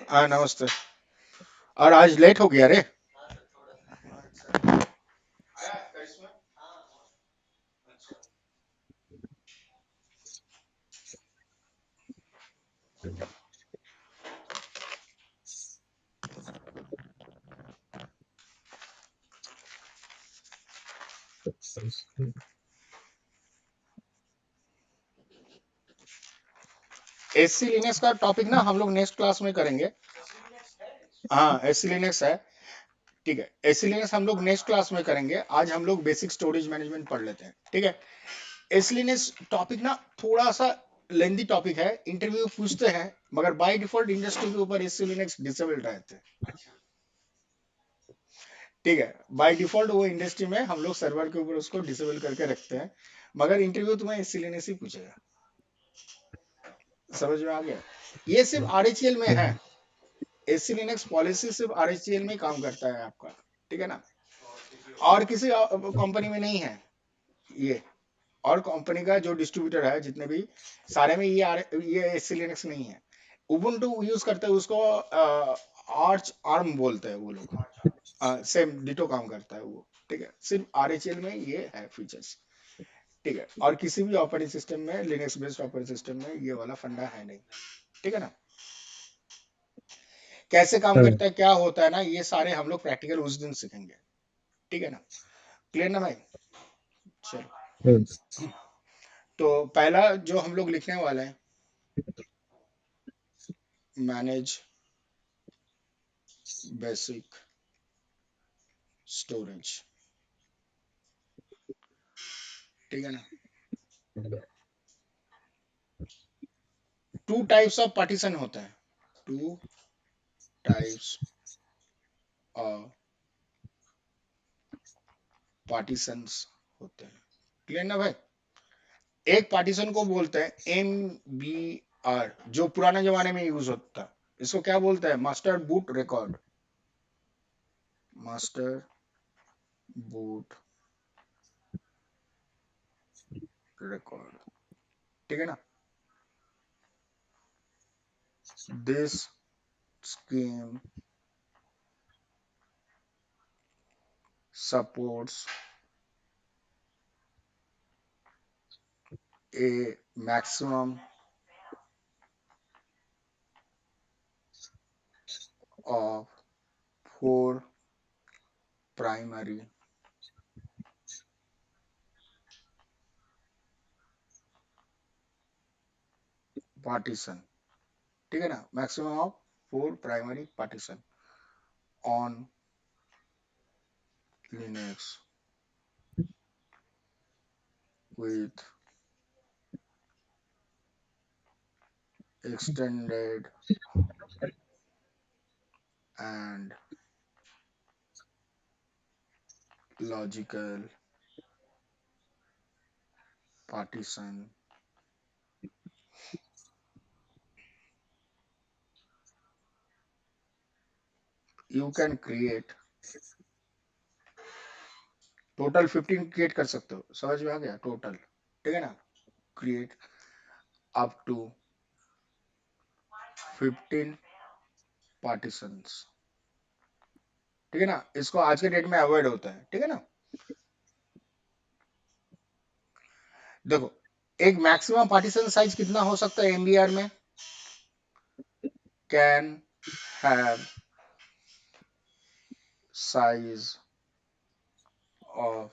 हाँ नमस्ते। और आज लेट हो गया रे। एससी लिनक्स का टॉपिक ना हम लोग नेक्स्ट क्लास में करेंगे। हाँ एससी लिनक्स है। ठीक है, एससी लिनक्स हम लोग नेक्स्ट क्लास में करेंगे। आज हम लोग बेसिक स्टोरेज मैनेजमेंट पढ़ लेते हैं। ठीक है, एससी लिनक्स टॉपिक ना थोड़ा सा लेंदी टॉपिक है, इंटरव्यू पूछते हैं, मगर बाय डिफॉल्ट इंडस्ट्री के ऊपर एससी लिनक्स डिसेबल रहते हैं। ठीक है, बाय डिफॉल्ट वो इंडस्ट्री में हम लोग सर्वर के ऊपर उसको डिसेबल करके रखते हैं, मगर इंटरव्यू तुम्हें एससी लिनक्स ही पूछेगा। समझ में आ गया? ये सिर्फ आरएचएल में है। एससी लिनक्स पॉलिसी सिर्फ आरएचएल में काम करता है आपका। ठीक है ना, और किसी कंपनी में नहीं है ये। और कंपनी का जो डिस्ट्रीब्यूटर है जितने भी सारे में ये एससी लिनक्स नहीं है। उबुंटू यूज करते हैं उसको, आर्च आर्म बोलते हैं वो लोग। सेम डिटो काम करता है वो। ठीक है, सिर्फ आरएचएल में ये है फीचर्स। ठीक है, और किसी भी ऑपरेटिंग सिस्टम में, लिनक्स बेस्ड ऑपरेटिंग सिस्टम में ये वाला फंडा है नहीं। ठीक है ना, कैसे काम करता है, क्या होता है ना, ये सारे हम लोग प्रैक्टिकल उस दिन सीखेंगे। ठीक है ना, क्लियर ना भाई? चलो, तो पहला जो हम लोग लिखने वाले हैं, मैनेज बेसिक स्टोरेज। ठीक है ना, टू टाइप्स ऑफ पार्टीशन होता है। टू टाइप्स ऑफ पार्टीशंस होते हैं। क्लियर ना भाई? एक पार्टीशन को बोलते हैं एम बी आर, जो पुराने जमाने में यूज होता है। इसको क्या बोलते हैं? Master boot record. Master boot record. ठीक है ना, this scheme supports a maximum of 4 primary partition। ठीक है ना, maximum of 4 primary partition on Linux with extended and logical partition you can create। Total 15 create कर सकते हो। समझ में आ गया? टोटल, ठीक है ना, क्रिएट अप टू 15 पार्टीशंस। ठीक है ना, इसको आज के डेट में अवॉइड होता है। ठीक है ना, देखो, एक मैक्सिमम पार्टीशन साइज कितना हो सकता है एमबीआर में? Can have size of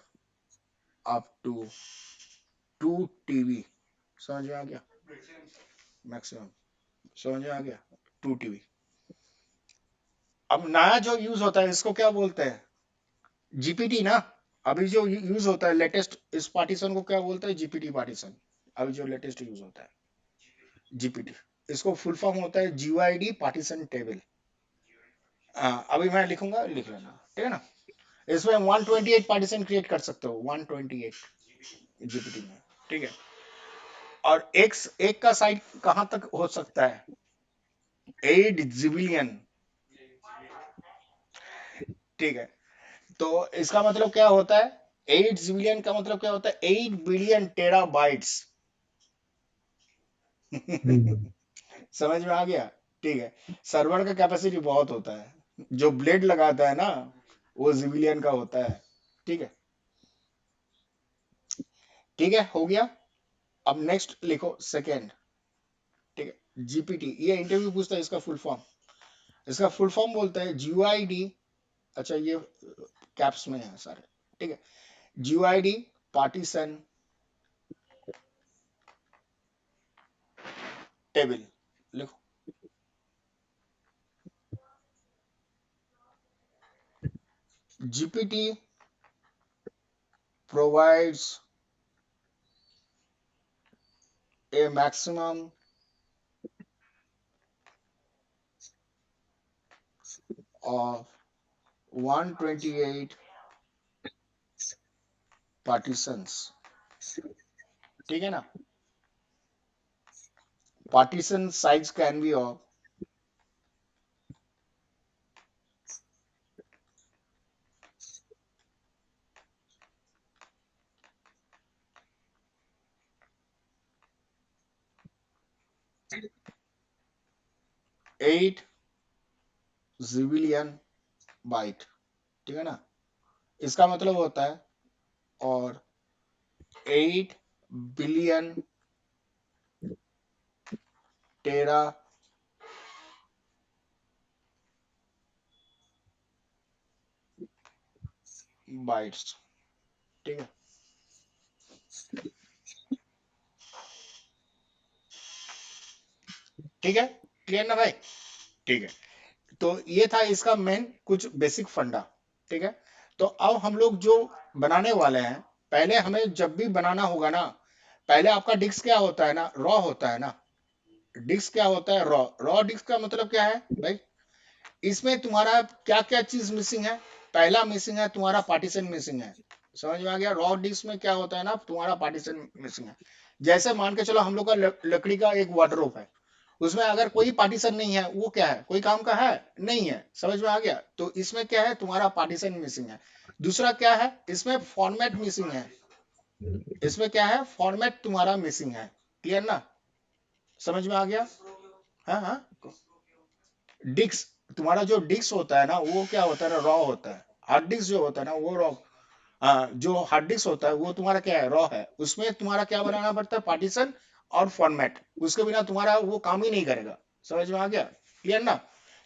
up to 2 TB. समझ में आ गया? मैक्सिमम समझ में आ गया? 2 टीबी। अब नया जो यूज होता है इसको क्या बोलते हैं? जीपीटी ना। अभी जो यूज होता है लेटेस्ट, इस पार्टीशन को क्या बोलते हैं? GPT partition. अभी जो लेटेस्ट यूज होता है जीपीटी, इसको फुल फॉर्म होता है जीयूआईडी पार्टीशन टेबल। अभी मैं लिखूंगा, लिख लेना। ठीक है ना, इसमें 128 पार्टीशन क्रिएट कर सकते हो, 128 जीपीटी में। ठीक है, और एक का साइज कहां तक हो सकता है? 8 जिबिलियन। ठीक है, तो इसका मतलब क्या होता है? 8 जिबिलियन का मतलब क्या होता है? 8 बिलियन टेरा बाइट्स। समझ में आ गया? ठीक है, सर्वर का कैपेसिटी बहुत होता है, जो ब्लेड लगाता है ना वो सिविलियन का होता है। ठीक है, ठीक है, हो गया। अब नेक्स्ट लिखो सेकेंड। ठीक है, जीपीटी, ये इंटरव्यू पूछता है इसका फुल फॉर्म। इसका फुल फॉर्म बोलता है जीयूआईडी। अच्छा, ये कैप्स में है सारे। ठीक है, जीयूआईडी पार्टीशन टेबल लिखो। GPT provides a maximum of 128 partitions। ठीक है ना, partition size can be of 8 जिबिलियन बाइट। ठीक है ना, इसका मतलब होता है और 8 बिलियन टेरा बाइट्स। ठीक है, ठीक है, क्लियर ना भाई? ठीक है, तो ये था इसका मेन कुछ बेसिक फंडा। ठीक है, तो अब हम लोग जो बनाने वाले हैं, पहले हमें जब भी बनाना होगा ना, पहले आपका डिस्क क्या होता है ना, रॉ होता है ना। डिस्क क्या होता है? रॉ। रॉ डिस्क का मतलब क्या है भाई? इसमें तुम्हारा क्या क्या चीज मिसिंग है? पहला मिसिंग है तुम्हारा पार्टीशन मिसिंग है। समझ में आ गया? रॉ डिस्क में क्या होता है ना, तुम्हारा पार्टीशन मिसिंग है। जैसे मान के चलो हम लोग का लकड़ी का एक वार्डरोब है, उसमें अगर कोई पार्टीशन नहीं है, वो क्या है? कोई काम का है? नहीं है। समझ में आ गया? तो इसमें क्या है, तुम्हारा पार्टीशन मिसिंग है। दूसरा क्या है, इसमें फॉर्मेट मिसिंग है। इसमें क्या है, फॉर्मेट तुम्हारा मिसिंग है। क्लियर ना? समझ में आ गया? हाँ हाँ। डिस्क, तुम्हारा जो डिस्क होता है ना वो क्या होता है ना, रॉ होता है। हार्ड डिस्क जो होता है ना वो रॉ। हाँ, जो हार्ड डिस्क होता है वो तुम्हारा क्या है, रॉ है। उसमें तुम्हारा क्या बनाना पड़ता है, पार्टीशन और फॉर्मेट। उसके बिना तुम्हारा वो काम ही नहीं करेगा। समझ में आ गया? क्लियर ना?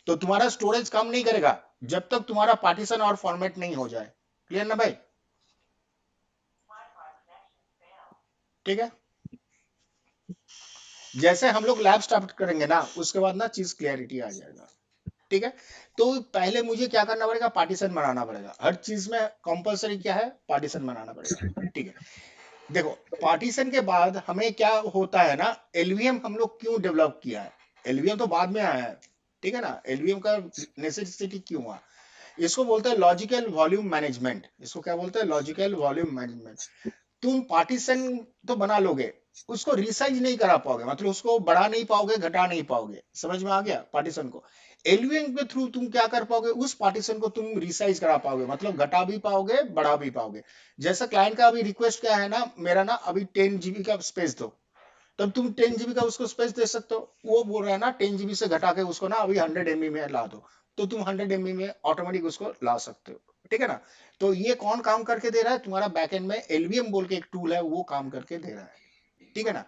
तो तुम्हारा स्टोरेज काम नहीं करेगा जब तक तुम्हारा पार्टीशन और फॉर्मेट नहीं हो जाए। क्लियर ना भाई? ठीक है, जैसे हम लोग लैब स्टार्ट करेंगे ना उसके बाद ना चीज क्लियरिटी आ जाएगा। ठीक है, तो पहले मुझे क्या करना पड़ेगा, पार्टीशन बनाना पड़ेगा। हर चीज में कंपलसरी क्या है, पार्टीशन बनाना पड़ेगा। ठीक है, देखो, पार्टीशन के बाद हमें क्या होता है ना, एलवीएम हम लोग क्यों डेवलप किया है? एलवीएम तो बाद में आया है। ठीक है ना, एलवीएम का नेसेसिटी क्यों हुआ? इसको बोलते हैं लॉजिकल वॉल्यूम मैनेजमेंट। इसको क्या बोलते हैं, लॉजिकल वॉल्यूम मैनेजमेंट। तुम पार्टीशन तो बना लोगे, उसको रिसाइज नहीं करा पाओगे, मतलब उसको बढ़ा नहीं पाओगे, घटा नहीं पाओगे। समझ में आ गया? पार्टीशन को एलवीएम के थ्रू तुम क्या कर पाओगे, उस पार्टीशन को तुम रिसाइज करा पाओगे, मतलब घटा भी पाओगे, बढ़ा भी पाओगे। जैसा क्लाइंट का अभी रिक्वेस्ट क्या है ना, मेरा ना अभी 10 GB का स्पेस दो, तब तुम 10 GB का उसको स्पेस दे सकते हो। वो बोल रहा है ना 10 GB से घटा के उसको ना अभी 100 MB में ला दो, तो तुम 100 MB में ऑटोमेटिक उसको ला सकते हो। ठीक है ना? तो ये कौन काम करके दे रहा है, तुम्हारा बैकएंड में एलवीएम बोल के एक टूल है, वो काम करके दे रहा है। ठीक है ना?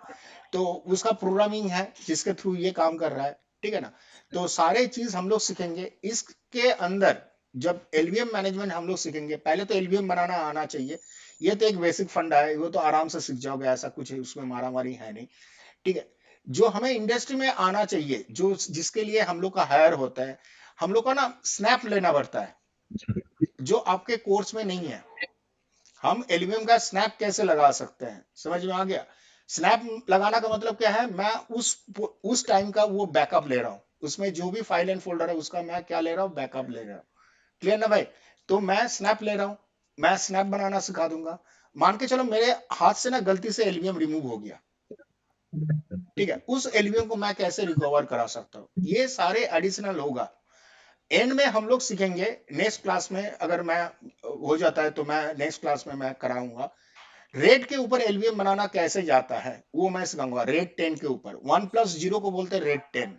तो उसका प्रोग्रामिंग है जिसके थ्रू ये काम कर रहा है। ठीक है ना? तो सारे चीज हम लोग सीखेंगे इसके अंदर। जब एलवीएम मैनेजमेंट हम लोग सीखेंगे, पहले तो एलवीएम बनाना आना चाहिए। ये तो एक बेसिक फंडा है, वो तो आराम से सीख जाओगे, ऐसा कुछ है उसमें मारा मारी है नहीं। ठीक है, जो हमें इंडस्ट्री में आना चाहिए, जो जिसके लिए हम लोग का हायर होता है, हम लोग का ना स्नैप लेना पड़ता है, जो आपके कोर्स में नहीं है। हम एल्यूमिनियम का स्नैप कैसे लगा सकते हैं? समझ में आ गया? स्नैप लगाना का मतलब क्या है, मैं उस टाइम का वो बैकअप ले रहा हूँ, उसमें जो भी फाइल एंड फोल्डर है उसका मैं क्या ले रहा हूँ, बैकअप ले रहा हूँ। क्लियर ना भाई? तो मैं स्नैप ले रहा हूँ, मैं स्नैप बनाना सिखा दूंगा। मान के चलो मेरे हाथ से ना गलती से एल्यूमिनियम रिमूव हो गया, ठीक है, उस एल्यूमिनियम को मैं कैसे रिकवर करा सकता हूँ, ये सारे एडिशनल होगा। एंड में हम लोग सीखेंगे नेक्स्ट क्लास में, अगर मैं हो जाता है तो मैं नेक्स्ट क्लास में मैं कराऊंगा। रेड के ऊपर एलवीएम बनाना कैसे जाता है वो मैं सिखाऊंगा। रेड 10 के ऊपर 1+0 को बोलते हैं रेड 10।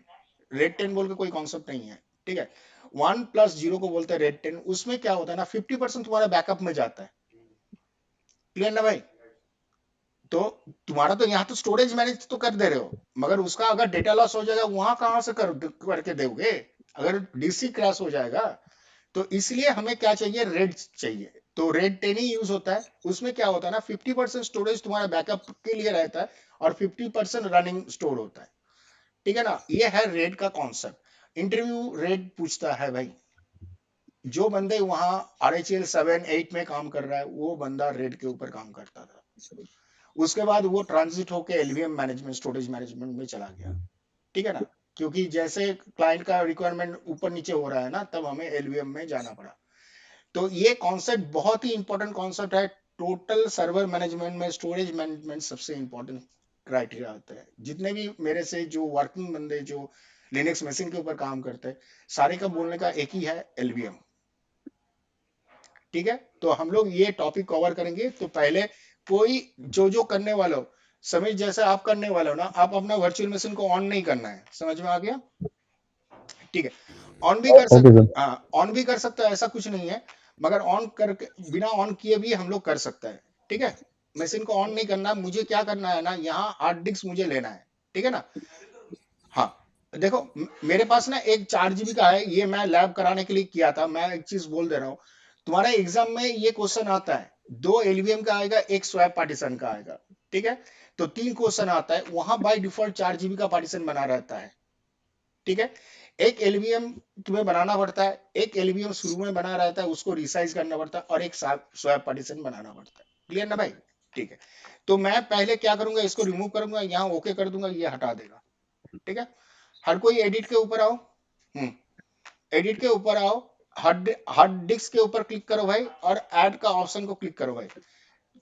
रेड 10 बोल के कोई कॉन्सेप्ट नहीं है, ठीक है। 1+0 को बोलते हैं रेड 10। उसमें क्या होता है ना, 50% तुम्हारा बैकअप में जाता है। क्लियर ना भाई? तो तुम्हारा तो यहाँ तो स्टोरेज मैनेज तो कर दे रहे हो, मगर उसका अगर डेटा लॉस हो जाएगा वहां कहां से करके दोगे, अगर डीसी क्रैश हो जाएगा। तो इसलिए हमें क्या चाहिए, रेड चाहिए। तो रेड 10 ही यूज होता है। उसमें क्या होता है ना, 50% स्टोरेज तुम्हारा बैकअप के लिए रहता है और 50% रनिंग स्टोर होता है, ठीक है ना। ये है रेड का कॉन्सेप्ट। इंटरव्यू रेड पूछता है भाई, जो बंदे वहां RHEL 7-8 में काम कर रहा है वो बंदा रेड के ऊपर काम करता था। उसके बाद वो ट्रांजिट होके एलवीएम मैनेजमेंट, स्टोरेज मैनेजमेंट में चला गया, ठीक है ना। क्योंकि जैसे क्लाइंट का रिक्वायरमेंट ऊपर नीचे हो रहा है ना, तब हमें एलवीएम में जाना पड़ा। तो ये कॉन्सेप्ट बहुत ही इंपॉर्टेंट कॉन्सेप्ट है। टोटल सर्वर मैनेजमेंट में स्टोरेज मैनेजमेंट सबसे इंपॉर्टेंट क्राइटेरिया होता है। जितने भी मेरे से जो वर्किंग बंदे जो लिनक्स मशीन के ऊपर काम करते हैं, सारे का बोलने का एक ही है, एलवीएम, ठीक है। तो हम लोग ये टॉपिक कवर करेंगे। तो पहले कोई जो करने वाला हो, समीर जैसे आप करने वाले हो ना, आप अपना वर्चुअल मशीन को ऑन नहीं करना है, समझ में आ गया? ठीक है। ऑन भी कर ओके सकते, सर। हाँ ऑन भी कर सकते हैं, ऐसा कुछ नहीं है। मगर ऑन करके, बिना ऑन किए भी हम लोग कर सकते हैं, ठीक है। मशीन को ऑन नहीं करना, मुझे क्या करना है ना, यहाँ हार्ड डिस्क मुझे लेना है, ठीक है ना। हाँ, देखो मेरे पास ना एक 4 GB का है, ये मैं लैब कराने के लिए किया था। मैं एक चीज बोल दे रहा हूँ, तुम्हारे एग्जाम में ये क्वेश्चन आता है, 2 LVM का आएगा, एक स्वैप पार्टीशन का आएगा, ठीक है। तो 3 क्वेश्चन आता है वहां, बाय डिफॉल्ट 4 GB का पार्टीशन बना रहता है, ठीक है। एक एलवीएम तुम्हें बनाना पड़ता है, एक एलवीएम शुरू में बना रहता है, उसको रिसाइज करना पड़ता है, और एक स्वैप पार्टीशन बनाना पड़ता है। क्लियर ना भाई? ठीक है। तो मैं पहले क्या करूंगा, इसको रिमूव करूंगा, यहाँ ओके कर दूंगा, ये हटा देगा, ठीक है। हर कोई एडिट के ऊपर आओ। एडिट के ऊपर आओ, हार्ड हार्ड डिस्क के ऊपर क्लिक करो भाई, और ऐड का ऑप्शन को क्लिक करो भाई।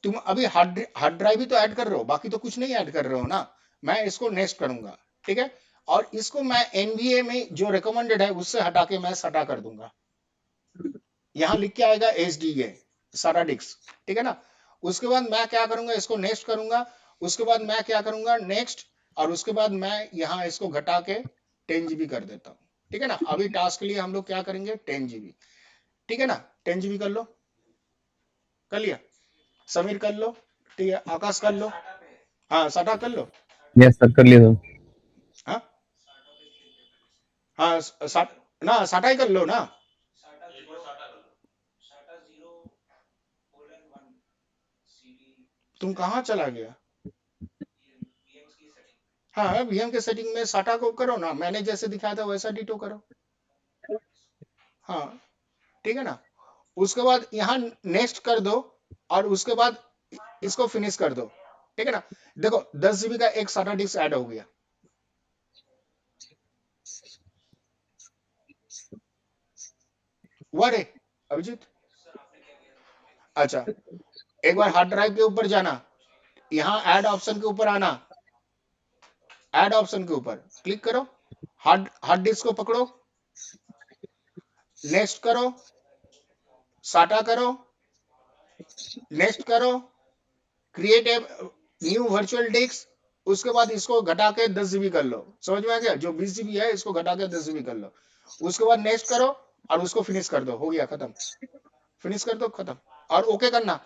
तुम अभी हार्ड हार्ड ड्राइव ही तो ऐड कर रहे हो, बाकी तो कुछ नहीं ऐड कर रहे हो ना। मैं इसको नेक्स्ट करूंगा, ठीक है। और इसको मैं एनवीए में जो रिकमेंडेड है उससे हटा के मैं सटा कर दूंगा। यहाँ लिख के आएगा HDA, सारा डिस्क, ठीक है ना। उसके बाद मैं क्या करूंगा, इसको नेक्स्ट करूंगा। उसके बाद मैं क्या करूंगा, नेक्स्ट। और उसके बाद मैं यहाँ इसको घटा के 10 GB कर देता हूँ, ठीक है ना। अभी टास्क के लिए हम लोग क्या करेंगे, 10 GB, ठीक है ना। 10 GB कर लो, कर लिया? समीर कर लो, ठीक है। आकाश कर लो, हाँ सटा कर लो। यस सर, कर लिया सर। हाँ हाँ, ना सटा ही कर लो ना। तुम कहाँ चला गया? हाँ, वीएम के सेटिंग में साटा को करो ना, मैंने जैसे दिखाया था वैसा डिटो करो। हाँ, ठीक है ना। उसके बाद यहाँ नेक्स्ट कर दो, और उसके बाद इसको फिनिश कर दो, ठीक है ना। देखो 10 GB का एक साटा डिस्क ऐड हो गया। हुआ रे अभिजीत? अच्छा, एक बार हार्ड ड्राइव के ऊपर जाना, यहाँ ऐड ऑप्शन के ऊपर आना, ऐड ऑप्शन के ऊपर क्लिक करो, हार्ड हार्ड डिस्क को पकड़ो, नेक्स्ट करो, साटा करो, नेक्स्ट करो, create a new virtual disc. उसके बाद इसको घटा के 10 GB कर लो, समझ में आ गया? जो 20 GB है इसको घटा के 10 GB कर लो। उसके बाद नेक्स्ट करो, और उसको फिनिश कर दो, हो गया खत्म। फिनिश कर दो, खत्म। और ओके करना।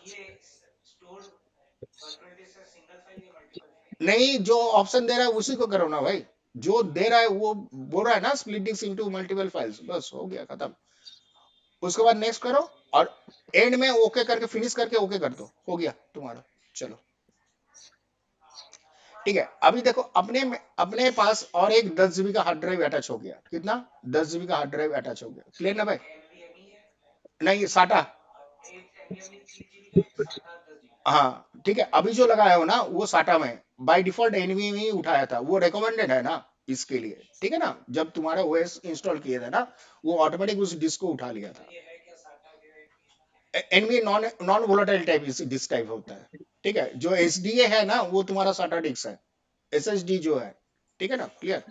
नहीं, जो ऑप्शन दे रहा है उसी को करो ना भाई। जो दे रहा है वो बोल रहा है ना, split disk into multiple files, बस हो गया खत्म। उसके बाद नेक्स्ट करो, और एंड में ओके करके, फिनिश करके ओके कर दो, हो गया तुम्हारा। चलो, ठीक है। अभी देखो अपने पास और एक 10 GB का हार्ड ड्राइव अटैच हो गया। कितना? 10 GB का हार्ड ड्राइव अटैच हो गया। क्लियर ना भाई? नहीं, साटा। हाँ, ठीक है। अभी जो लगाया हो ना वो साटा में बाय डिफॉल्ट एनवी में ही उठाया था, वो रिकमेंडेड है ना इसके लिए, ठीक है ना। जब तुम्हारा ओएस इंस्टॉल किया था ना, वो ऑटोमेटिक उस डिस्क को उठा लिया था। NV non non volatile type disk type होता है, ठीक है। जो एसडीए है ना वो तुम्हारा साटा डिस्क है, एसएसडी जो है, ठीक है ना। क्लियर?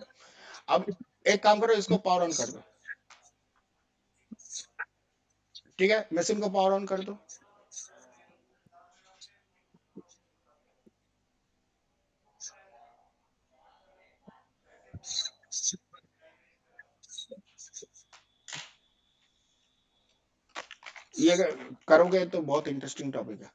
अब एक काम करो, इसको पावर ऑन कर दो, ठीक है। मशीन को पावर ऑन कर दो। ये करोगे तो बहुत इंटरेस्टिंग टॉपिक है।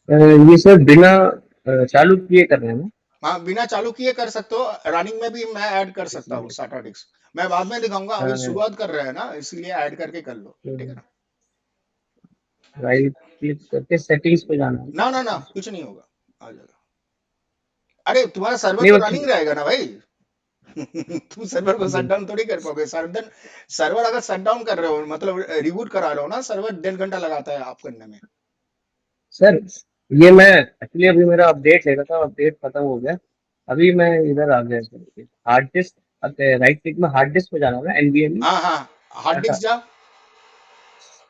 ये सब बिना चालू किए कर रहे हैं ना? हाँ, बिना चालू किए कर सकते हो। रनिंग में भी मैं ऐड कर सकता हूँ साटाडिक्स। मैं बाद में दिखाऊंगा, अभी शुरुआत कर रहे हैं ना, इसीलिए ऐड करके कर लो, ठीक है ना। राइट क्लिक करके सेटिंग्स पे जाना है ना ना ना, ना? कुछ नहीं होगा, आ जाएगा। अरे तुम्हारा सर्वर नहीं तो वो रनिंग रहेगा ना भाई। तुम सर्वर को शट डाउन थोड़ी कर पाओगे। सर्वर सर्वर अगर शट डाउन कर रहे हो, मतलब रिबूट करा रहे हो ना, सर्वर 1.5 घंटा लगाता है आप करने में। सर, ये मैं एक्चुअली अभी मेरा अपडेट लेना था, अपडेट खत्म हो गया। अभी मैं इधर आ गया sir, hard disk right click में हार्ड डिस्क पे जाना होगा, एनवीएमई हाँ हाँ, हार्ड डाटा। डिस्क जा।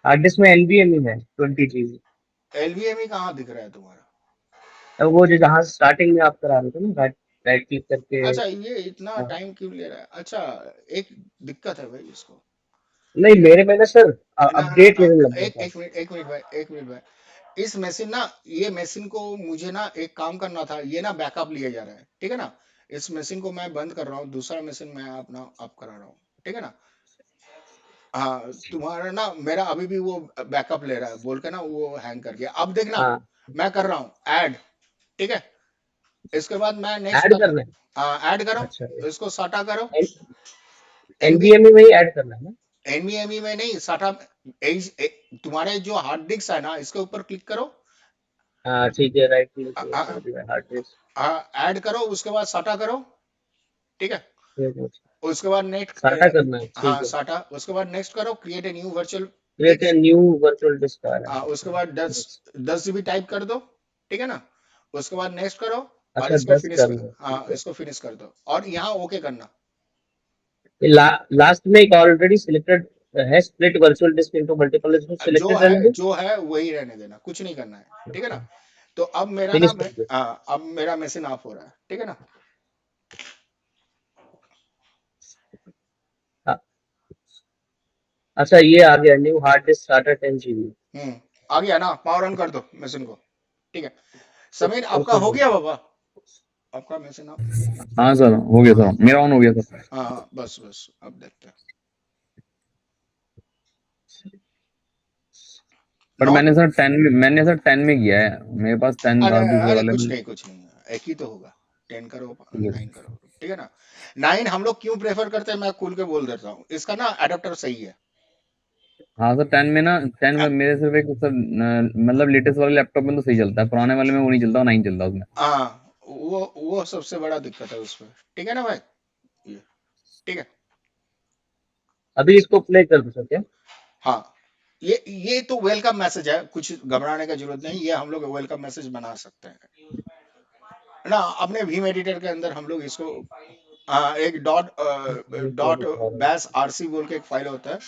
हार्ड डिस्क में एनवीएमई है 20 GB। एलवीएमई कहाँ दिख रहा है तुम्हारा? अब वो जो जहाँ स्टार्टिंग में आप करा रहे थे ना, राइट राइट क्लिक करके। अच्छा, ये इतना हाँ, टाइम क्यों ले रहा है? अच्छा, एक दिक्कत है भाई इसको। नहीं मेरे में ना सर ना ना अपडेट ना, लेने लग गया एक था। एक मिनट, एक मिनट भाई, एक मिनट भाई। इस मशीन ना, ये मशीन को मुझे ना एक काम करना था, ये ना बैकअप लिया जा रहा है, ठीक है ना। इस मशीन को मैं बंद कर रहा हूँ, दूसरा मशीन मैं अपना अप करा रहा हूँ, ठीक है ना। हाँ, तुम्हारा ना, मेरा अभी भी वो बैकअप ले रहा है बोल के ना, वो हैंग कर गया। अब देखना, हाँ, मैं कर रहा हूँ ऐड, ठीक है। इसके बाद मैं नेक्स्ट ऐड कर, करना है। हाँ ऐड करो, अच्छा, इसको साटा करो। एनवी एनवीएमई में ही ऐड करना है ना? एनवीएमई में नहीं, साटा। तुम्हारे जो हार्ड डिस्क है ना, इसके ऊपर क्लिक करो। हाँ ठीक है, राइट क्लिक कर दिया, हार्ड डिस्क। ऐड करो, उसके बाद साटा करो, ठीक है। ठीक है, उसके बाद नेक्स्ट, साटा करना है, ठीक हाँ है। साटा, उसके बाद नेक्स्ट करो, create a new virtual create a disk. New virtual disk आ रहा है। उसके बाद दस Next। 10 GB टाइप कर दो, ठीक है ना। उसके बाद नेक्स्ट करो, और अच्छा, इसको 10 फिनिश कर, करना है, हाँ ठीक है। इसको फिनिश कर दो, और यहाँ ओके करना। ये लास्ट में एक ऑलरेडी सिलेक्टेड है, split virtual disc into multiple, इसको सिलेक्टेड रहने दो। जो है वही रहने देना, कुछ नहीं करना है, ठीक है ना। तो अब मेरा ना, फिनिश कर दो। अब मेरा मशीन ऑफ हो रहा है, ठीक है ना। हाँ, अच्छा ये आ गया, new hard disk starter 10 GB। आ गया ना, पावर ऑन कर दो मशीन को, ठीक है। समीर, आपका ओके हो सर। गया बाबा, आपका मशीन ऑफ। हाँ सर, हो गया हाँ सर, मेरा ऑन हो गया सर। हाँ हाँ, बस बस, अब देखते हैं। पर नॉट, मैंने सर 10 में किया है, मेरे पास 10 अरे था दूसरे अरे, वाले में। कुछ नहीं कुछ नहीं, एक ही तो होगा। 10 करो, ठीक है 9 सर। करो, ठीक है ना। 9 हम लोग क्यों प्रेफर करते हैं, मैं खुल के बोल देता हूँ, इसका ना अडेप्टर सही है। हाँ सर, 10 में ना, 10 में मेरे सिर्फ एक सर मतलब लेटेस्ट वाले लैपटॉप में तो सही चलता है, पुराने वाले में वो नहीं चलता, 9 चलता है उसमें। हाँ, वो सबसे बड़ा दिक्कत है उसमें, ठीक है ना भाई। ये ठीक है। अभी इसको प्ले कर दो सर क्या? हाँ, ये तो वेलकम मैसेज है, कुछ घबराने का जरूरत नहीं, ये हम लोग वेलकम मैसेज बना सकते हैं ना। अपने भीम एडिटर के अंदर हम लोग इसको, एक ये डॉट दिखा रहा है। बैस आरसी बोल के एक फाइल होता है,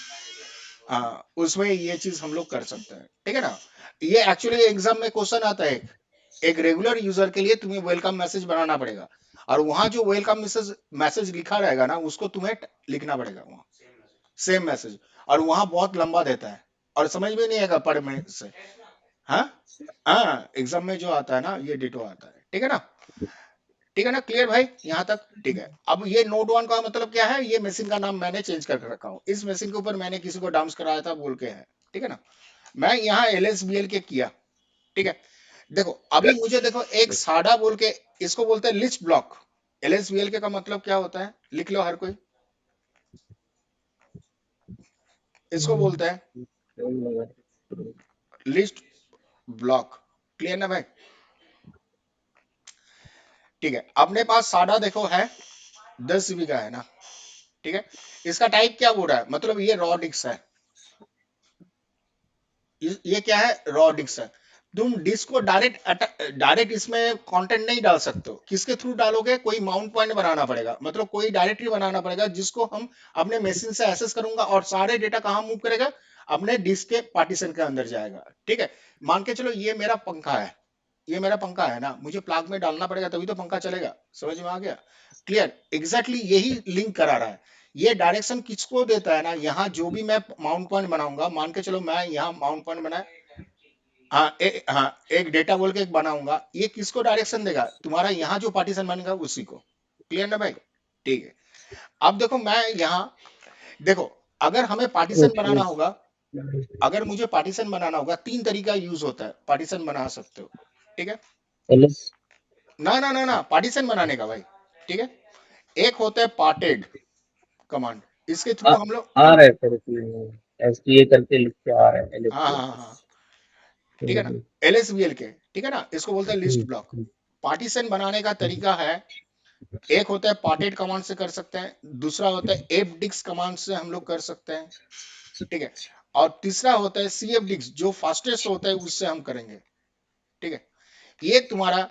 उसमें ये चीज हम लोग कर सकते हैं, ठीक है ना। ये एक्चुअली एग्जाम में क्वेश्चन आता है, एक रेगुलर यूजर के लिए तुम्हें वेलकम मैसेज बनाना पड़ेगा, और वहां जो वेलकम मैसेज मैसेज लिखा रहेगा ना, उसको तुम्हें लिखना पड़ेगा वहां, सेम मैसेज। और वहां बहुत लंबा देता है, और समझ में नहीं आएगा पढ़ने से। हाँ हाँ, एग्जाम में जो आता है ना, ये डिटो आता है, ठीक है ना। ठीक है ना, क्लियर भाई यहाँ तक, ठीक है। अब ये नोड वन का मतलब क्या है, ये मशीन का नाम मैंने चेंज कर रखा हूँ, इस मशीन के ऊपर मैंने किसी को डाउंस कराया था बोल के है, ठीक है ना। मैं यहाँ LSBL के किया, ठीक है। देखो अभी मुझे देखो, एक साडा बोल के, इसको बोलते हैं लिस्ट ब्लॉक। LSBL के का मतलब क्या होता है, लिख लो हर कोई। इसको बोलते हैं लिस्ट ब्लॉक। क्लियर ना भाई? ठीक है, अपने पास साडा देखो है, 10 GB का है ना, ठीक है। इसका टाइप क्या बोल रहा है, मतलब ये रॉ डिस्क है, ये क्या है, रॉ डिस्क है। तुम डिस्क को डायरेक्ट इसमें कंटेंट नहीं डाल सकते हो, किसके थ्रू डालोगे, कोई माउंट पॉइंट बनाना पड़ेगा, मतलब कोई डायरेक्टरी बनाना पड़ेगा, जिसको हम अपने मशीन से एक्सेस करूंगा, और सारे डेटा कहाँ मूव करेगा, अपने डिस्क के पार्टीशन के अंदर जाएगा, ठीक है। मान के चलो ये मेरा पंखा है, ये मेरा पंखा है ना, मुझे प्लग में डालना पड़ेगा तभी तो पंखा चलेगा, समझ में आ गया? क्लियर, एग्जैक्टली यही लिंक करा रहा है। ये डायरेक्शन किसको देता है ना, यहाँ जो भी मैं माउंट पॉइंट बनाऊंगा, मान के चलो मैं यहाँ माउंट पॉइंट बनाया, हाँ, एक डेटा बोल के एक बनाऊंगा, ये किसको डायरेक्शन देगा, तुम्हारा यहाँ जो पार्टीशन बनेगा उसी को। क्लियर ना भाई? ठीक है। अब देखो मैं यहाँ, देखो अगर हमें पार्टीशन ओके। बनाना होगा, अगर मुझे पार्टीशन बनाना होगा, तीन तरीका यूज होता है पार्टीशन बना सकते हो। ठीक है? एलएस। ना ना ना ना, पार्टीशन बनाने का भाई। ठीक है? एक होता है पार्टेड कमांड, इसके आ, थ्रू हम लोग, आ रहा है सर इसमें, एसटीए करके लिख के आ रहा है हाँ एलएस। हाँ हाँ हाँ, ठीक है ना, LSBL के, ठीक है ना, इसको बोलते हैं लिस्ट ब्लॉक। पार्टीशन बनाने का तरीका है, एक होता है पार्टेड कमांड से कर सकते हैं, दूसरा होता है एफडिक्स कमांड से हम लोग कर सकते हैं। ठीक है? और तीसरा होता है CFDIX, जो फास्टेस्ट होता है उससे हम करेंगे। ठीक है? ये तुम्हारा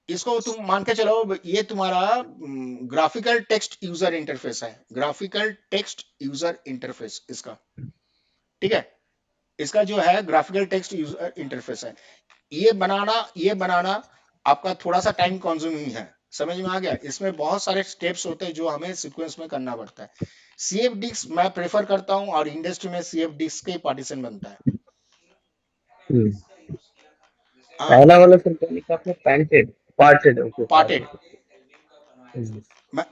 इसको तुम मान के चलो, ये तुम्हारा ग्राफिकल टेक्स्ट यूजर इंटरफेस है, ग्राफिकल टेक्स्ट यूजर इंटरफेस इसका। ठीक है? इसका जो है ग्राफिकल टेक्स्ट यूजर इंटरफेस है, ये बनाना आपका थोड़ा सा टाइम कंज्यूमिंग है। समझ में आ गया? इसमें बहुत सारे स्टेप्स होते हैं जो हमें सीक्वेंस में करना पड़ता है। CFDIX मैं प्रेफर करता हूं, और इंडस्ट्री में CFDIX के पार्टीशन बनता है। हाँ, पहला वाला सर क्या लिखा आपने, painted parted, okay parted. Parted. मैं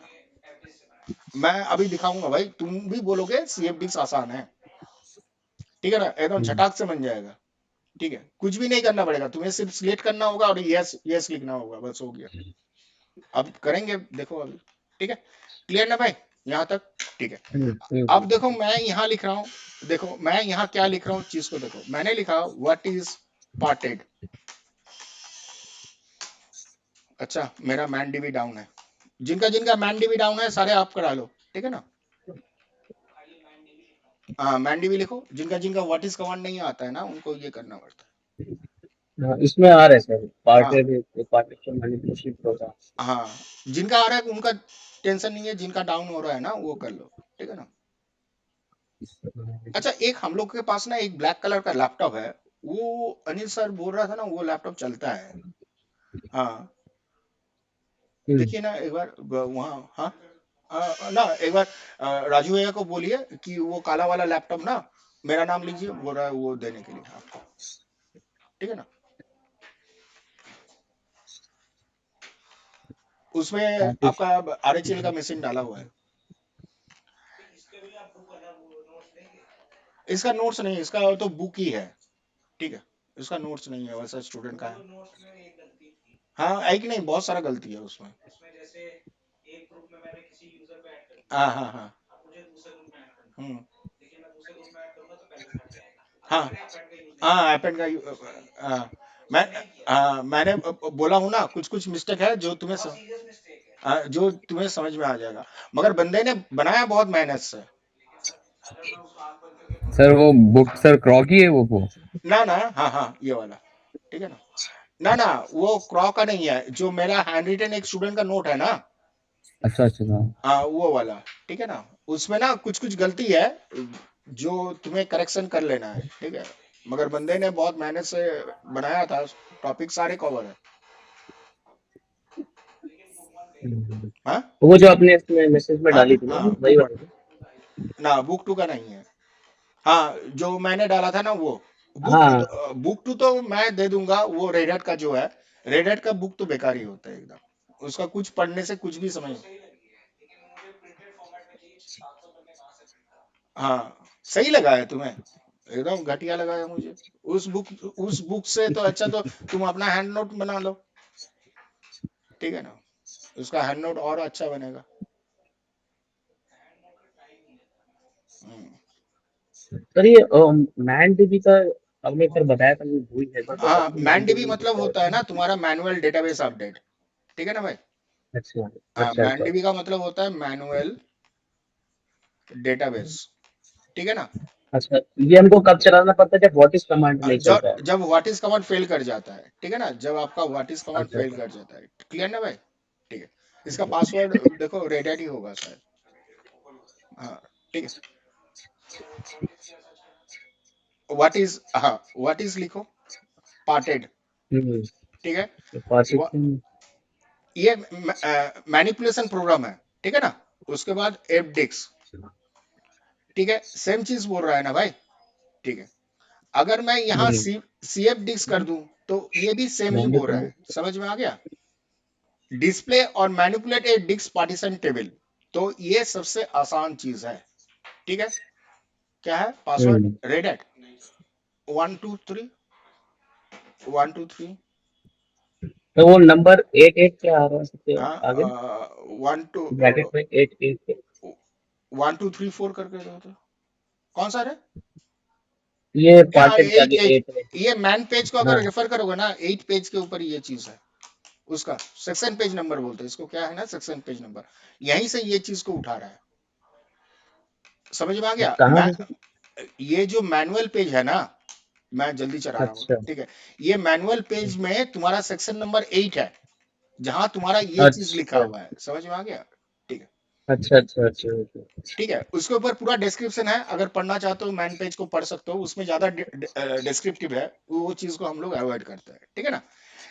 मैं अभी दिखाऊंगा भाई, तुम भी बोलोगे CFDIX आसान है। ठीक है ना, एकदम झटाक से बन जाएगा। ठीक है, कुछ भी नहीं करना पड़ेगा, तुम्हें सिर्फ सिलेक्ट करना होगा और यस यस लिखना होगा, बस हो गया। अब करेंगे, देखो अभी। ठीक है? क्लियर ना भाई यहाँ तक? ठीक है। अब देखो मैं यहाँ लिख रहा हूँ, देखो मैं यहाँ क्या लिख रहा हूँ, चीज को देखो, मैंने लिखा व्हाट इज पार्टेड। अच्छा, मेरा मैन डीबी डाउन है, जिनका जिनका मैन डीबी डाउन है सारे आप करा लो। ठीक है ना? हाँ, मैन डीबी लिखो, जिनका जिनका व्हाट इज कमांड नहीं आता है ना, उनको ये करना पड़ता हाँ, इसमें आ रहा है सर है। हाँ पार्टेड, पार्टीशन मैनिपुलेशन प्रोग्राम। हाँ, जिनका आ रहा है उनका टेंशन नहीं है, जिनका डाउन हो रहा है ना वो कर लो। ठीक है ना? अच्छा, एक हम लोग के पास ना एक ब्लैक कलर का लैपटॉप है, वो अनिल सर बोल रहा था ना, वो लैपटॉप चलता है। हाँ, देखिए ना एक बार वहाँ, हाँ, ना एक बार राजू भैया को बोलिए कि वो काला वाला लैपटॉप ना, मेरा नाम लीजिए, बोल रहा है वो देने के लिए आपको। ठीक है ना? उसमें आपका RHL का मशीन डाला हुआ है। इसका नोट्स नहीं, इसका तो बुक ही है। ठीक है? इसका नोट्स नहीं है, वैसा स्टूडेंट का है। हाँ, है कि नहीं, बहुत सारा गलती है उसमें। हाँ हाँ हाँ। हम्म। हाँ हाँ, iPad का हाँ, मैं मैंने बोला हूँ ना, कुछ कुछ मिस्टेक है जो तुम्हें जो तुम्हें समझ में आ जाएगा, मगर बंदे ने बनाया बहुत मेहनत से। सर वो बुक सर क्रॉक ही है वो। ना ना, हाँ हाँ, ये वाला। ठीक है ना? ना ना, वो क्रॉ का नहीं है, जो मेरा हैंड रिटन एक स्टूडेंट का नोट है ना, अच्छा अच्छा हाँ। हाँ वो वाला। ठीक है ना? उसमें ना कुछ कुछ गलती है, जो तुम्हें करेक्शन कर लेना है। ठीक है? मगर बंदे ने बहुत मेहनत से बनाया था, टॉपिक सारे कवर है। हाँ वो जो आपने इसमें मैसेज में हाँ डाली थी ना, हाँ, वही वाली। ना बुक टू का नहीं है। हाँ, जो मैंने डाला था ना वो, बुक टू हाँ। तो, बुक टू तो मैं दे दूंगा, वो रेडहैट का जो है, रेडहैट का बुक तो बेकार ही होता है एकदम, उसका कुछ पढ़ने से कुछ भी समझ। हाँ, सही लगा है तुम्हें? एकदम घटिया लगा है मुझे। उस बुक से तो अच्छा तो तुम अपना हैंड नोट बना लो। ठीक है ना? उसका हैंड नोट और अच्छा बनेगा। हम्म। सर ये मैन डीबी का आपने एक बार बताया था, मुझे भूल गया था, तो हाँ, अभी मैन मैन डीबी डीबी मतलब होता है ना तुम्हारा मैनुअल डेटाबेस अपडेट। ठीक है ना भाई? अच्छा हाँ, अच्छा मैन अच्छा। डीबी का मतलब होता है मैनुअल डेटाबेस। ठीक है ना? अच्छा, ये हमको कब चलाना पड़ता है, जब व्हाट इज कमांड नहीं चलता जब है? जब व्हाट इज कमांड फेल कर जाता है। ठीक है ना? जब आपका व्हाट इज कमांड अच्छा फेल अच्छा। कर जाता है। क्लियर ना भाई? ठीक है। इसका पासवर्ड देखो, रेडेट ही होगा शायद। हाँ, ठीक है। व्हाट इज, हाँ, व्हाट इज लिखो, पार्टेड। हम्म। ठीक है? Wha- partition. ये मैनिपुलेशन प्रोग्राम है। ठीक है ना? उसके बाद एफडिक्स। ठीक है, सेम चीज बोल रहा है ना भाई? ठीक है। अगर मैं यहाँ हम्म, सी एफ डिस्क कर दूं तो ये भी सेम ही बोल रहा है, समझ में आ गया। डिस्प्ले और मैनिपुलेट ए डिस्क पार्टीशन टेबल, तो ये सबसे आसान चीज है, ठीक है। क्या है पासवर्ड? हम्म। Red eight 1 2 3 1 2 3। तो वो नंबर 88 क्या आ रहा है सबसे हाँ आगे 1 2 ब्रैकेट में 88? 1 2 3 4 करके दो तो कौन सा है? ये हाँ पार्टन के एट आगे एट। 8 है। ये मैन पेज को अगर हाँ। रेफर करोगे ना, 8 पेज के ऊपर ये चीज है, उसका सेक्शन पेज नंबर बोलते हैं इसको, क्या है ना, सेक्शन पेज नंबर। यहीं से ये चीज को उठा रहा है, समझ में आ गया। कहाँ मैं से? ये जो मैनुअल पेज है ना, मैं जल्दी चला रहा हूँ, अच्छा ठीक है। ये मैनुअल पेज में तुम्हारा सेक्शन नंबर 8 है, जहां तुम्हारा ये चीज लिखा अच्छा हुआ है, समझ में आ गया। ठीक है, अच्छा अच्छा अच्छा अच्छा। ठीक है। उसके ऊपर पूरा डिस्क्रिप्शन है, अगर पढ़ना चाहते हो मैन पेज को पढ़ सकते हो, उसमें ज्यादा डिस्क्रिप्टिव है, वो चीज को हम लोग अवॉइड करते हैं, ठीक है ना।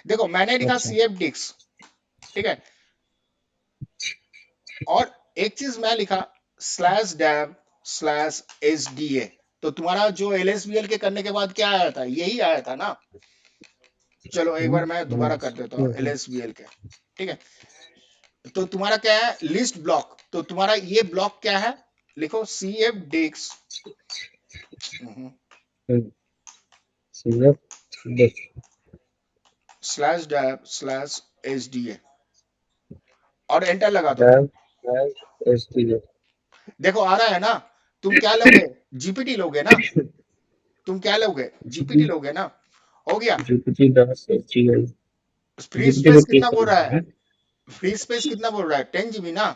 देखो मैंने लिखा अच्छा सी एफ डिक्स, ठीक है। और एक चीज मैं लिखा /dev/sda, तो तुम्हारा जो एल एस बी एल के करने के बाद क्या आया था, यही आया था ना। चलो एक बार मैं दोबारा कर देता हूँ एल एस बी एल के, ठीक है। तो तुम्हारा क्या है, लिस्ट ब्लॉक, तो तुम्हारा ये ब्लॉक क्या है, लिखो सी एफ डिक्स सीएफ देख /dev/sda और एंटर लगा दो। डेव एस टी ए देखो आ रहा है ना। तुम क्या लोगे, जीपीटी लोगे ना, तुम क्या लोगे, जीपीटी लोगे ना। हो गया। GPT dot S T A free GPT space को कितना क्लिक बोल रहा करना है, है। फ्री स्पेस कितना बोल रहा है, 10 GB ना।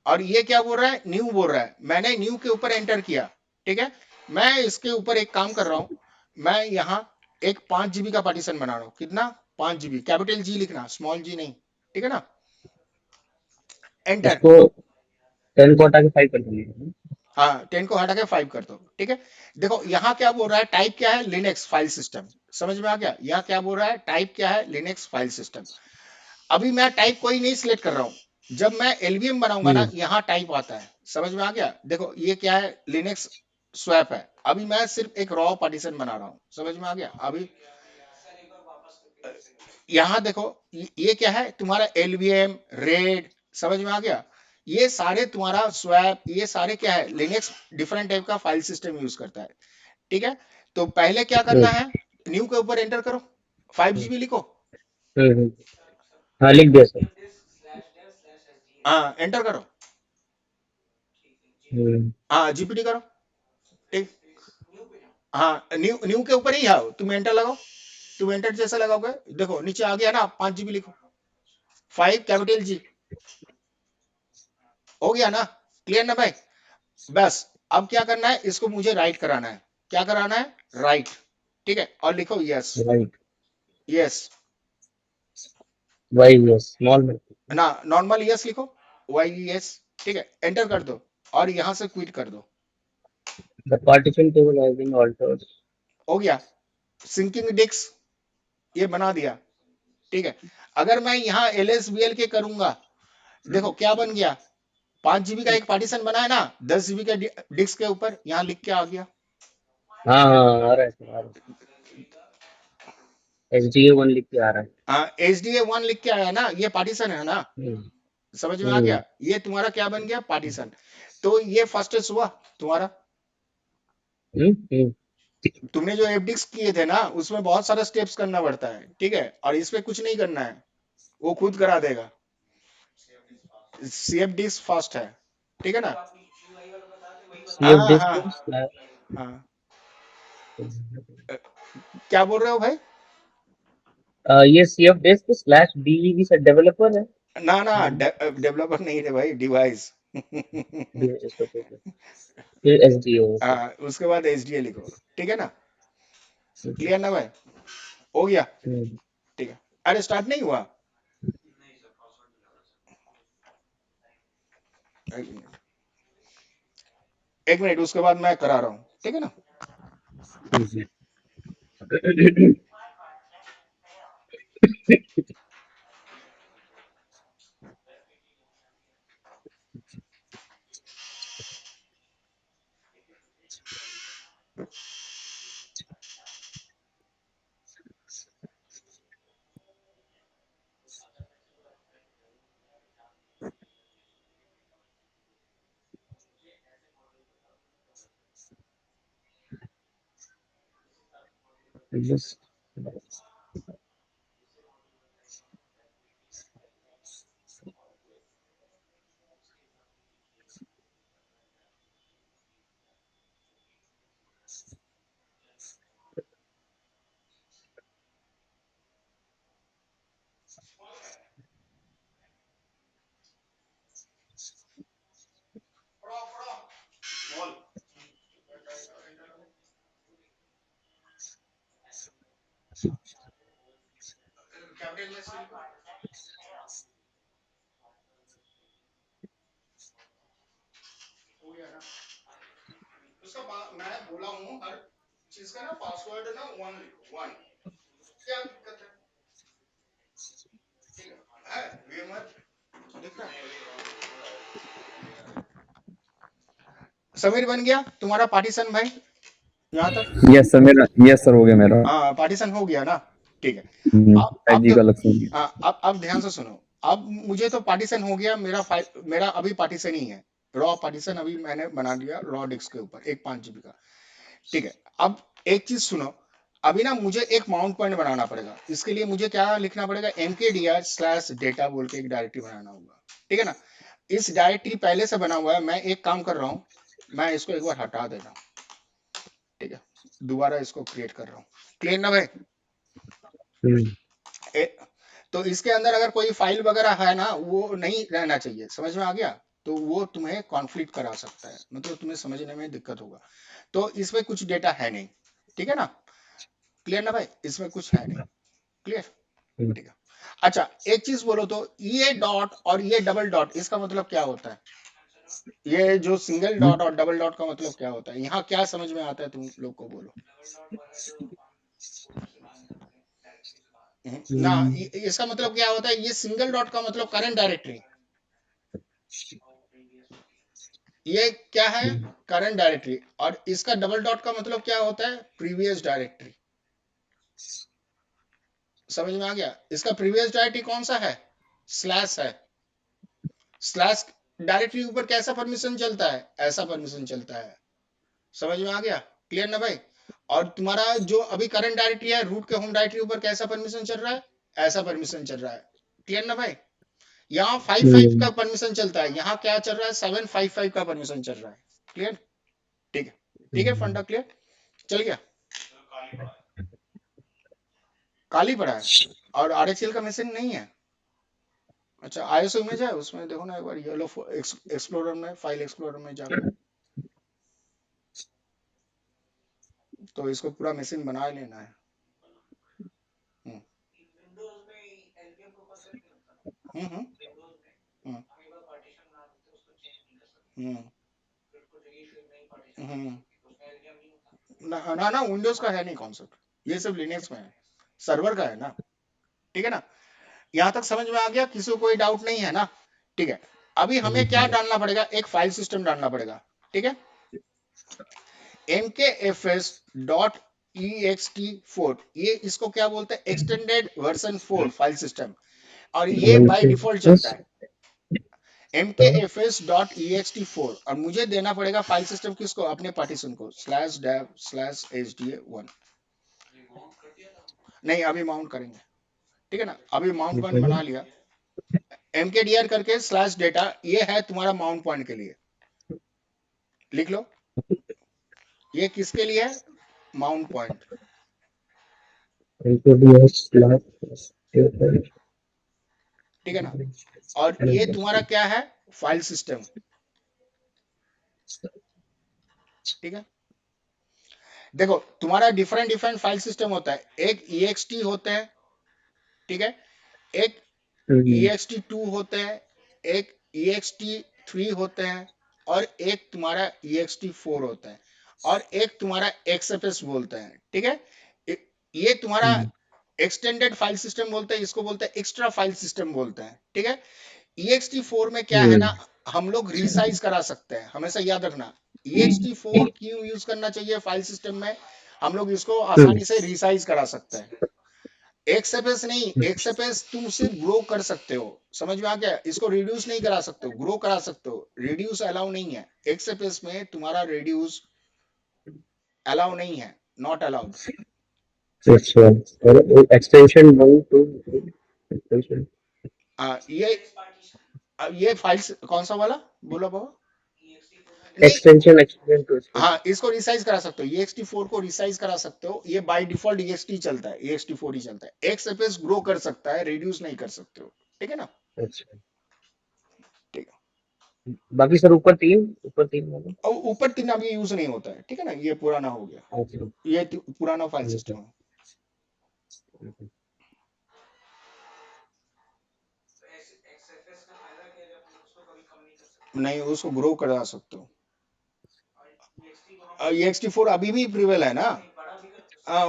और ये क्या बोल रहा है, न्यू बोल रहा है, मैंने न्यू के ऊपर एंटर किया, ठीक है। मैं इसके ऊपर एक काम कर रहा हूं, मैं यहाँ एक 5 GB का पार्टीशन बना रहा हूँ, कितना, 5 GB, कैपिटल जी लिखना, स्मॉल जी नहीं, ठीक है ना। एंटर। इसको 10 को हटा के 5 कर देंगे। हाँ 10 को हटा के 5 कर दो, ठीक है। देखो यहाँ क्या बोल रहा है, टाइप क्या है, लिनक्स फाइल सिस्टम, समझ में आ गया। यहाँ क्या बोल रहा है, टाइप क्या है, लिनक्स फाइल सिस्टम। अभी मैं टाइप कोई नहीं सिलेक्ट कर रहा हूं, जब मैं एलवीएम बनाऊंगा ना, यहाँ टाइप आता है, समझ में आ गया। देखो ये क्या है, लिनक्स स्वैप है। अभी मैं सिर्फ एक रॉ पार्टीशन बना रहा हूँ, समझ में आ गया। अभी यहाँ देखो, ये क्या है तुम्हारा एलवीएम रेड, समझ में आ गया। ये सारे तुम्हारा स्वैप, ये सारे क्या है, लिनक्स डिफरेंट टाइप का फाइल सिस्टम यूज करता है, ठीक है। तो पहले क्या करना है, न्यू के ऊपर एंटर करो, 5 GB लिखो। हाँ लिख दिया सर। हाँ एंटर करो। हाँ जीपीटी करो, ठीक। हाँ न्यू न्यू के ऊपर ही आओ, तुम एंटर लगाओ। तुम एंटर जैसे लगाओगे, देखो नीचे आ गया ना, 5 GB लिखो, 5 कैपिटल जी, हो गया ना, क्लियर ना भाई। बस अब क्या करना है, इसको मुझे राइट कराना है, क्या कराना है, राइट, ठीक है। और लिखो yes, right yes Y yes small में। ना, नॉर्मल यस लिखो, वाई यस, ठीक है। एंटर कर दो और यहां से क्विट कर दो, the partition table has been altered. हो गया। सिंकिंग डिस्क ये बना दिया, ठीक है। अगर मैं यहाँ एल एस बी एल के करूंगा, देखो क्या बन गया, 5 GB का एक पार्टीशन बना है ना, 10 GB का डिस्क के ऊपर यहाँ लिख के आ गया। हाँ हाँ आ रहा है सर आ रहा है। एस डी ए वन लिख के आ रहा है। हाँ HDA1 लिख के आया ना, ये पार्टीशन है ना, हम्म, समझ में आ हम्म, गया। ये तुम्हारा क्या बन गया, पार्टीशन। तो ये फर्स्ट हुआ तुम्हारा। हम्म। तुमने जो एफडिक्स किए थे ना, उसमें बहुत सारा स्टेप्स करना पड़ता है, ठीक है। और इसमें कुछ नहीं करना है, वो खुद करा देगा। सीएफ डिस्क फास्ट है, ठीक है ना। सी एफ हाँ हाँ डिस्क हाँ। अ, क्या बोल रहे हो भाई। ये सी एफ डिस्क स्लैश डीईवी से डेवलपर है। ना ना, डेवलपर नहीं थे भाई, डिवाइस फिर एस डी ओ। हाँ उसके बाद एचडीए लिखो, ठीक है ना। क्लियर ना भाई, हो गया, ठीक है। अरे स्टार्ट नहीं हुआ, एक मिनट, एक मिनट, उसके बाद मैं करा रहा हूँ, ठीक है ना। Just मैं बोला हूँ हर चीज का ना पासवर्ड ना वन लिखो, वन, क्या दिक्कत है? ठीक है, VMware दिख रहा है? समीर बन गया तुम्हारा पार्टीशन भाई यहाँ तक? यस सर हो गया मेरा। हाँ पार्टीशन हो गया ना, ठीक है। अब 5G का अलग से हो गया। अब ध्यान से सुनो। अब मुझे तो पार्टीशन हो गया, मेरा फाइल मेरा अभी पार्टीशन ही है, रॉ पार्टीशन अभी मैंने बना दिया रॉ डिस्क के ऊपर, एक 5 GB का, ठीक है। अब एक चीज सुनो, अभी ना मुझे एक माउंट पॉइंट बनाना पड़ेगा। इसके लिए मुझे क्या लिखना पड़ेगा, mkdir/data बोल के एक डायरेक्टरी बनाना होगा, ठीक है ना। इस डायरेक्टरी पहले से बना हुआ है, मैं एक काम कर रहा हूँ, मैं इसको एक बार हटा देता हूँ, ठीक है, दोबारा इसको क्रिएट कर रहा हूँ। क्लियर ना भाई? तो इसके अंदर अगर कोई फाइल वगैरह है ना, वो नहीं रहना चाहिए, समझ में आ गया? तो वो तुम्हें कॉन्फ्लिक्ट करा सकता है, मतलब तुम्हें समझने में दिक्कत होगा। तो इसमें कुछ डेटा है नहीं, ठीक है ना। क्लियर ना भाई, इसमें कुछ है नहीं। क्लियर, ठीक है। अच्छा एक चीज बोलो तो, ये डॉट और ये डबल डॉट इसका मतलब क्या होता है? ये जो सिंगल डॉट और डबल डॉट का मतलब क्या होता है? यहाँ क्या समझ में आता है तुम लोग को, बोलो। ना इसका मतलब क्या होता है? ये सिंगल डॉट का मतलब करंट डायरेक्टरी, ये क्या है, करंट डायरेक्टरी। और इसका डबल डॉट का मतलब क्या होता है? Previous directory. समझ में आ गया? इसका प्रीवियस डायरेक्टरी कौन सा है? स्लैश है। स्लैश डायरेक्टरी ऊपर कैसा परमिशन चलता है? ऐसा परमिशन चलता है। समझ में आ गया? क्लियर ना भाई? और तुम्हारा जो अभी करंट डायरेक्टरी है, रूट के होम डायरेक्टरी ऊपर कैसा परमिशन चल रहा है? ऐसा परमिशन चल रहा है। क्लियर ना भाई? यहाँ 5 का परमिशन चलता है, यहाँ क्या चल रहा है? 755 का परमिशन चल रहा है। क्लियर? ठीक है, ठीक है, फंडा क्लियर चल गया। काली पड़ा है और RHEL का मशीन नहीं है। अच्छा ISO इमेज है उसमें, देखो ना एक बार येलो एक्सप्लोरर में, फाइल एक्सप्लोरर में जाकर, तो इसको पूरा मशीन बना लेना है। हम्म हम्म हम्म हम्म हम्म। ना ना ना, विंडोज का है नहीं कॉन्सेप्ट, ये सब लिनक्स में है, सर्वर का है ना, ठीक है ना। यहाँ तक समझ में आ गया? किसी को कोई डाउट नहीं है ना? ठीक है। अभी हमें क्या डालना पड़ेगा? एक फाइल सिस्टम डालना पड़ेगा, ठीक है। mkfs.ext4, ये इसको क्या बोलते हैं? एक्सटेंडेड वर्जन 4 फाइल सिस्टम, और ये बाय डिफॉल्ट चलता है mkfs.ext4। और मुझे देना पड़ेगा फाइल सिस्टम किसको? अपने पार्टीशन को, /dev/hda1। नहीं अभी माउंट करेंगे, ठीक है ना। अभी माउंट पॉइंट बना लिया, mkdir करके /data, ये है तुम्हारा माउंट पॉइंट के लिए, लिख लो। ये किसके लिए है? माउंट पॉइंट, ठीक है ना। और ये तुम्हारा क्या है? फाइल सिस्टम, ठीक है। देखो तुम्हारा डिफरेंट डिफरेंट फाइल सिस्टम होता है, एक ext होते हैं, ठीक है, एक ext2 होते हैं, एक ext3 होते हैं, और एक तुम्हारा ext4 होता है, और एक तुम्हारा xfs बोलते हैं, ठीक है। ये तुम्हारा एक्सटेंडेड फाइल सिस्टम बोलते हैं, इसको बोलते हैं एक्स्ट्रा फाइल सिस्टम बोलते हैं, ठीक है। ext4 में क्या है ना, हम लोग रिसाइज करा सकते हैं, हमेशा याद रखना। ext4 क्यों यूज करना चाहिए फाइल सिस्टम में? हम लोग इसको आसानी से रिसाइज करा सकते हैं। एक्सएफएस नहीं, एक्सएफएस तुम सिर्फ ग्रो कर सकते हो, समझ में आ गया? इसको रिड्यूस नहीं करा सकते हो, ग्रो करा सकते हो, रिड्यूस अलाउ नहीं है। एक्सएफएस में तुम्हारा रिड्यूस अलाउ नहीं है, नॉट अलाउड, अच्छा, और एक्सटेंशन 1 2 एक्सटेंशन ये फाइल्स कौन सा वाला बोला बाबा? नहीं, एक्सटेंशन एक्सटेंशन टू एक्सटेंशन। हाँ इसको रिसाइज करा सकते हो, ext4 को रिसाइज करा सकते हो। ये बाय डिफॉल्ट ext चलता है, ext4 ही चलता है। XFS ग्रो कर सकता है, रिड्यूस नहीं कर सकते हो, ठीक है ना? अच्छा, ठीक है। बाकी सर ऊपर 3 वाला। और ऊपर 3 अभी यूज नहीं होता है, ठीक है ना? ये पुराना हो गया, अच्छा, ये पुराना फाइल सिस्टम है। नहीं, उसको ग्रो करा सकते हो। ext4 अभी भी प्रिवेल है ना?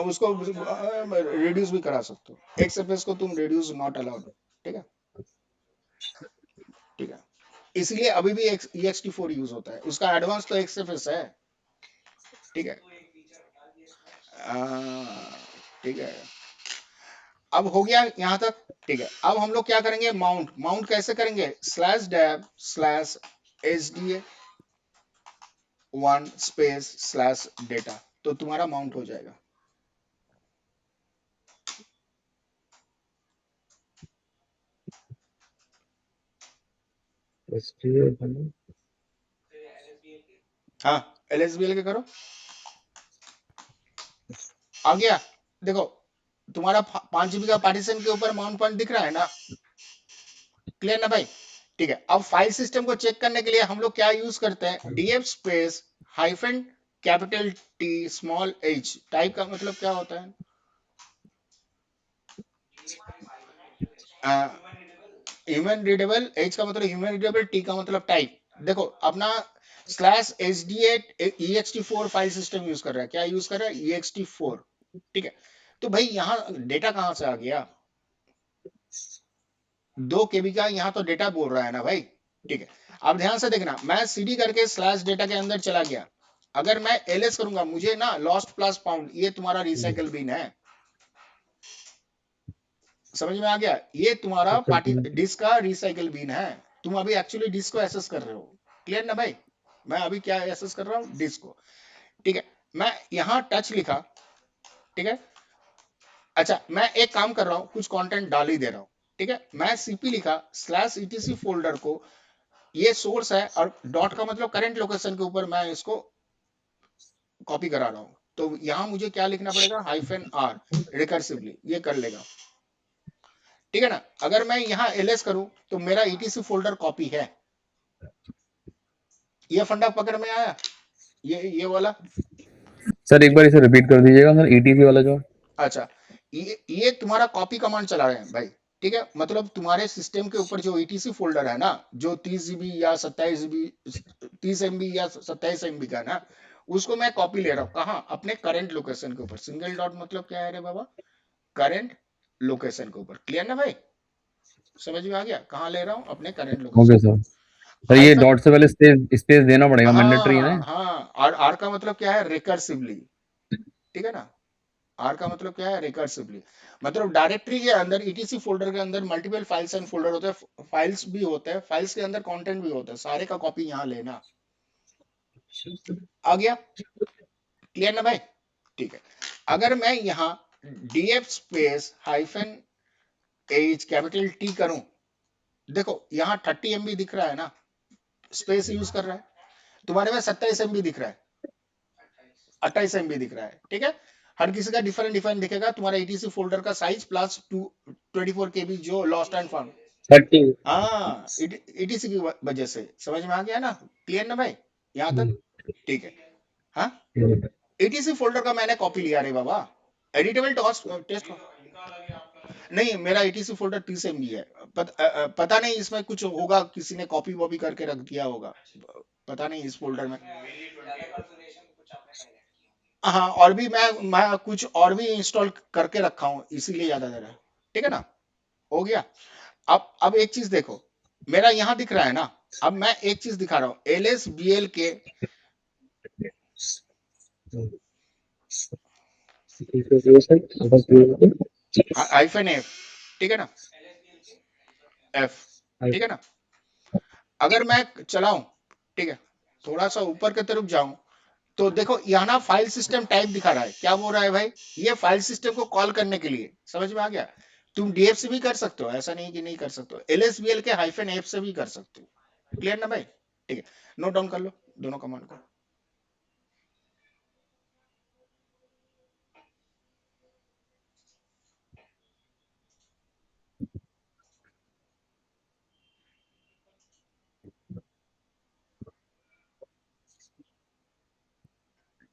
उसको रिड्यूस भी करा सकते हो। XFS को तुम रिड्यूस नॉट अलाउड, ठीक है? ठीक है, इसलिए अभी भी ext4 यूज होता है। उसका एडवांस तो XFS है, ठीक है? ठीक है, अब हो गया यहां तक, ठीक है। अब हम लोग क्या करेंगे, माउंट। माउंट कैसे करेंगे? Slash dev slash HDA 1 space slash data, तो तुम्हारा माउंट हो जाएगा। हाँ, LSBL के करो, आ गया। देखो तुम्हारा 5 GB का पार्टीशन के ऊपर माउंट पॉइंट दिख रहा है ना? क्लियर ना भाई? ठीक है, अब फाइल सिस्टम को चेक करने के लिए हम लोग क्या यूज करते हैं? DF space hyphen capital T small h। Type का मतलब क्या होता है? ह्यूमन रीडेबल, H का मतलब ह्यूमन रीडेबल, T का मतलब टाइप। देखो अपना slash HDA ext4 file system use कर रहा है। क्या यूज कर रहा है? ext4, ठीक है। तो भाई यहाँ डेटा कहां से आ गया? 2 KB का यहाँ तो डेटा बोल रहा है ना भाई, ठीक है। अब ध्यान से देखना, मैं CD करके स्लैश डेटा के अंदर चला गया। अगर मैं LS करूंगा, मुझे ना लॉस्ट प्लस फाउंड, ये तुम्हारा रिसाइकल बिन है। समझ में आ गया? ये तुम्हारा पार्टी डिस्क का रिसाइकल बिन है। तुम अभी एक्चुअली डिस्क को एसेस कर रहे हो। क्लियर ना भाई? मैं अभी क्या एसेस कर रहा हूँ? डिस्क को, ठीक है। मैं यहाँ टच लिखा, ठीक है। अच्छा, मैं एक काम कर रहा हूँ, कुछ कंटेंट डाल ही दे रहा हूँ, ठीक है। मैं CP लिखा स्लैश ETC फोल्डर को, ये सोर्स है, और डॉट का मतलब करंट लोकेशन के ऊपर मैं इसको कॉपी करा रहा हूं। तो यहां मुझे क्या लिखना पड़ेगा? -R रिकर्सिवली, ये कर लेगा, ठीक है ना? अगर मैं यहाँ LS करूं तो मेरा ETC फोल्डर कॉपी है। ये फंडा पकड़ में आया? ये वाला। सर एक बार इसे रिपीट कर दीजिएगा सर, ईटीसी वाला जो। अच्छा, ये तुम्हारा कॉपी कमांड चला रहे हैं भाई, ठीक है। मतलब तुम्हारे सिस्टम के ऊपर जो ETC फोल्डर है ना, जो 30 GB या 27 GB, 30 MB या 27 MB का ना, उसको मैं कॉपी ले रहा हूँ। कहाँ? अपने करंट लोकेशन के ऊपर। सिंगल डॉट मतलब क्या है रे बाबा? करंट लोकेशन के ऊपर। क्लियर ना भाई? समझ में आ गया? कहाँ ले रहा हूँ? अपने करंट ओके लोकेशन के सर। ऊपर। सर ये हाइफन, डॉट से पहले स्पेस स्पेस देना पड़ेगा, मैंडेटरी है हाँ ना? हाँ, और आर का मतलब क्या है? रिकर्सिवली, ठीक है ना? आर का मतलब क्या है? रिकर्सिवली। मतलब डायरेक्टरी के अंदर, ETC फोल्डर के अंदर मल्टीपल फाइल्स एंड फोल्डर होते हैं। फाइल्स भी होते हैं, फाइल्स के अंदर कंटेंट भी होता है, सारे का कॉपी यहाँ लेना। आ गया? क्लियर ना भाई? ठीक है। अगर मैं यहाँ DF space hyphen H capital T करूं, देखो यहाँ 30 MB दिख रहा है ना, स्पेस यूज कर रहा है। तुम्हारे में 27 MB दिख रहा है, 28 MB दिख रहा है, ठीक है। हर किसी का डिफरेंट डिफरेंट दिखेगा। तुम्हारा ETC फोल्डर का साइज प्लस 24 KB जो लॉस्ट एंड फाउंड। 30। हाँ, ETC की वजह से। समझ में आ गया ना? क्लियर ना भाई यहाँ तक? ठीक है। हाँ, ETC फोल्डर का मैंने कॉपी लिया रे बाबा। एडिटेबल टेस्ट नहीं, मेरा ETC फोल्डर 30 MB है। पता नहीं इसमें कुछ होगा, किसी ने कॉपी वॉपी करके रख दिया होगा, पता नहीं इस फोल्डर में। हाँ, और भी मैं कुछ और भी इंस्टॉल करके रखा हूँ, इसीलिए ज्यादा दे रहा है, ठीक है ना? हो गया। अब एक चीज देखो, मेरा यहाँ दिख रहा है ना। अब मैं एक चीज दिखा रहा हूँ, LSBL के -F, ठीक है ना? F, ठीक है ना? अगर मैं चलाऊं, ठीक है, थोड़ा सा ऊपर की तरफ जाऊं, तो देखो यहाँ ना फाइल सिस्टम टाइप दिखा रहा है, क्या बोल रहा है भाई, ये फाइल सिस्टम को कॉल करने के लिए, समझ में आ गया। तुम डीएफ से भी कर सकते हो, ऐसा नहीं कि नहीं कर सकते हो, एलएसबीएल के हाइफन एफ से भी कर सकते हो। क्लियर ना भाई, ठीक है, नोट डाउन कर लो दोनों कमांड को।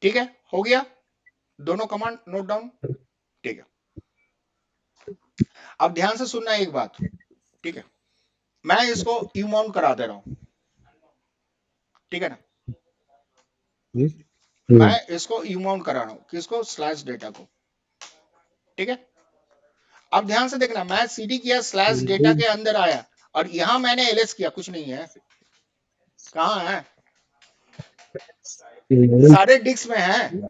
ठीक है, हो गया, दोनों कमांड नोट डाउन, ठीक है। अब ध्यान से सुनना एक बात, ठीक है, मैं इसको यू माउंट करा दे रहा हूं, ठीक है ना, मैं इसको यू माउंट करा रहा हूं, किसको, स्लैश डेटा को, ठीक है। अब ध्यान से देखना, मैं सीडी किया, स्लैश डेटा के अंदर आया, और यहां मैंने एलएस किया, कुछ नहीं है, कहां है, सारे डिस्क में है।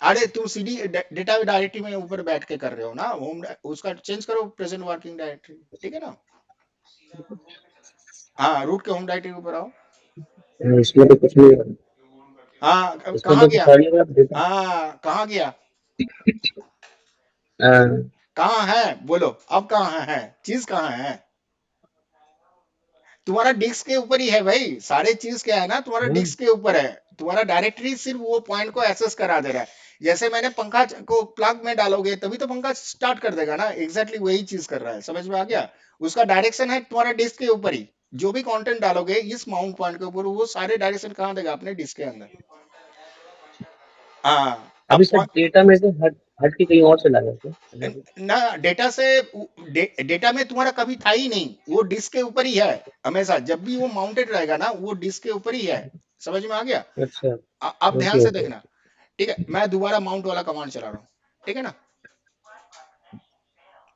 अरे तुम सीडी डेटा डायरेक्टरी में ऊपर बैठ के कर रहे हो ना, होम उसका चेंज करो, प्रेजेंट वर्किंग डायरेक्टरी, ठीक है ना। हाँ, रूट के होम डायरेक्टरी के ऊपर आओ। इसमें तो कुछ नहीं है, हाँ, इसमें कहाँ तो गया, दिखाई नहीं देता। हाँ कहाँ गया, हाँ, कहाँ है, बोलो अब कहाँ है, चीज कहाँ है, तुम्हारा डिस्क के ऊपर ही है भाई, सारे चीज क्या है ना, तुम्हारा डिस्क के ऊपर है, तुम्हारा डायरेक्टरी सिर्फ वो पॉइंट को एक्सेस करा दे रहा है। जैसे मैंने पंखा को प्लग में डालोगे तभी तो पंखा स्टार्ट कर देगा ना, एग्जैक्टली वही चीज कर रहा है, समझ में आ गया। उसका डायरेक्शन है तुम्हारा डिस्क के ऊपर ही, जो भी कंटेंट डालोगे इस माउंट पॉइंट के ऊपर, वो सारे डायरेक्शन कहाँ देगा, अपने डिस्क के अंदर। हाँ, अभी अब सर डेटा में से हट हट के कहीं और चला गया क्या? ना, डेटा से डेटा में तुम्हारा कभी था ही नहीं, वो डिस्क के ऊपर ही है, हमेशा जब भी वो माउंटेड रहेगा ना, वो डिस्क के ऊपर ही है, समझ में आ गया। अच्छा, अब ध्यान ओके से ओके। देखना, ठीक है, मैं दोबारा माउंट वाला कमांड चला रहा हूँ, ठीक है ना,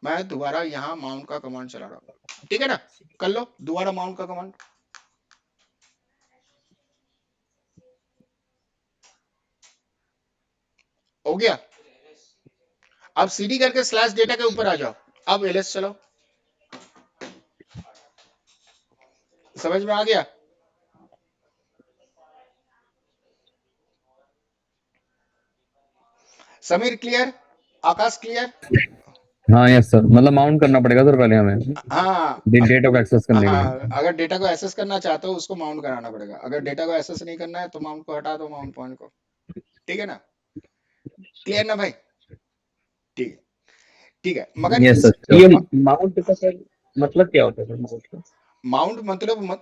मैं दोबारा यहाँ माउंट का कमांड चला रहा हूँ, ठीक है ना, कर लो दोबारा माउंट का कमांड, हो गया। अब सीडी करके स्लैश डेटा के ऊपर आ जाओ, अब एलएस चलो, समझ में आ गया। समीर क्लियर, आकाश क्लियर। हाँ यस सर, मतलब माउंट करना पड़ेगा सर पहले हमें हाँ, डेटा को एक्सेस करने के लिए। हाँ, अगर डेटा को एक्सेस करना चाहते हो उसको माउंट कराना पड़ेगा, अगर डेटा को एक्सेस नहीं करना है तो माउंट को हटा दो, माउंट पॉइंट को, ठीक है ना, क्लियर ना भाई, ठीक है, ठीक है, मगर यस इस सर। ये माउंट का सर मतलब क्या होता है सर माउंट का? माउंट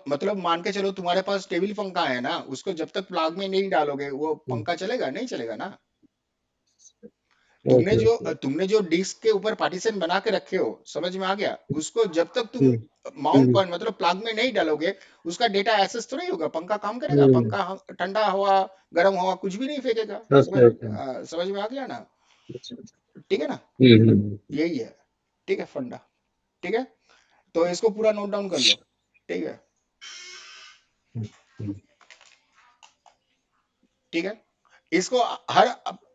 मतलब मान के चलो तुम्हारे पास टेबल पंखा है ना, उसको जब तक प्लग में नहीं डालोगे वो पंखा चलेगा नहीं, चलेगा ना। Okay okay. तुमने जो डिस्क के ऊपर पार्टीशन बना के रखे हो, समझ में आ गया, उसको जब तक तुम माउंट हम्म पॉइंट मतलब प्लग में नहीं डालोगे, उसका डेटा एक्सेस तो नहीं होगा, पंखा काम करेगा, हम्म, पंखा ठंडा हवा, गर्म हवा कुछ भी नहीं फेंकेगा, ओके ओके। समझ में आ गया ना, अच्छा, ठीक है ना, हम्म। यही है, ठीक है फंडा, ठीक है, तो इसको पूरा नोट डाउन कर लो, ठीक है, हम्म, ठीक है, इसको हर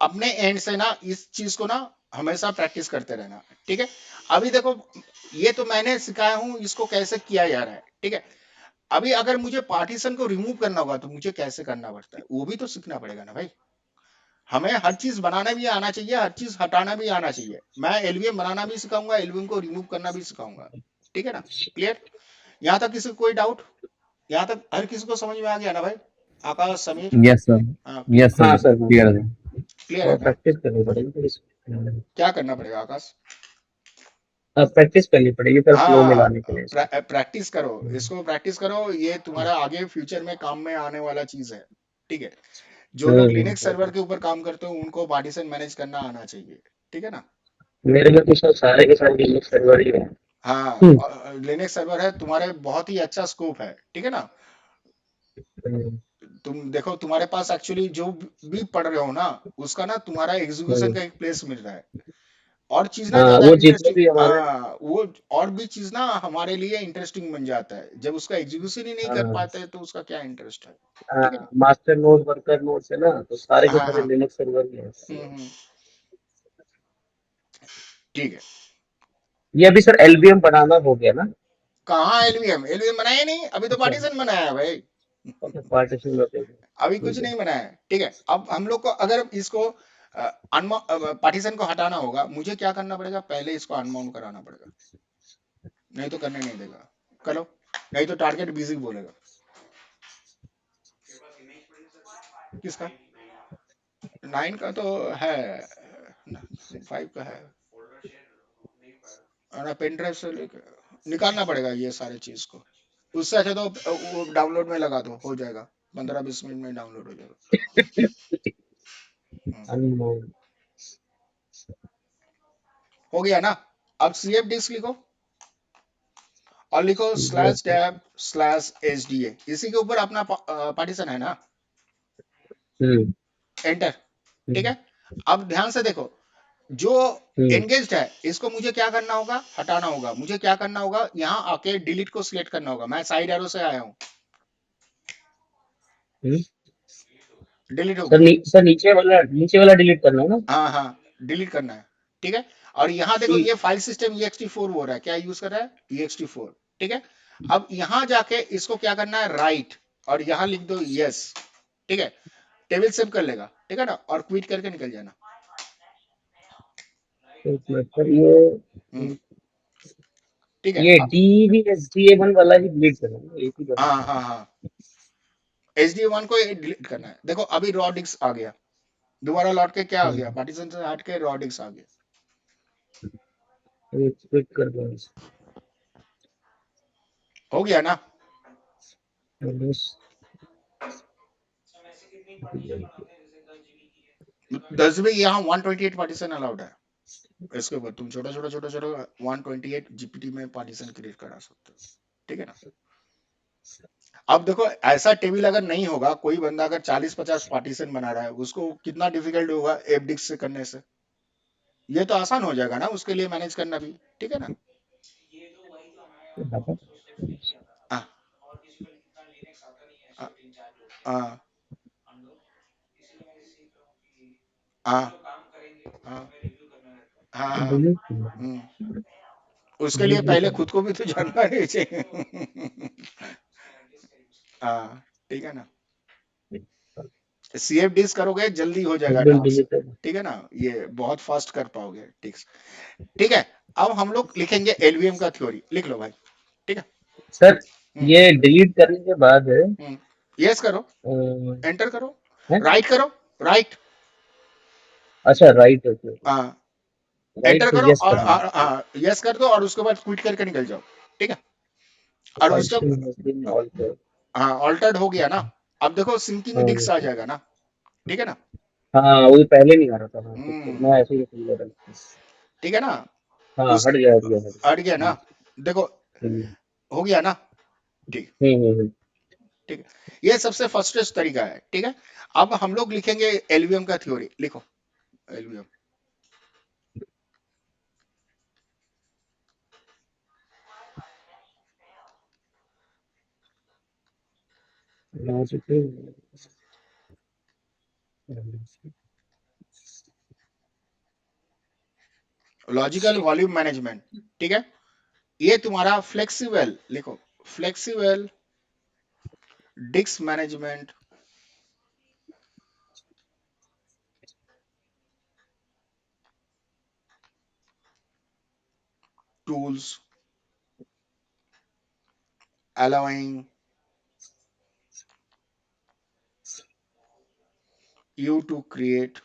अपने एंड से ना इस चीज को ना हमेशा प्रैक्टिस करते रहना, ठीक है। अभी देखो, ये तो मैंने सिखाया हूं इसको कैसे किया जा रहा है, ठीक है। अभी अगर मुझे पार्टीशन को रिमूव करना होगा तो मुझे कैसे करना पड़ता है, वो भी तो सीखना पड़ेगा ना भाई। हमें हर चीज बनाना भी आना चाहिए, हर चीज हटाना भी आना चाहिए, मैं एलवीएम बनाना भी सिखाऊंगा, एलवीएम को रिमूव करना भी सिखाऊंगा, ठीक है ना, क्लियर। यहाँ तक किसी को कोई डाउट, यहाँ तक हर किसी को समझ में आ गया ना भाई, आकाश समीर, यस सर। हाँ यस हाँ सर, सर, हाँ क्लियर सर। है क्लियर है और ना। प्रैक्टिस करनी पड़ेगी फिर क्या करना पड़ेगा आकाश, प्रैक्टिस करनी पड़ेगी फिर फ्लो में हाँ, लाने के लिए इसको। प्रैक्टिस करो, इसको प्रैक्टिस करो, ये तुम्हारा आगे फ्यूचर में काम में आने वाला चीज है, ठीक है। जो लोग लिनक्स सर्वर हम्म। के ऊपर काम करते हो उनको पार्टीशन मैनेज करना आना चाहिए, ठीक है ना। मेरे में तो सर सारे के सारे लिनक्स सर्वर ही है। हाँ, लिनक्स सर्वर है तुम्हारे, बहुत ही अच्छा स्कोप है, ठीक है ना। हम्म, तुम देखो तुम्हारे पास एक्चुअली जो भी पढ़ रहे हो ना, उसका ना तुम्हारा एग्जीक्यूशन हम्म। का एक प्लेस मिल रहा है, और चीज ना हाँ, ज्यादा वो जितने इंटरेस्टिंग, भी हमारे। हाँ वो, और भी चीज ना हमारे लिए इंटरेस्टिंग बन जाता है, जब उसका एग्जीक्यूशन ही नहीं कर हाँ, पाते तो उसका क्या इंटरेस्ट है, ठीक है ना। मास्टर नोड वर्कर नोड से ना तो सारे के हाँ सारे हाँ, लिनक्स सर्वर ही है। हम्म, ठीक है। ये अभी सर एलवीएम बनाना हो गया ना? कहाँ एलवीएम, एलवीएम बनाया नहीं, अभी तो अच्छा, पार्टीशन बनाया है भाई। Partition location. अभी ठीक कुछ है। नहीं बना है, ठीक है। अब हम लोग को अगर इसको पार्टीशन को हटाना होगा, मुझे क्या करना पड़ेगा, पहले इसको अनमाउंट कराना पड़ेगा, नहीं तो करने नहीं देगा। करो, नहीं तो टारगेट बिजी बोलेगा। किसका? 9 का तो है, 5 का है, और पेन ड्राइव से लेके निकालना पड़ेगा ये सारे चीज को। उससे अच्छा तो वो डाउनलोड में लगा दो, हो जाएगा, 15-20 मिनट में डाउनलोड हो जाएगा। हम्म, अनमोल। हो गया ना। अब CF डिस्क लिखो और लिखो yes slash sir. Tab slash HDA, इसी के ऊपर अपना पार्टीशन है ना, हम्म। एंटर। ठीक हम्म। है। अब ध्यान से देखो, जो हम्म। एंगेज्ड है इसको मुझे क्या करना होगा, हटाना होगा। मुझे क्या करना होगा, यहाँ आके डिलीट को सिलेक्ट करना होगा। मैं साइड एरो से आया हूँ, हम्म। डिलीट हो सर गया। सर नीचे वाला डिलीट करना है ना? हाँ हाँ, डिलीट करना है, ठीक है। और यहाँ देखो, ई- ये फाइल सिस्टम ext4 हो रहा है, क्या यूज कर रहा है, ext4, ठीक है। अब यहाँ जाके इसको क्या करना है, राइट, और यहाँ लिख दो यस, ठीक है। टेबल सेव कर लेगा, ठीक है ना, और क्विट करके निकल जाना। एक मिनट सर, ये हम्म, ठीक है। ये DVSDA1 वाला ही डिलीट करना है, एक ही करना हाँ है। हाँ हाँ, HD1 को डिलीट करना है। देखो अभी रॉ डिस्क आ गया, दोबारा लौट के क्या आ गया, हम्म। पार्टीशन से हट के रॉ डिस्क आ गया। एक क्लिक कर दो। हो गया ना। बस। 10 में यहाँ 128 पार्टीशन अलाउड है। इसके ऊपर तुम छोटा छोटा छोटा छोटा 128 जीपीटी में पार्टीशन क्रिएट करा सकते हो, ठीक है ना। अब देखो, ऐसा टेबल अगर नहीं होगा, कोई बंदा अगर 40-50 पार्टीशन बना रहा है, उसको कितना डिफिकल्ट होगा एफडिक्स से करने से। ये तो आसान हो जाएगा ना उसके लिए मैनेज करना भी, ठीक है ना। हाँ हाँ हाँ हाँ हाँ हाँ। डिलीट। हम्म, उसके लिए डिलीट पहले कर खुद को भी तो जानना नहीं चाहिए। हाँ, ठीक है ना। CF डिस्क करोगे जल्दी हो जाएगा एकदम टास्क, डिलीट कर। ठीक है ना, ये बहुत फास्ट कर पाओगे, ठीक। ठीक है। अब हम लोग लिखेंगे LVM का थ्योरी, लिख लो भाई, ठीक है। सर हम्म ये डिलीट करने के बाद हम्म, यस करो, एंटर करो, है। राइट करो, राइट, अच्छा राइट, ओके। हाँ, राइट एंटर पे करो यस और करना है। यस कर दो, और उसके बाद क्विट करके निकल जाओ, ठीक है। और उसका, पार्टीशन हैज बीन ऑल्टर्ड। हाँ, ऑल्टर्ड हो गया ना। अब देखो सिंकिंग डिस्क आ हाँ। जाएगा ना, ठीक है ना। हाँ वो पहले नहीं आ रहा था, हाँ ठीक है, हम्म, मैं ऐसे ही समझ रहा था। ठीक है ना। हाँ उस हट गया हट गया हट हट गया गया। ना, देखो, हम्म। हो गया ना, ठीक। हम्म। ठीक है, ये सबसे फर्स्टेस्ट तरीका है, ठीक है। अब हम लोग लिखेंगे LVM का थ्योरी, लिखो LVM। Logical. Logical volume management, ठीक है। ये तुम्हारा फ्लेक्सिबल, लिखो flexible disc management tools allowing you to create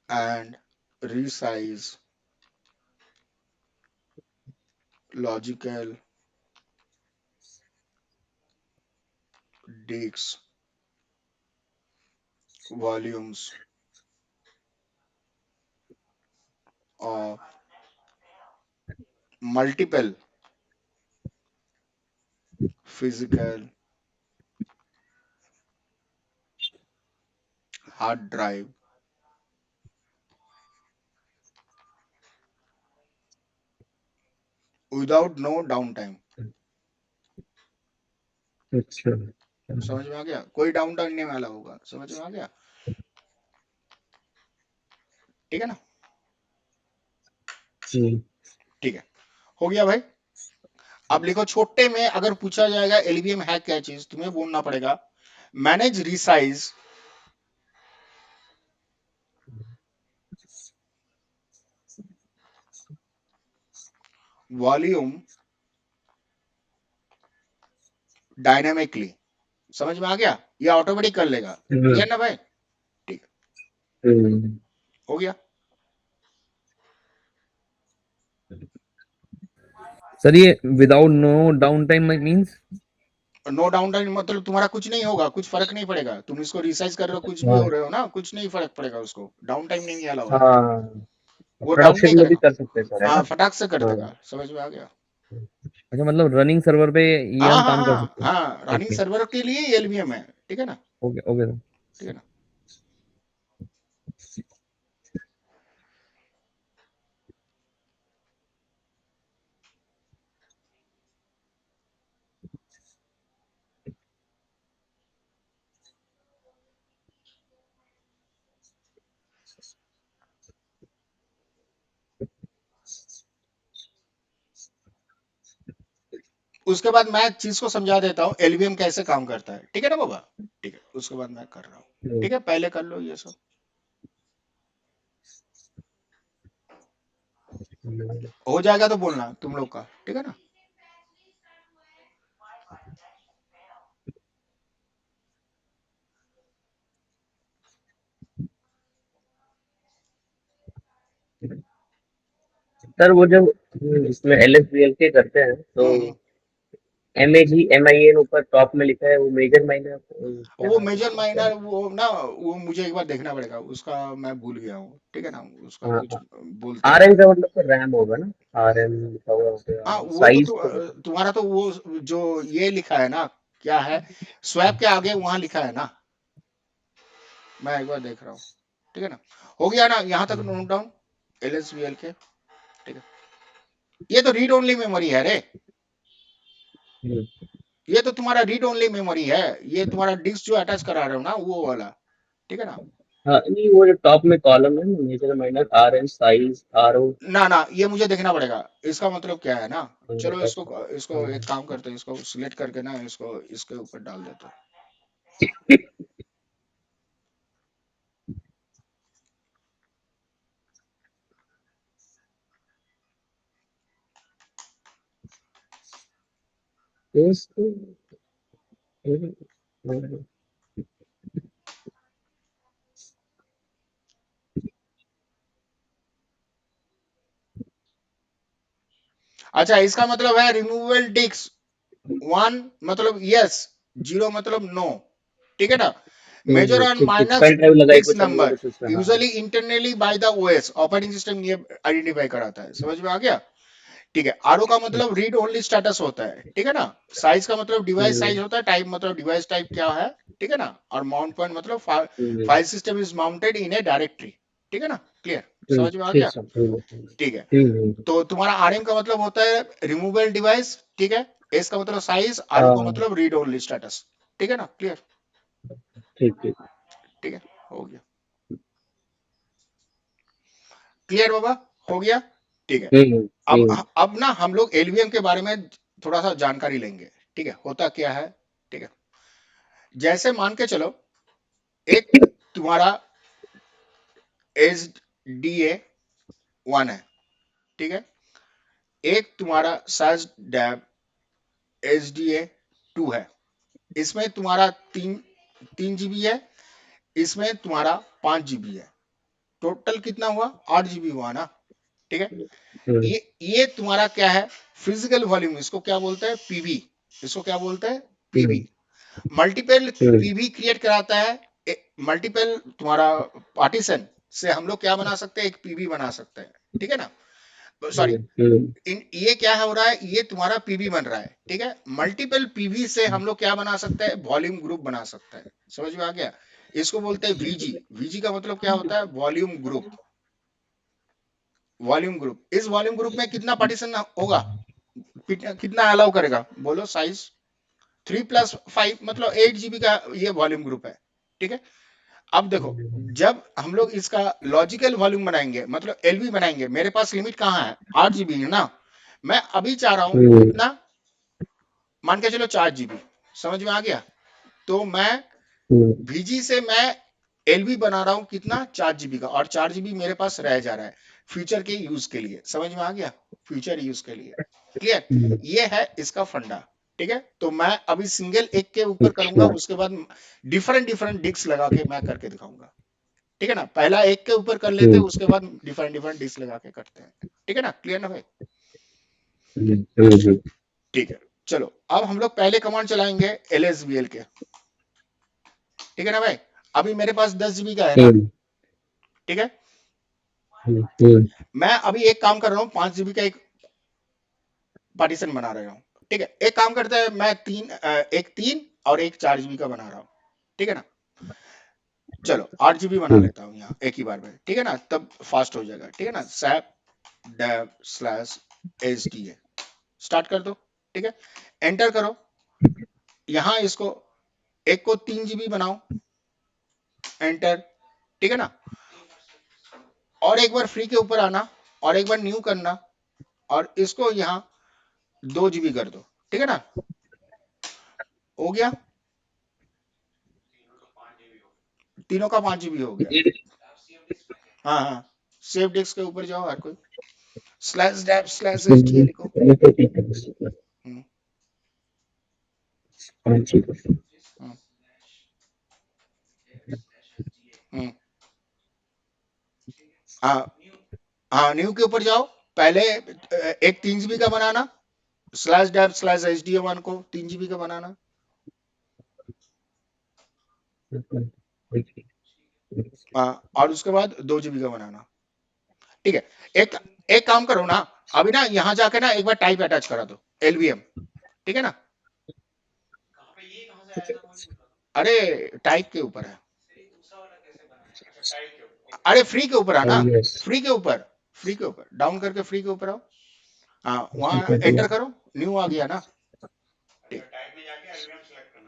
and resize logical disk volumes of multiple physical hard drive without no downtime। अच्छा। समझ में आ गया, कोई डाउन टाइम नहीं वाला होगा, समझ में आ गया, ठीक है ना। हम्म। ठीक है, हो गया भाई। अब लिखो छोटे में अगर पूछा जाएगा एलवीएम है क्या चीज, तुम्हें बोलना पड़ेगा मैनेज रिसाइज वॉल्यूम डायनामिकली। समझ में आ गया, ये ऑटोमेटिक कर लेगा। क्लियर ना भाई? ठीक है, हो गया। सर ये without no down time means? No down time मतलब तुम्हारा कुछ नहीं होगा, कुछ फर्क नहीं पड़ेगा। तुम इसको रिसाइज कर रहे हो, कुछ भी हो रहे हो ना, कुछ नहीं फर्क पड़ेगा उसको। डाउन टाइम नहीं अलाउ है, हाँ, वो डाउन नहीं प्रोडक्शन में भी करेगा। कर सकते हैं सर, है हाँ, ना? फटाक से कर हाँ। देगा। समझ में आ गया? अच्छा, मतलब रनिंग सर्वर पे ये हाँ हम हाँ काम कर हाँ सकते हैं? हाँ, रनिंग ओके सर्वर के लिए एलवीएम है। ठीक है ना? Okay okay sir. ठीक है ना? उसके बाद मैं एक चीज को समझा देता हूँ एलवीएम कैसे काम करता है। ठीक है ना बाबा? ठीक है, उसके बाद मैं कर रहा हूँ। हम्म, ठीक है, पहले कर लो ये सब। हो जाएगा तो बोलना तुम लोग का। ठीक है ना? सर वो जब इसमें LSBLK करते हैं तो हम्म। MAG MIN ऊपर टॉप में लिखा है, वो मेजर माइनर क्या वो है मेजर क्या? माइनर वो ना, वो मुझे एक बार देखना पड़ेगा उसका, मैं भूल गया हूँ। ठीक है ना? उसका कुछ हाँ, बोलते हैं। RM का मतलब तो रैम होगा ना? RM लिखा हुआ हाँ, होगा, वो तो साइज तो लिखा तुम्हारा तो वो जो ये लिखा है ना, क्या है, स्वैप के आगे वहां लिखा है ना। मैं एक बार देख रहा हूँ। ठीक है ना? हो गया ना यहाँ तक नोट डाउन? LSBL के। ठीक है, ये तो रीड ओनली मेमोरी है रे। हम्म, ये तो तुम्हारा रीड ओनली मेमोरी है। ये तुम्हारा डिस्क जो अटैच करा रहे हो ना, वो वाला। ठीक है ना? हाँ, नहीं वो जो टॉप में कॉलम है ना, major minor RM size RO। ना ना, ये मुझे देखना पड़ेगा इसका मतलब क्या है ना। चलो इसको इसको हाँ, एक काम करते हैं, इसको सिलेक्ट करके ना इसको इसके ऊपर डाल देते हैं। इसको अच्छा, इसका मतलब है रिमूवेबल डिस्क। वन मतलब यस, जीरो मतलब नो। ठीक है ना? मेजर ऑन ठीक ठीक, माइनस पेन ड्राइव लगाई डिस्क कुछ हमने नंबर कुछ उसमें, हाँ। Usually internally by the OS, operating system ये आइडेंटिफाई कराता है। समझ में आ गया? ठीक है, आरओ का मतलब रीड ओनली स्टेटस होता है। ठीक है ना? साइज का मतलब डिवाइस साइज होता है, टाइप मतलब डिवाइस टाइप क्या है। ठीक है ना? और माउंट पॉइंट मतलब file system is mounted in A directory. ठीक है ना? क्लियर? समझ में आ ठीक गया? सब। ठीक है, तो तुम्हारा आरएम का मतलब होता है रिमूवेबल डिवाइस। ठीक है, एस का मतलब साइज, आरओ का हाँ, मतलब रीड ओनली स्टेटस। ठीक है ना? क्लियर? ठीक ठीक। ठीक है, हो गया। क्लियर बाबा? हो गया। ठीक है, हम्म अब हम्म अब ना हम लोग एलवीएम के बारे में थोड़ा सा जानकारी लेंगे। ठीक है, होता क्या है। ठीक है, जैसे मान के चलो एक तुम्हारा SDA 1 है। ठीक है, एक तुम्हारा साज डैब SDA 2 है। इसमें तुम्हारा तीन तीन जीबी है, इसमें तुम्हारा 5 जीबी है। टोटल कितना हुआ? 8 जीबी हुआ ना। ठीक है, हम्म ये तुम्हारा क्या है, फिजिकल वॉल्यूम। इसको क्या बोलते हैं? पीवी। इसको क्या बोलते हैं? हम्म पीवी। मल्टीपल हम्म पीवी क्रिएट कराता है। मल्टीपल तुम्हारा पार्टीशन से हम लोग क्या बना सकते हैं? एक पीवी बना सकते हैं। ठीक है ना? सॉरी, हम्म ये क्या हो रहा है, ये तुम्हारा पीवी बन रहा है। ठीक है, मल्टीपल पीवी से हम लोग क्या बना सकते हैं? वॉल्यूम ग्रुप बना सकते हैं। समझ में आ गया? इसको बोलते हैं वीजी। वीजी का मतलब क्या होता है? Volume group. वॉल्यूम ग्रुप, इस वॉल्यूम ग्रुप में कितना पार्टीशन होगा? कितना अलाउ करेगा बोलो? साइज 3+5 मतलब 8 जीबी का ये वॉल्यूम ग्रुप है। ठीक है, अब देखो, जब हम लोग इसका लॉजिकल वॉल्यूम बनाएंगे मतलब एलवी बनाएंगे, मेरे पास लिमिट कहाँ है? 8 जीबी है ना। मैं अभी चाह रहा हूं हम्म, कितना, मान के चलो 4 GB, समझ में आ गया। तो मैं हम्म, VG से मैं LV बना रहा हूं कितना, 4 GB का, और 4 GB मेरे पास रह जा रहा है फ्यूचर के यूज के लिए, समझ में आ गया, फ्यूचर यूज के लिए। क्लियर, हम्म, ये है इसका फंडा। ठीक है, तो मैं अभी सिंगल एक के ऊपर करूंगा, अच्छा, उसके बाद डिफरेंट डिफरेंट डिस्क लगा के मैं करके दिखाऊंगा। ठीक है ना, पहला एक के ऊपर कर लेते हैं, हम्म, उसके बाद डिफरेंट डिफरेंट डिस्क लगा के करते हैं। ठीक है ना, क्लियर ना भाई। हम्म, ठीक है, चलो अब हम लोग पहले कमांड चलाएंगे LSBL के। ठीक है ना भाई, अभी मेरे पास 10 GB का है ना। हम्म, ठीक है, हम्म, मैं अभी एक काम कर रहा हूँ, 5 GB का एक पार्टीशन बना रहा हूँ। ठीक है, एक काम करते हैं, मैं एक 3 और एक 4 GB का बना रहा हूँ। ठीक है ना, चलो 8 GB बना हम्म, लेता हूँ यहाँ एक ही बार में। ठीक है ना, तब फास्ट हो जाएगा। ठीक है ना, सैप डेव स्लैश HDA स्टार्ट कर दो। ठीक है, एंटर करो, यहाँ इसको एक को 3 GB बनाओ, एंटर। ठीक है ना, और एक बार फ्री के ऊपर आना, और एक बार न्यू करना, और इसको यहाँ 2 GB कर दो। ठीक है ना, हो गया, तीनों का 5 GB हो गया। ये हाँ हाँ, सेव डिस्क के ऊपर जाओ हर कोई, स्लैश डैप स्लैश HDA लिखो। ये तो ठीक है, हम्म, 5 GB, हम्म, हम्म। हाँ हाँ, न्यू के ऊपर जाओ, पहले एक 3 GB का बनाना, स्लैश डैप स्लैश HDA1 को 3 GB का बनाना। और उसके बाद 2 GB का बनाना। ठीक है, एक एक काम करो ना, अभी ना यहाँ जाके ना एक बार टाइप अटैच करा दो, LVM। ठीक है ना, अरे टाइप के ऊपर है, अरे फ्री के ऊपर है ना, यस, फ्री के ऊपर, फ्री के ऊपर डाउन करके फ्री के ऊपर आओ। हाँ, वहां एंटर करो, न्यू आ गया ना। ठीक,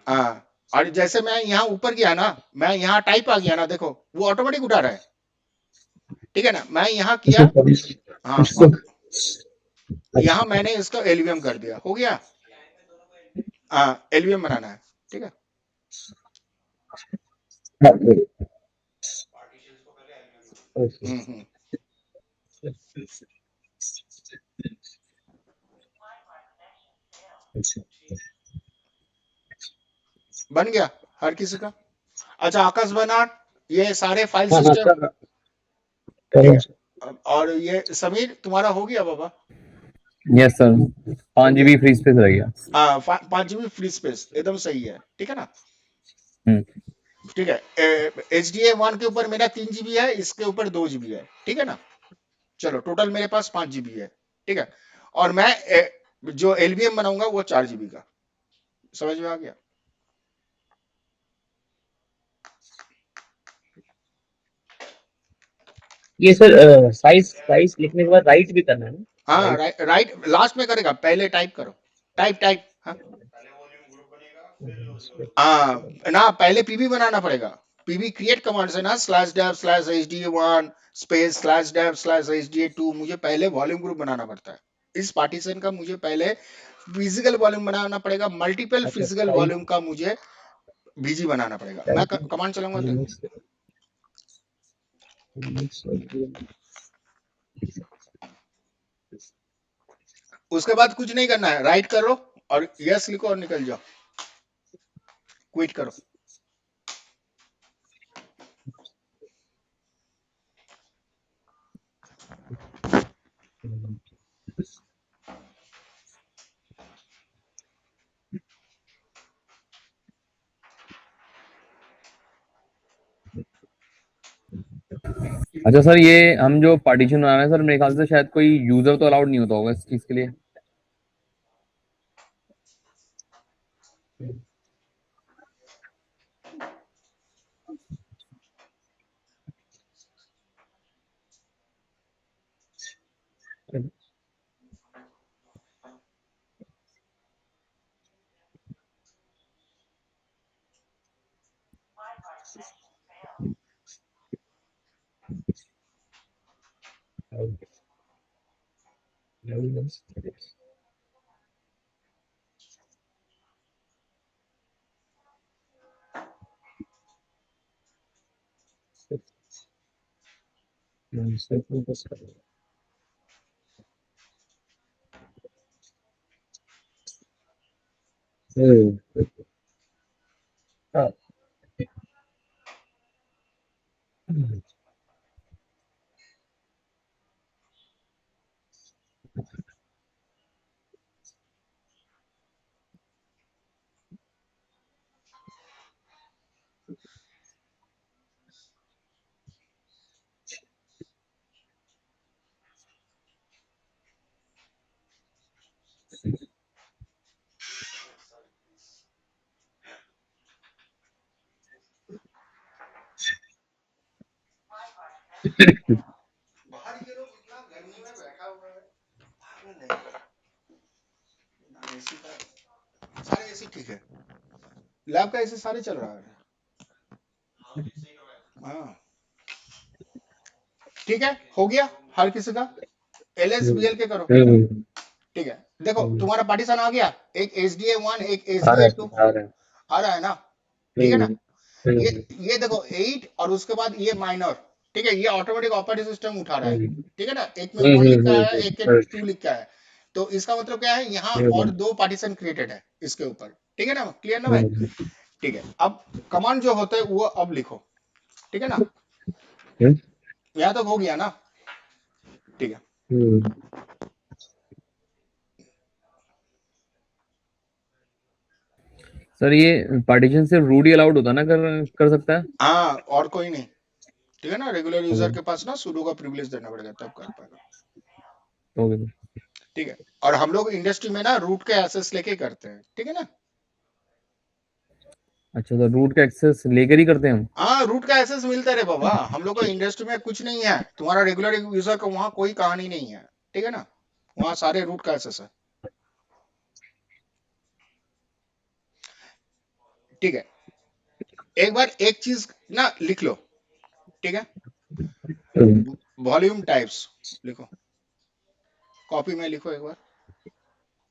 हाँ, और जैसे मैं यहाँ ऊपर गया ना, मैं यहाँ टाइप आ गया ना, देखो वो ऑटोमेटिक उठा रहा है। ठीक है ना, मैं यहाँ किया, हाँ, इसको यहाँ अच्छा, मैंने इसको LVM कर दिया, हो गया। हाँ, LVM बनाना है। ठीक है, हम्म, बन गया हर किसी का। अच्छा, आकाश बनाट, ये सारे फाइल हाँ हाँ सिस्टम। सर, ठीक करो है, और ये समीर तुम्हारा हो गया बाबा, यस सर, हो पाँच गया। जीबी फ्री स्पेस रह गया। हाँ, 5 GB फ्री स्पेस एकदम सही है। ठीक है ना, हम्म, ठीक है, HDA1 के ऊपर मेरा 3 GB है, इसके ऊपर 2 GB है। ठीक है ना, चलो टोटल मेरे पास 5 GB है। ठीक है, और मैं जो LVM बनाऊंगा वो 4 GB का, समझ में आ गया। ये सर साइज साइज लिखने के बाद राइट भी करना है ना, हाँ, राइट, राइट लास्ट में करेगा, पहले टाइप करो, टाइप टाइप, हाँ हाँ ना, पहले पीबी बनाना पड़ेगा। पीबी क्रिएट कमांड से ना, slash dev slash HDA1 space slash dev slash HDA2, मुझे पहले वॉल्यूम ग्रुप बनाना पड़ता है। इस पार्टीशन का मुझे पहले फिजिकल वॉल्यूम बनाना पड़ेगा, मल्टीपल अच्छा फिजिकल साइज, वॉल्यूम का मुझे VG बनाना पड़ेगा। मैं कमांड चलाऊंगा तो लिमिट्स, लिमिट्स, उसके बाद कुछ नहीं करना है, राइट करो और यस लिखो और निकल जाओ, क्विट करो। अच्छा सर, ये हम जो पार्टीशन बना रहे हैं सर, मेरे ख्याल से शायद कोई यूजर तो अलाउड नहीं होता होगा इस चीज के लिए। बाहर ये लोग इतना गर्मी में बैठा हुआ है, भागने नहीं ना। एसी का सारे एसी ठीक है, लैब का एसी सारे चल रहा है। हाँ ठीक है, हो गया हर किसी का। एल एस बी एल के करो। ठीक है, देखो तुम्हारा पार्टीशन आ गया, एक एच डी ए वन, एक एच डी ए टू आ रहा है ना, ठीक है ना। ये देखो 8 और उसके बाद ये माइनर, ठीक है, ये ऑटोमेटिक ऑपरेटिंग सिस्टम उठा रहा है, ठीक है ना। एक में 1 लिखा है, एक के 2 लिखा है, तो इसका मतलब क्या है, यहाँ और 2 पार्टीशन क्रिएटेड है इसके ऊपर, ठीक है ना। क्लियर ना भाई? ठीक है, अब कमांड जो होता है वो अब लिखो, ठीक है ना। यहाँ तक हो गया ना, ठीक है। सर ये पार्टीशन सिर्फ रूट ही अलाउड होता है ना, कर सकता है? हाँ और कोई नहीं, ठीक है ना। रेगुलर यूजर के पास ना sudo का प्रिविलेज देना पड़ेगा तब कर पाएगा, ओके सर। ठीक है। और हम लोग इंडस्ट्री में ना रूट के एक्सेस लेके करते हैं, ठीक है ना। अच्छा, तो रूट का एक्सेस लेकर ही करते हैं हम? हाँ रूट का एक्सेस मिलता है रे बाबा, हम लोग को इंडस्ट्री में कुछ नहीं है, तुम्हारा रेगुलर यूजर का वहाँ कोई कहानी नहीं है, ठीक है ना। वहाँ सारे रूट का एक्सेस है, ठीक है। एक बार एक चीज ना लिख लो, ठीक है। वॉल्यूम टाइप्स लिखो, कॉपी में लिखो एक बार।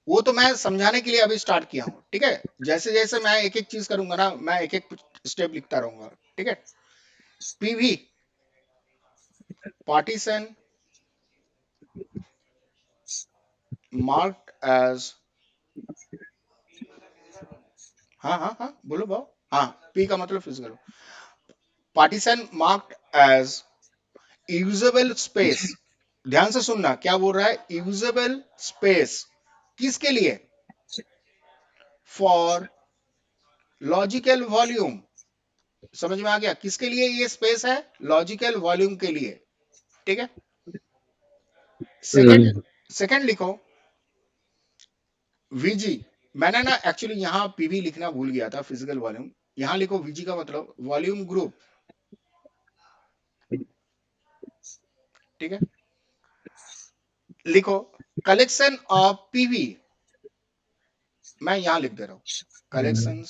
वो तो मैं समझाने के लिए अभी स्टार्ट किया हूँ, ठीक है। जैसे जैसे मैं एक एक चीज करूंगा ना, मैं एक एक स्टेप लिखता रहूंगा, ठीक है। पीवी पार्टीशन मार्क्ड एज, हाँ हाँ हाँ बोलो भाव, हाँ पी का मतलब physical, partition marked as usable space. ध्यान से सुनना क्या बोल रहा है, यूजेबल स्पेस किसके लिए, फॉर लॉजिकल वॉल्यूम। समझ में आ गया, किसके लिए ये स्पेस है, लॉजिकल वॉल्यूम के लिए, ठीक है। सेकंड, सेकंड लिखो वीजी। मैंने ना एक्चुअली यहाँ पीवी लिखना भूल गया था, फिजिकल वॉल्यूम। यहाँ लिखो वीजी का मतलब वॉल्यूम ग्रुप, ठीक है। लिखो कलेक्शन ऑफ पीवी, मैं यहाँ लिख दे रहा हूँ, कलेक्शन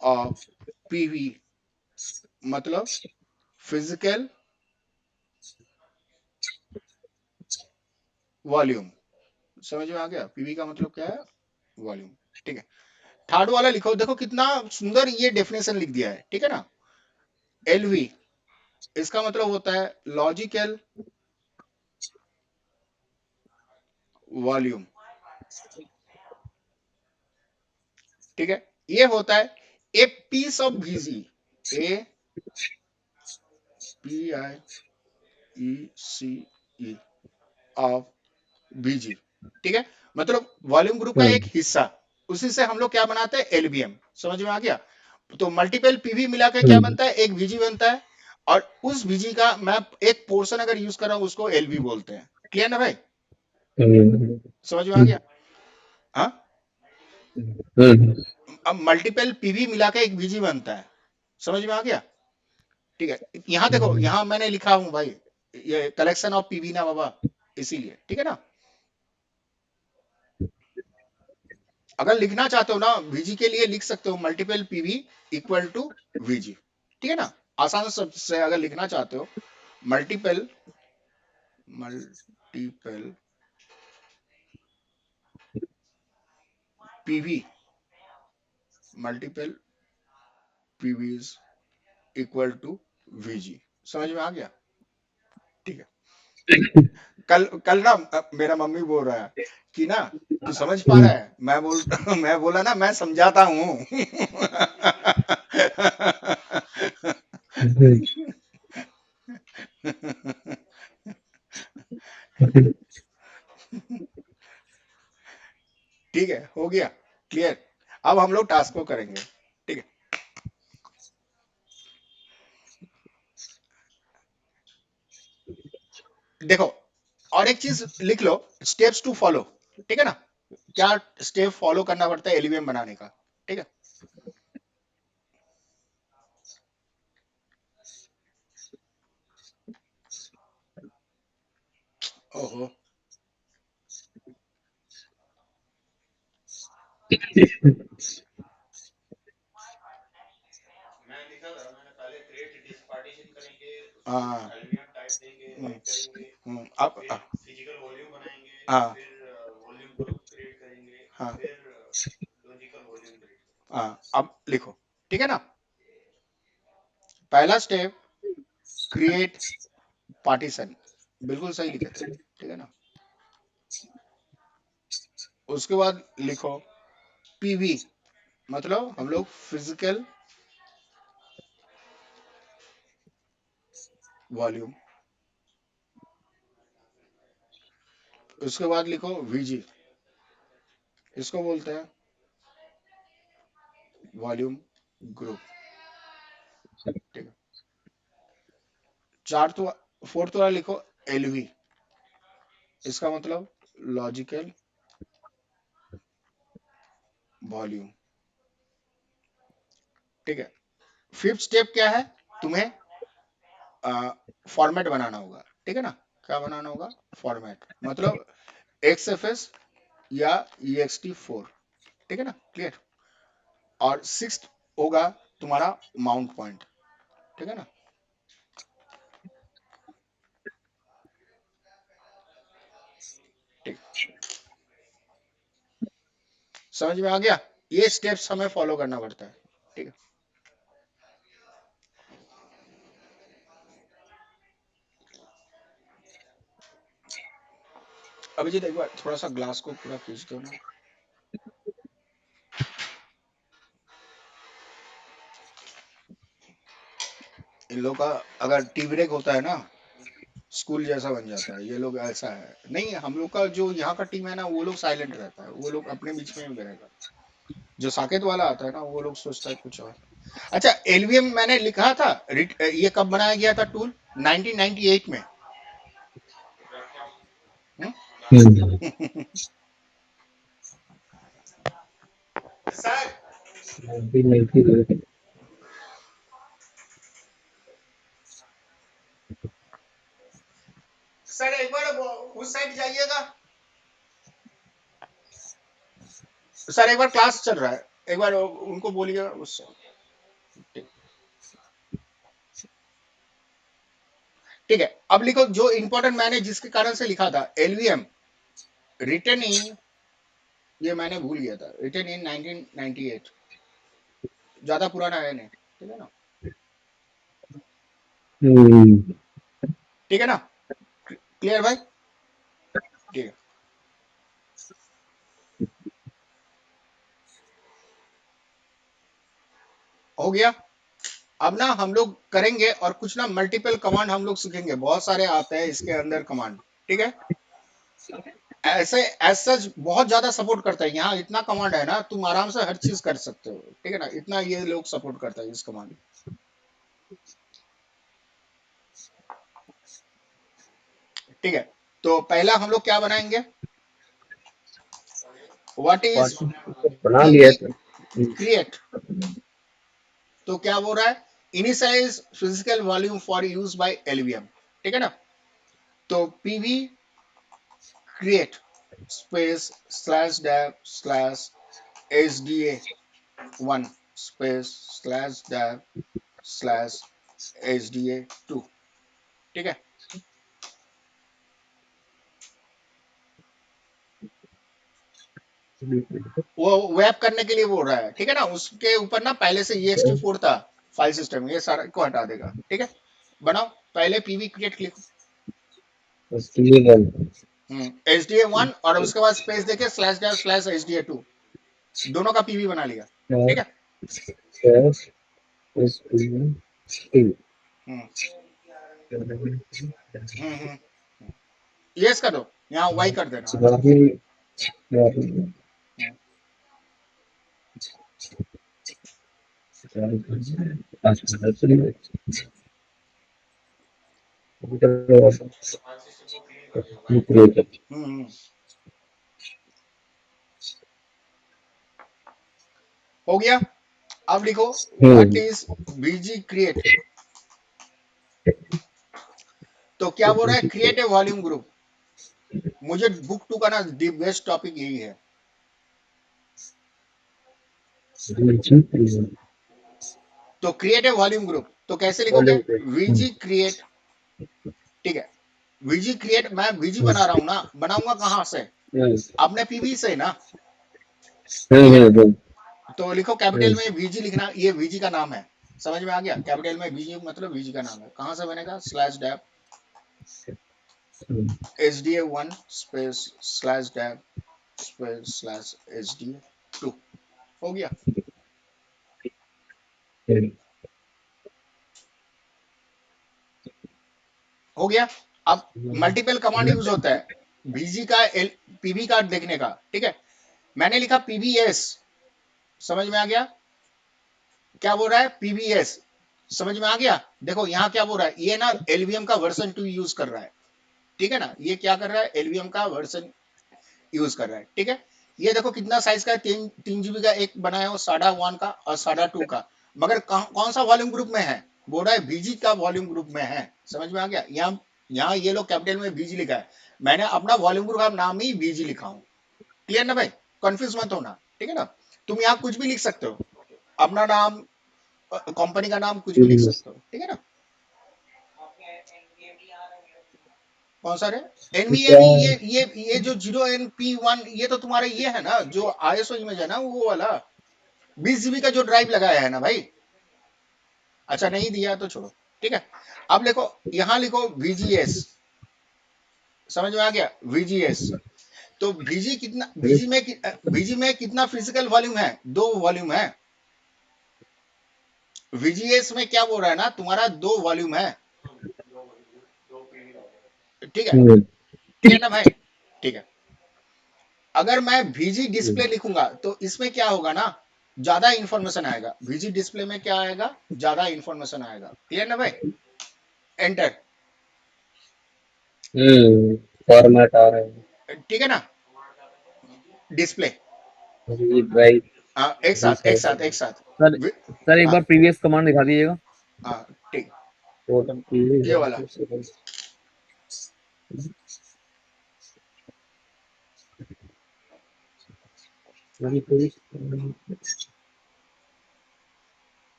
ऑफ पीवी मतलब फिजिकल वॉल्यूम। समझ में आ गया, पीवी का मतलब क्या है, वॉल्यूम, ठीक है। थर्ड वाला लिखो, देखो कितना सुंदर ये डेफिनेशन लिख दिया है, ठीक है ना। एलवी इसका मतलब होता है लॉजिकल वॉल्यूम, ठीक है। ये होता है a piece of VG, A P I E C E of VG, ठीक है। मतलब वॉल्यूम ग्रुप का एक हिस्सा, उसी से हम लोग क्या बनाते हैं, एलबीएम। समझ में आ गया। तो मल्टीपल पीवी मिला के क्या बनता है, एक वीजी बनता है, और उस वीजी का मैं एक पोर्शन अगर यूज कर रहा हूं उसको एलवी बोलते हैं। क्लियर ना भाई, समझ में आ गया। हाँ, अब मल्टीपल पीवी मिला के एक वीजी बनता है, समझ में आ गया, ठीक है। यहाँ देखो, यहाँ मैंने लिखा हूं भाई, ये कलेक्शन ऑफ पीवी ना बाबा, इसीलिए, ठीक है ना। अगर लिखना चाहते हो ना वीजी के लिए लिख सकते हो multiple PV equal to VG, ठीक है ना। आसान शब्द से अगर लिखना चाहते हो, multiple multiple PV multiple PVs equal to VG. समझ में आ गया? ठीक है। कल ना मेरा मम्मी बोल रहा है कि ना तू समझ पा रहा है, मैं बोला ना मैं समझाता हूँ। ठीक है, हो गया क्लियर। अब हम लोग टास्क को करेंगे। ठीक है, देखो और एक चीज लिख लो, स्टेप्स टू फॉलो। ठीक है ना, क्या स्टेप फॉलो करना पड़ता है एलवीएम बनाने का। ठीक है, ओहो मैं लिखा था, मैंने पहले क्रिएट डिस्क पार्टीशन करेंगे, हाँ एलवीएम टाइप देंगे, करेंगे, अब फिजिकल वॉल्यूम बनाएंगे, हाँ फिर वॉल्यूम ग्रुप क्रिएट करेंगे, हाँ फिर लॉजिकल वॉल्यूम क्रिएट करेंगे। हाँ अब लिखो, ठीक है ना। पहला स्टेप क्रिएट पार्टीशन, बिल्कुल सही लिखे थे, ठीक है ना। उसके बाद लिखो पीवी, मतलब हम लोग फिजिकल वॉल्यूम। उसके बाद लिखो वीजी, इसको बोलते हैं वॉल्यूम ग्रुप। ठीक है, फोर्थ वाला लिखो एलवी, इसका मतलब लॉजिकल वॉल्यूम। ठीक है, फिफ्थ स्टेप क्या है, तुम्हें फॉर्मेट बनाना होगा। ठीक है ना, क्या बनाना होगा, फॉर्मेट, मतलब XFS या EXT4। ठीक है ना, क्लियर। और सिक्स्थ होगा तुम्हारा माउंट पॉइंट। ठीक है ना, ठीक, समझ में आ गया। ये स्टेप्स हमें फॉलो करना पड़ता है। ठीक है, अभिजीत एक बार थोड़ा सा ग्लास को पूरा खींच दो ना। इन लोग का अगर टी ब्रेक होता है ना, स्कूल जैसा बन जाता है। ये लोग ऐसा है नहीं, हम लोग का जो यहाँ का टीम है ना, वो लोग साइलेंट रहता है, वो लोग अपने बीच में ही रहेगा। जो साकेत वाला आता है ना, वो लोग सोचता है कुछ और। अच्छा, एलवीएम मैंने लिखा था, ये कब बनाया गया था टूल, 1998 में। हम्म? सर, सर एक बार उस साइड जाइएगा। सर एक बार क्लास चल रहा है, एक बार उनको बोलिएगा उस। ठीक है, अब लिखो जो इंपॉर्टेंट मैंने जिसके कारण से लिखा था एलवीएम रिटर्न इन, ये मैंने भूल गया था, रिटर्न इन 1998, ज्यादा पुराना है नहीं। ठीक है ना, ठीक है ना, क्लियर भाई। ठीक है, हो गया। अब ना हम लोग करेंगे और कुछ ना मल्टीपल कमांड हम लोग सीखेंगे, बहुत सारे आते हैं इसके अंदर कमांड। ठीक है, ऐसे एज सच बहुत ज्यादा सपोर्ट करता है, यहाँ इतना कमांड है ना, तुम आराम से हर चीज कर सकते हो। ठीक है ना, इतना ये लोग सपोर्ट करता है इस कमांड। ठीक है, तो पहला हम लोग क्या बनाएंगे, व्हाट इज बना लिया पीवी था। क्रिएट। तो क्या बोल रहा है, initialise physical volume for use by LVM. ठीक है ना, तो PV create space slash dev slash SDA1 space slash dev slash SDA2। ठीक है, वो वेब करने के लिए बोल रहा है, ठीक है ना। उसके ऊपर ना पहले से ext4 था फाइल सिस्टम, ये सारा को हटा देगा, ठीक है। बनाओ, पहले पीवी क्रिएट लिखो, HDA1 और उसके बाद स्पेस देके //HDA2 दोनों का पीवी बना लिया, ठीक है। हम्म हम्म यस कर दो, यहाँ वाई कर देना आराम से। हम्म, हम्म, हो गया। अब लिखो व्हाट इज बीजी क्रिएट। तो क्या बोल रहा है, क्रिएट ए वॉल्यूम ग्रुप। मुझे बुक 2 का ना दी बेस्ट टॉपिक यही है। तो क्रिएट ए वॉल्यूम ग्रुप, तो कैसे लिखोगे, वीजी क्रिएट, ठीक है। वीजी क्रिएट, मैं वीजी बना रहा हूं ना, बनाऊंगा कहां से, अपने पीवी से ना, ठीक है। तो लिखो कैपिटल में वीजी लिखना, ये वीजी का नाम है, समझ में आ गया। कैपिटल में वीजी मतलब वीजी का नाम है। कहां से बनेगा, /dev HDA1 space /dev space /HDA2, हो गया। हो गया। अब मल्टीपल कमांड यूज होता है बीजी का पीवी का देखने का, ठीक है। मैंने लिखा पीबीएस, समझ में आ गया। क्या बोल रहा है, पीबीएस, समझ में आ गया। देखो यहाँ क्या बोल रहा है, ये ना एलवीएम का वर्जन 2 यूज कर रहा है, ठीक है ना। ये क्या कर रहा है, एलवीएम का वर्जन यूज कर रहा है, ठीक है। ये देखो कितना साइज का है, 3 GB का एक बनाया हो, /1 का और /2 का। मगर कौन सा वॉल्यूम ग्रुप में है, बोल रहा है बीजी का वॉल्यूम ग्रुप में है, समझ में आ गया। यहाँ ये लोग कैपिटल में बीजी लिखा है, मैंने अपना वॉल्यूम ग्रुप का नाम ही बीजी लिखा हूँ। क्लियर ना भाई, कंफ्यूज मत होना, ठीक है ना। तुम यहाँ कुछ भी लिख सकते हो, अपना नाम, कंपनी का नाम, कुछ भी लिख सकते हो, ठीक है ना। कौन सा रे, एनवीएमई, ये जो 0NP1, ये तो तुम्हारा ये है ना, जो आईएसओ इमेज है ना, वो वाला 20 GB का जो ड्राइव लगाया है ना भाई। अच्छा नहीं दिया तो छोड़ो, ठीक है। अब लिखो, यहाँ लिखो VGS, समझ में आ गया, VGS। तो VG में कितना फिजिकल वॉल्यूम है, 2 वॉल्यूम है। VGS में क्या बोल रहा है ना, तुम्हारा 2 वॉल्यूम है, ठीक है। क्लियर ना भाई, ठीक है। अगर मैं VG डिस्प्ले लिखूंगा तो इसमें क्या होगा ना, ज्यादा इंफॉर्मेशन आएगा। VG डिस्प्ले में क्या आएगा, ज्यादा इंफॉर्मेशन आएगा। क्लियर ना भाई, एंटर, फॉर्मेट आ रहा ठीक है ना। डिस्प्ले, है, ड्राइव, एक साथ एक साथ एक साथ, सर सर एक हाँ बार प्रीवियस कमांड दिखा दीजिएगा। हाँ, ठीक, टोटल ये वाला।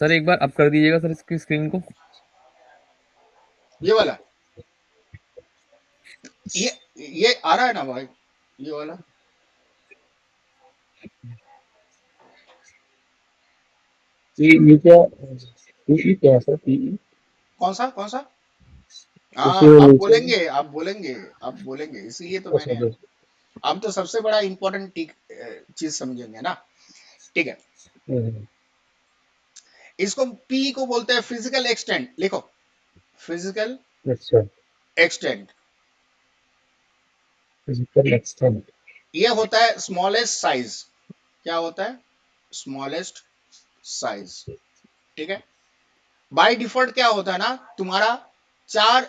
सर एक बार अप कर दीजिएगा सर इसकी स्क्रीन को। ये वाला, ये आ रहा है ना भाई, ये वाला। ये क्या, ये क्या है सर, पीई कौन सा, उसी हाँ में आप नीचे बोलेंगे, आप बोलेंगे, इसीलिए तो अच्छा मैंने, अब तो सबसे बड़ा इंपॉर्टेंट चीज समझेंगे ना, ठीक है। इसको पी को बोलते हैं फिजिकल एक्सटेंड, लिखो फिजिकल अच्छा, एक्सटेंड। फिजिकल एक्सटेंड, ये होता है स्मॉलेस्ट साइज, क्या होता है, स्मॉलेस्ट साइज, ठीक है। बाय डिफॉल्ट क्या होता है ना, तुम्हारा 4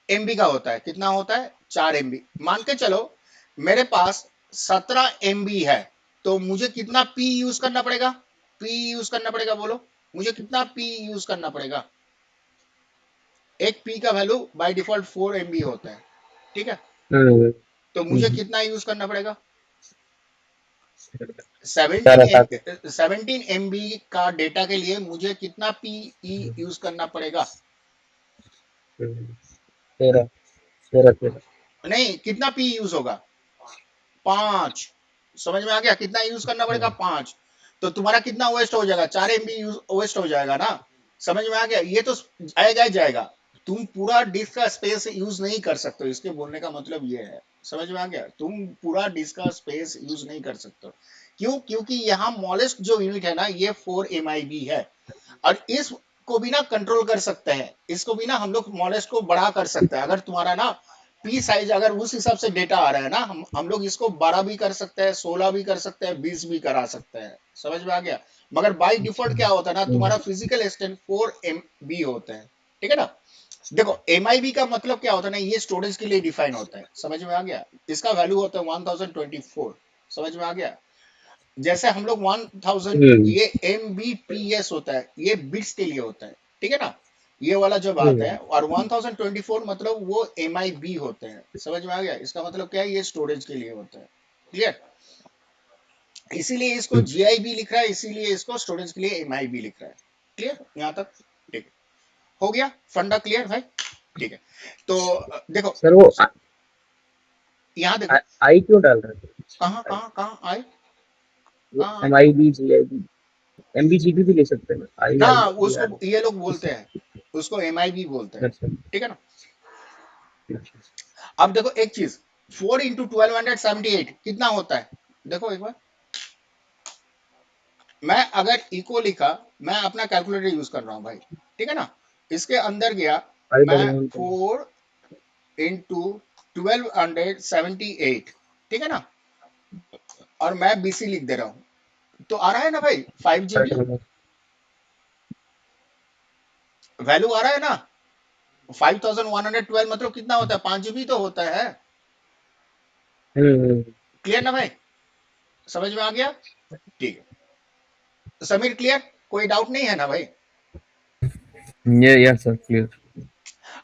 MB का होता है। कितना होता है, 4 MB। मान के चलो मेरे पास 17 MB है, तो मुझे कितना पी यूज करना पड़ेगा, पी यूज करना पड़ेगा, बोलो मुझे कितना पी यूज करना पड़ेगा। एक पी का वैल्यू बाय डिफॉल्ट 4 MB होता है, ठीक है। तो मुझे कितना यूज करना पड़ेगा, 17 MB का डेटा के लिए मुझे कितना पी यूज करना पड़ेगा, 13 13 13, नहीं कितना पी यूज होगा, 5, समझ में आ गया? कितना यूज करना पड़ेगा? 5। तो तुम्हारा कितना वेस्ट हो जाएगा? 4 MB वेस्ट हो जाएगा ना, समझ में आ गया? ये तो जाएगा, तुम पूरा डिस्क का स्पेस यूज नहीं कर सकते हो, इसके बोलने का मतलब ये है, समझ में आ गया? तुम पूरा डिस्क का स्पेस यूज नहीं कर सकते हो। क्यों? क्योंकि यहाँ मॉलेस्ट जो यूनिट है ना, ये 4 MIB है, और इसको भी ना कंट्रोल कर सकते हैं, इसको भी ना हम लोग मॉलेस्ट को बड़ा कर सकते हैं। अगर तुम्हारा ना पी साइज अगर उस हिसाब से डेटा आ रहा है ना, हम लोग इसको 12 भी कर सकते हैं, 16 भी कर सकते हैं, 20 भी करा सकते हैं, समझ में आ गया? मगर बाई डिफॉल्ट क्या होता है ना, तुम्हारा फिजिकल एक्सटेंट 4 MB होता है, ठीक है ना? देखो MIB का मतलब क्या होता है ना, ये स्टोरेज के लिए डिफाइन होता है, समझ में आ गया? इसका वैल्यू होता है 1024, समझ में आ गया? जैसे हम लोग 1000, ये MBPS होता है, ये बिट्स के लिए होता है, ठीक है ना? ये वाला जब आता है, और 1024 मतलब वो MIB होते हैं, समझ में आ गया? इसका मतलब क्या है, ये स्टोरेज के लिए होता है, क्लियर? इसीलिए इसको GIB लिख रहा है, इसीलिए इसको स्टोरेज के लिए MIB लिख रहा है, क्लियर यहाँ तक? ठीक हो गया, फंडा क्लियर भाई? ठीक है, तो देखो सर वो यहाँ देखो, आई क्यों डाल रहे थे? कहाँ कहाँ कहाँ आए, वो कहाँ आए MIB GIB MBGB भी ले सकते हैं, आई ना, आई उसको ये लोग बोलते हैं, उसको MIB बोलते हैं, अच्छा ठीक है ना? अब देखो एक चीज, 4 इंटू 1278 कितना होता है? देखो एक बार, मैं अगर इको लिखा, मैं अपना कैलकुलेटर यूज कर रहा हूं भाई, ठीक है ना? इसके अंदर गया, आई मैं बना 4 इंटू 1278, ठीक है ना? और मैं BC लिख दे रहा हूं, तो आ रहा है ना भाई 5 GB वैल्यू आ रहा है ना? 5112 मतलब कितना होता है? 5 GB तो होता है, क्लियर ना भाई? समझ में आ गया? ठीक है, समीर क्लियर? कोई डाउट नहीं है ना भाई? ये यस सर क्लियर।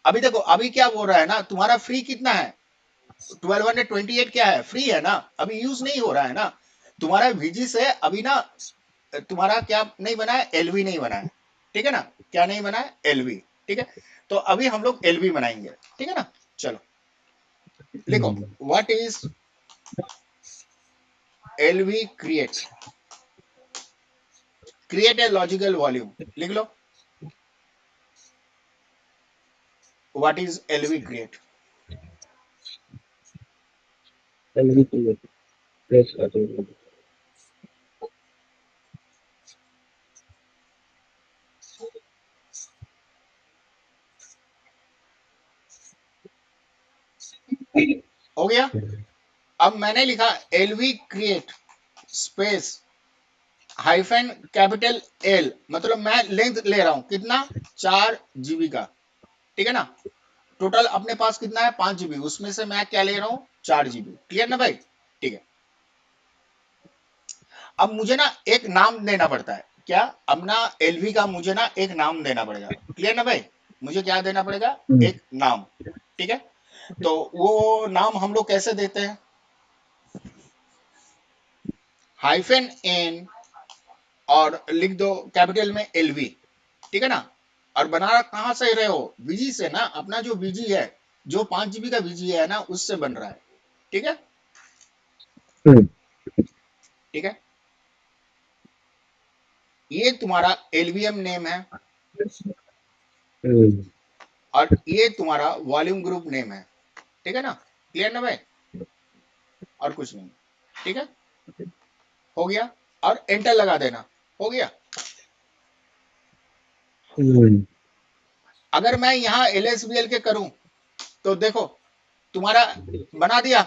अभी देखो, अभी क्या बोल रहा है ना, तुम्हारा फ्री कितना है? 1228 क्या है? फ्री है ना, अभी यूज नहीं हो रहा है ना। तुम्हारा VG से अभी ना, तुम्हारा क्या नहीं बना है? LV नहीं बना है, ठीक है ना? क्या नहीं बना है? LV, ठीक है? तो अभी हम लोग LV बनाएंगे, ठीक है ना? चलो लिखो, what is LV create, create a logical volume, लिख लो, what is LV create. LV चाहिए, प्रेस कर दो। हो गया? अब मैंने लिखा LV create space hyphen capital L, मतलब मैं लेंथ ले रहा हूं कितना? 4 GB का, ठीक है ना? टोटल अपने पास कितना है? 5 GB, उसमें से मैं क्या ले रहा हूं? 4 GB, क्लियर ना भाई? ठीक है, अब मुझे ना एक नाम देना पड़ता है, क्या? अब ना LV का मुझे ना एक नाम देना पड़ेगा, क्लियर ना भाई? मुझे क्या देना पड़ेगा? एक नाम, ठीक है? तो वो नाम हम लोग कैसे देते हैं? -N और लिख दो कैपिटल में LV, ठीक है ना? और बना कहां से रहे हो? VG से ना, अपना जो VG है, जो 5 GB का VG है ना, उससे बन रहा है, ठीक है? ठीक है, ये तुम्हारा LVM नेम है, और ये तुम्हारा वॉल्यूम ग्रुप नेम है, ठीक है ना? क्लियर ना भाई? और कुछ नहीं, ठीक है? हो गया, और एंटर लगा देना, हो गया। अगर मैं यहाँ LSBL के करूं, तो देखो तुम्हारा बना दिया,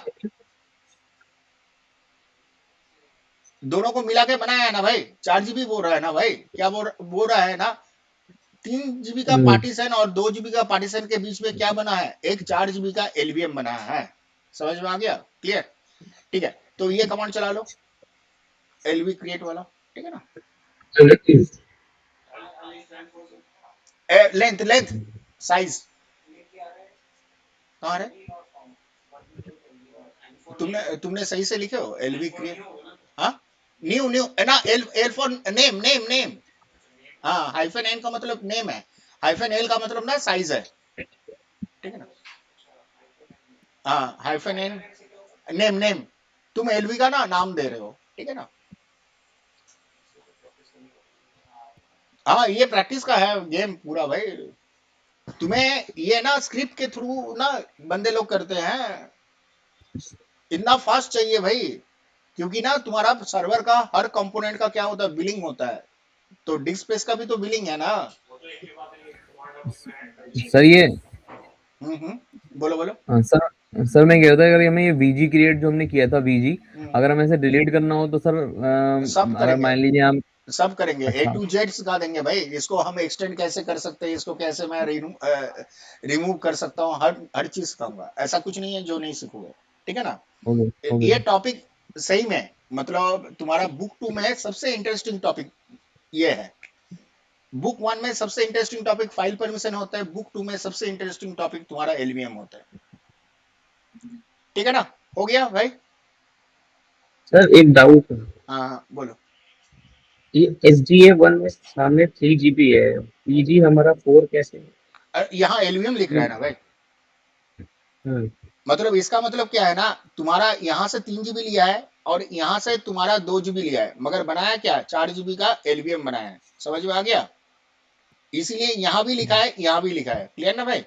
दोनों को मिला के बनाया है ना भाई? 4 GB बोल रहा है ना भाई? क्या बोल रहा है ना? 3 GB का पार्टीशन और 2 GB का पार्टीशन के बीच में क्या बना है? एक 4 GB का LVM बना है, समझ में आ गया? क्लियर? ठीक है, तो ये कमांड चला लो, LV क्रिएट वाला, ठीक है ना? लेंथ लेंथ साइज कहाँ है? तुमने तुमने सही से लिखे हो LV क्रिएट, हाँ? न्यू न्यू है ना, L L for name name name, हाँ, -N का मतलब नेम है, -L का मतलब ना साइज है, ठीक है ना? हाँ, -N नेम नेम, तुम एलवी का ना नाम दे रहे हो, ठीक है ना। हाँ, ये प्रैक्टिस का है गेम पूरा भाई। तुम्हें ये ना स्क्रिप्ट के थ्रू ना बंदे लोग करते हैं, इतना फास्ट चाहिए भाई, क्योंकि ना तुम्हारा सर्वर का हर कंपोनेंट का क्या होता है, बिलिंग होता है, तो डिस्क स्पेस का भी तो बिलिंग है ना। सर ये बोलो बोलो। सर सर मैं कह रहा था, अगर हमें ये वीजी क्रिएट जो हमने किया था वीजी, हम्म, अगर हमें इसे डिलीट करना हो तो सर सब अगर करेंगे, मान लीजिए हम। सब करेंगे, ए अच्छा। टू जेड सिखा देंगे भाई। इसको हम एक्सटेंड कैसे कर सकते हैं, इसको कैसे मैं रिमूव कर सकता हूँ, हर हर चीज सिखाऊंगा, ऐसा कुछ नहीं है जो नहीं सीखोगे, ठीक है ना। ओके ओके ये सर। टॉपिक सही में, मतलब तुम्हारा बुक 2 में सबसे इंटरेस्टिंग टॉपिक ये है। बुक 1 में सबसे इंटरेस्टिंग टॉपिक फाइल परमिशन होता है, बुक 2 में सबसे इंटरेस्टिंग टॉपिक तुम्हारा एलवीएम होता है, ठीक है ना। हो गया भाई। सर एक डाउट है, हाँ बोलो। ये SDA 1 में सामने 3 GB है, PG हमारा 4 कैसे है? यहाँ एलवीएम लिख रहा है ये- ना भाई, हम्म, मतलब इसका मतलब क्या है ना, तुम्हारा यहाँ से 3 GB लिया है और यहाँ से तुम्हारा 2 GB लिया है, मगर बनाया क्या, 4 GB का एलवीएम बनाया है, समझ में आ गया। इसीलिए यहाँ भी लिखा है, यहाँ भी लिखा है, क्लियर ना भाई।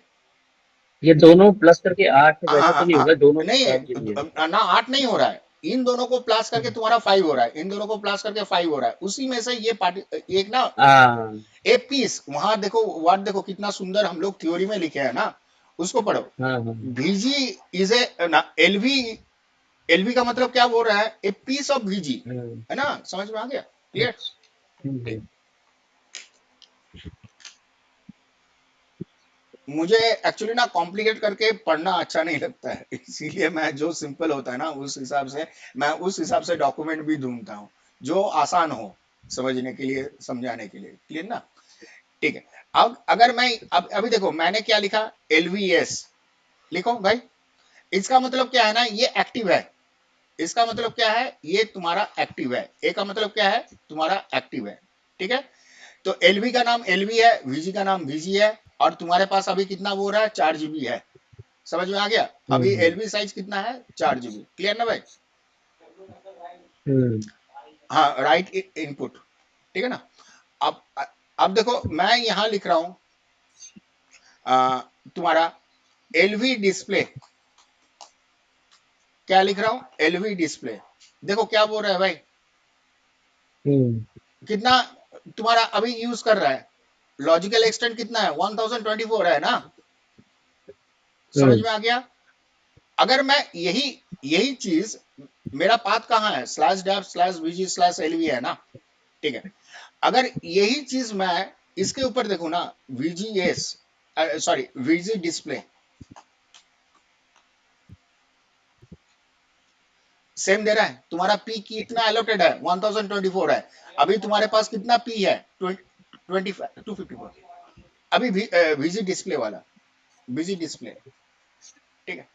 ये दोनों प्लस करके 8 है, हाँ वैसा हाँ तो नहीं हाँ, होगा, दोनों में नहीं 4 GB है। ना, 8 नहीं हो रहा है, इन दोनों को प्लस करके तुम्हारा 5 हो रहा है, इन दोनों को प्लस करके 5 हो रहा है, उसी में से ये पार्टी एक ना, हाँ ए पीस वहां देखो, वर्ड देखो कितना सुंदर हम लोग थ्योरी में लिखे हैं ना, उसको पढ़ो। हाँ हाँ। बीजी इज ए ना, एलवी, एलवी का मतलब क्या बोल रहा है, ए पीस ऑफ बीजी, हम्म, है ना, समझ में आ गया, क्लियर। अच्छा, ठीक। मुझे एक्चुअली ना कॉम्प्लिकेट करके पढ़ना अच्छा नहीं लगता है, इसीलिए मैं जो सिंपल होता है ना उस हिसाब से, मैं उस हिसाब से डॉक्यूमेंट भी ढूंढता हूँ जो आसान हो समझने के लिए, समझाने के लिए, क्लियर ना। ठीक है। अब अगर मैं, अब अभी देखो मैंने क्या लिखा, एलवीएस लिखो भाई। इसका मतलब क्या है ना, ये एक्टिव है, इसका मतलब क्या है, ये तुम्हारा एक्टिव है, ए का मतलब क्या है, तुम्हारा एक्टिव है, ठीक है। तो एलवी का नाम एलवी है, वीजी का नाम वीजी है, और तुम्हारे पास अभी कितना वो रहा है, 4 GB है, समझ में आ गया। अभी हम्म, एलवी साइज कितना है, 4 GB, क्लियर ना भाई। हम्म, हाँ, राइट इनपुट, ठीक है ना। अब अब देखो मैं यहां लिख रहा हूं तुम्हारा एलवी डिस्प्ले, क्या लिख रहा हूं, एलवी डिस्प्ले। देखो क्या बोल रहा है भाई, हम्म, कितना तुम्हारा अभी यूज कर रहा है, लॉजिकल एक्सटेंट कितना है, 1024 है ना, समझ हम्म, में आ गया। अगर मैं यही यही चीज, मेरा पाथ कहाँ है, slash dev slash VG slash LV है ना, ठीक है। अगर यही चीज मैं इसके ऊपर देखू ना, VGS sorry V G display, same दे रहा है, तुम्हारा पी कितना एलोटेड है, 1024 है, अभी तुम्हारे पास कितना पी है, 254, अभी वीजी डिस्प्ले वाला, वीजी डिस्प्ले, ठीक है।